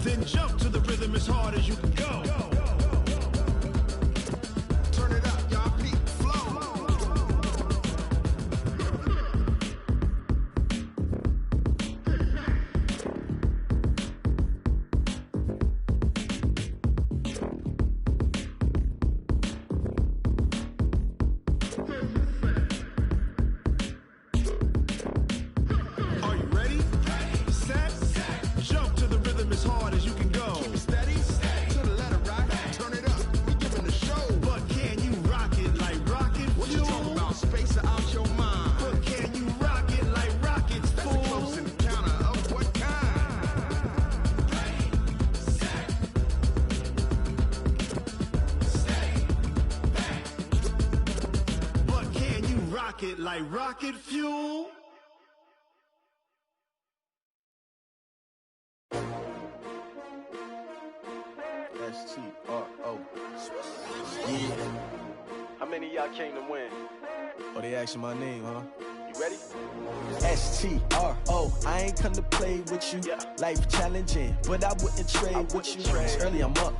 Then jump to the rhythm as hard as you can go. Turn it up, y'all beat the flow. Are you ready? Set, jump to the rhythm as hard as you can go. Keep it steady, to the letter right. Turn it up, we giving the show. But can you rock it like rocket fuel? What you talking about? Space out your mind. But can you rock it like rockets, fool? That's a close encounter of what kind? But can you rock it like rocket fuel? S-T-R-O. Yeah. How many of y'all came to win? Oh, they asking my name, huh? You ready? S-T-R-O. I ain't come to play with you. Life challenging, but I wouldn't trade with you. It's early, I'm up.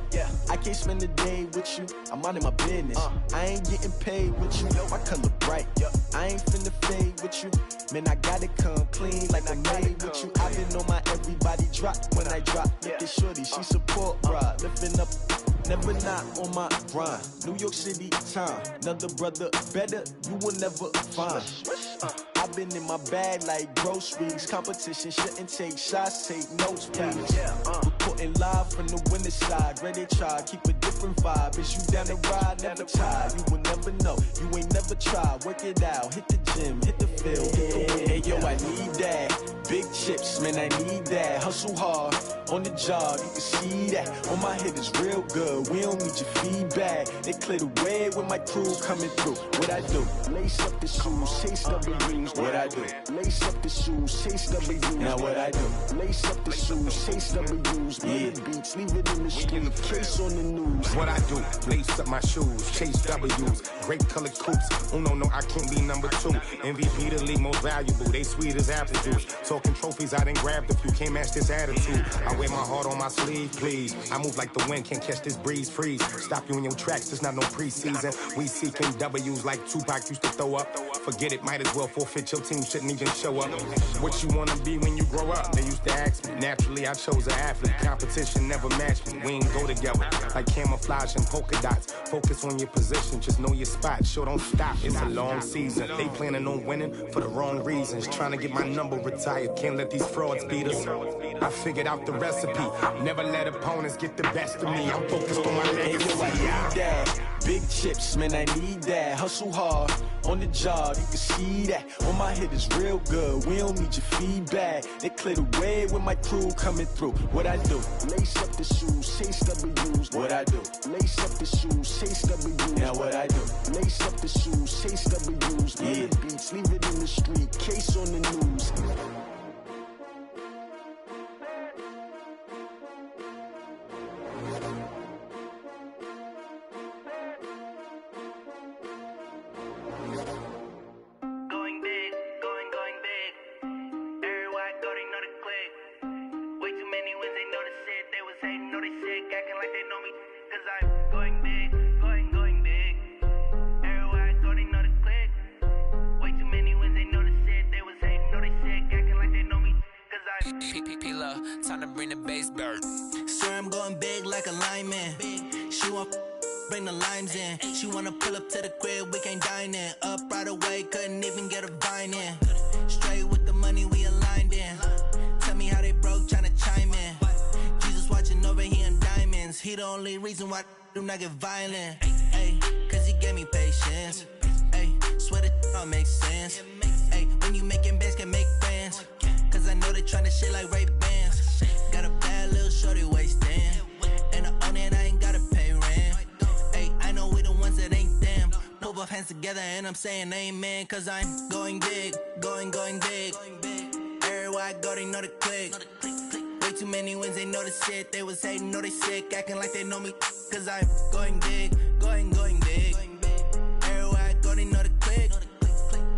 I can't spend the day with you. I'm minding my business. I ain't getting paid with you. My color bright. I ain't finna fade with you. Man, I gotta come clean like I'm made with you. I've been on my everybody drop when I drop. Look at shorty, she support ride. Lifting up, never not on my grind. New York City time. Another brother better, you will never find. I've been in my bag like groceries. Competition shouldn't take shots, take notes, please. Reporting live from the winter side. Ready to try, keep a different vibe. Is you down the ride, never tired. You will never know, you ain't never tried. Work it out, hit the gym, hit the field. Hey yo, I need that. Big chips, man, I need that. Hustle hard, on the job, you can see that. On my head is real good, we don't need your feedback. They clear the way with my crew coming through. What I do? Lace up the shoes, chase W's. What I do? Lace up the shoes, chase W's. Now what I do? Lace up the shoes, chase W's. Yeah. Beats, leave it in the street, case on the news. What I do, lace up my shoes, chase W's, great colored coops. Uno, no, I can't be number 2. MVP the league most valuable, they sweet as apple juice. Talking trophies, I didn't grab the few, can't match this attitude. I wear my heart on my sleeve, please. I move like the wind, can't catch this breeze, freeze. Stop you in your tracks, there's not no preseason. We seeking W's like Tupac used to throw up. Forget it, might as well forfeit, your team shouldn't even show up. What you wanna be when you grow up? They used to ask me. Naturally, I chose an athlete. Competition never matched me. We ain't go together like camouflage and polka dots. Focus on your position, just know your spot. Sure, don't stop. It's a long season. They planning on winning for the wrong reasons. Trying to get my number retired. Can't let these frauds beat us. I figured out the recipe. Never let opponents get the best of me. I'm focused on my legacy. Big chips, man, I need that. Hustle hard on the job, you can see that. On my hit is real good, we don't need your feedback. They clear the way with my crew coming through. What I do? Lace up the shoes, chase W's. What I do? Lace up the shoes, chase W's. Now what I do? Lace up the shoes, chase W's. Yeah. The beats, leave it in the street, case on the news. Time to bring the bass bird. Sir, I'm going big like a lineman. She want bring the limes in. She wanna pull up to the crib, we can't dine in. Up right away, couldn't even get a vine in. Straight with the money, we aligned in. Tell me how they broke, tryna chime in. Jesus watching over here in diamonds. He the only reason why I do not get violent. Ay, cause he gave me patience. Ay, swear that don't make sense. Ay, when you making bands, can make friends. Cause I know they tryna shit like Ray-Bans. Got a bad little shorty wasting. And I own it, I ain't gotta pay rent. Ay, I know we the ones that ain't them. Put both hands together and I'm saying amen. Cause I'm going big, going big. Everywhere I go, they know the click. Way too many wins, they know the shit. They was hating, know they sick, acting like they know me. Cause I'm going big, going big. Everywhere I go, they know the click.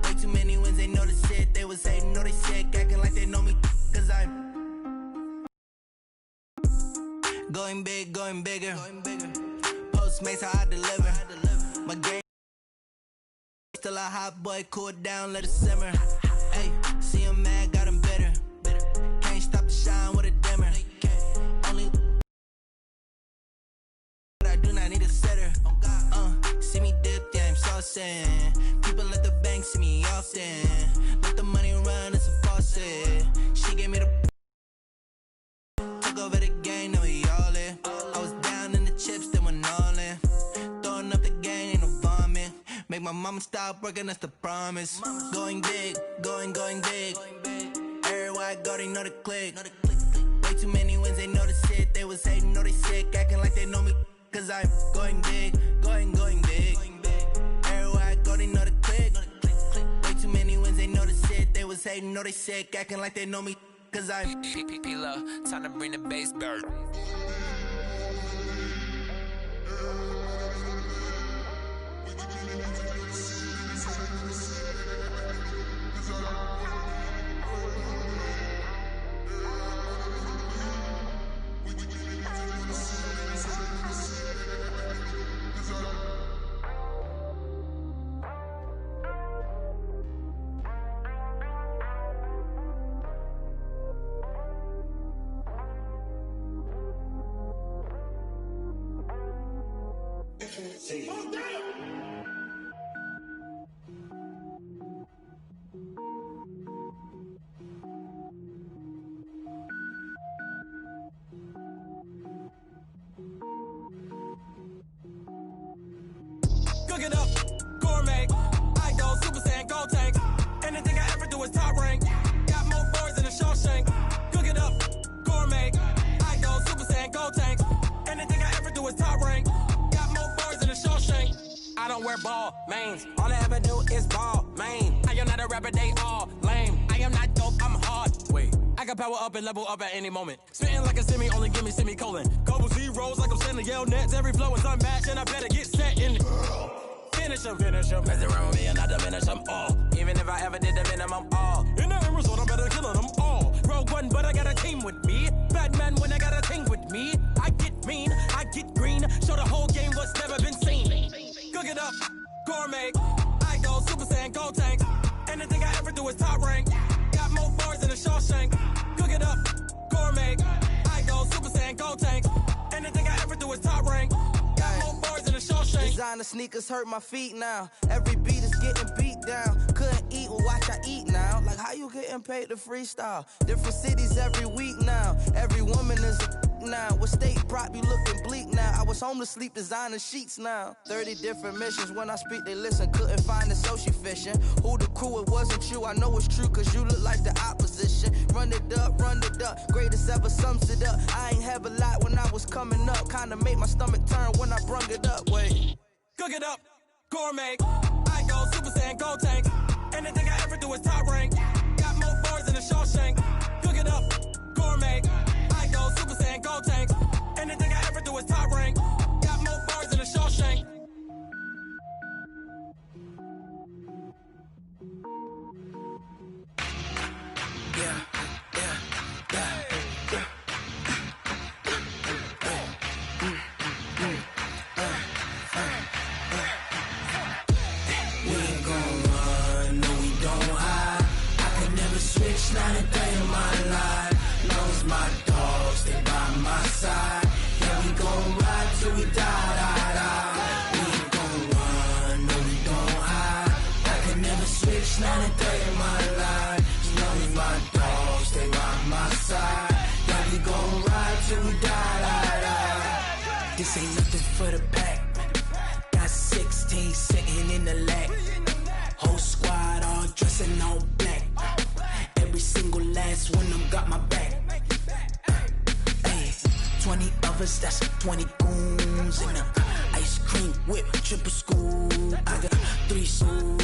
Way too many wins, they know the shit. They was hating, know they sick, acting like they know me. Cause I'm going big, going bigger. Postmates how I deliver. My game still a hot boy, cool down, let it simmer. Hey, see him mad, got him bitter. Can't stop the shine with a dimmer. Only I do not need a sitter. See me dip, yeah, I'm saucing. People at the bank see me often. Let the money run, it's a faucet. She gave me the took over the game, now we all in. I was down in the chips, then went all in. Throwing up the game, ain't no vomit. Make my mama stop working, that's the promise. Going big, going big. Everywhere I go, they know the click. Way too many wins, they know the shit. They was hating, know they sick, acting like they know me. Cause I'm going big, going big. Everywhere I go, they know the click. Way too many wins, they know the shit. They was hating, know they sick, acting like they know me. Cause I'm P-P-P-Love, time to bring the bass bird. Cook it up, gourmet. I go Super Saiyan, gold tank. Anything I ever do is top rank. Got more boys than a Shawshank. Cook it up, gourmet. I go Super Saiyan, gold tank. Anything I ever do is top rank. Got more boys than a Shawshank. I don't wear ball mains. All I ever do is ball main. I am not a rapper, they all lame. I am not dope, I'm hard. Wait, I can power up and level up at any moment. Spitting like a semi, only give me semicolon. Couple zeros like I'm sending yell nets. Every flow is unmatched and I better get set in. Finish them. Mess around with me and I diminish them all. Even if I ever did the minimum, all. In the end result, I'm better killing them all. Rogue One, but I got a team with me. Batman when I got a team with me. I get mean, I get green. Show the whole game what's never been seen. Cook it up, gourmet. I go Super Saiyan, Gold Tank. Anything I ever do is top rank. Got more bars than a Shawshank. Cook it up, gourmet. I go Super Saiyan, Gold Tank. Anything I ever do is top rank. Got more bars than a Shawshank. Designer sneakers hurt my feet now. Every beat is getting beat down. Couldn't eat, well watch I eat now. Like how you getting paid to freestyle? Different cities every week now. Every woman is a now. What state prop you looking bleak now? I was home to sleep designer sheets now. 30 different missions. When I speak they listen. Couldn't find the social fishing. Who the crew? It wasn't you. I know it's true cause you look like the opposition. Run it up. Greatest ever sums it up. I ain't have a lot when I was coming up. Kinda made my stomach turn when I brung it up. Wait. Cook it up, gourmet. I go Super Saiyan, Gold Tank. Anything I ever do is top rank. Got more bars than a Shawshank. Cook it up, gourmet. I go Super Saiyan, Gold Tank. Anything I ever do is top rank. Got more bars than a Shawshank. Yeah. Not a day in my life. Knows my dogs, they by my side. Yeah, we gon' ride till we die. We ain't gon' run, no we don't hide. I can never switch, not a day in my life. Knows my dogs, they by my side. Yeah, we gon' ride till we die. This ain't nothing for the pack. Got 16 sitting in the lap. Whole squad all dressing all black. Every single last one of them got my back. Ay, 20 of us, that's 20 goons. And a ice cream whip, triple scoop.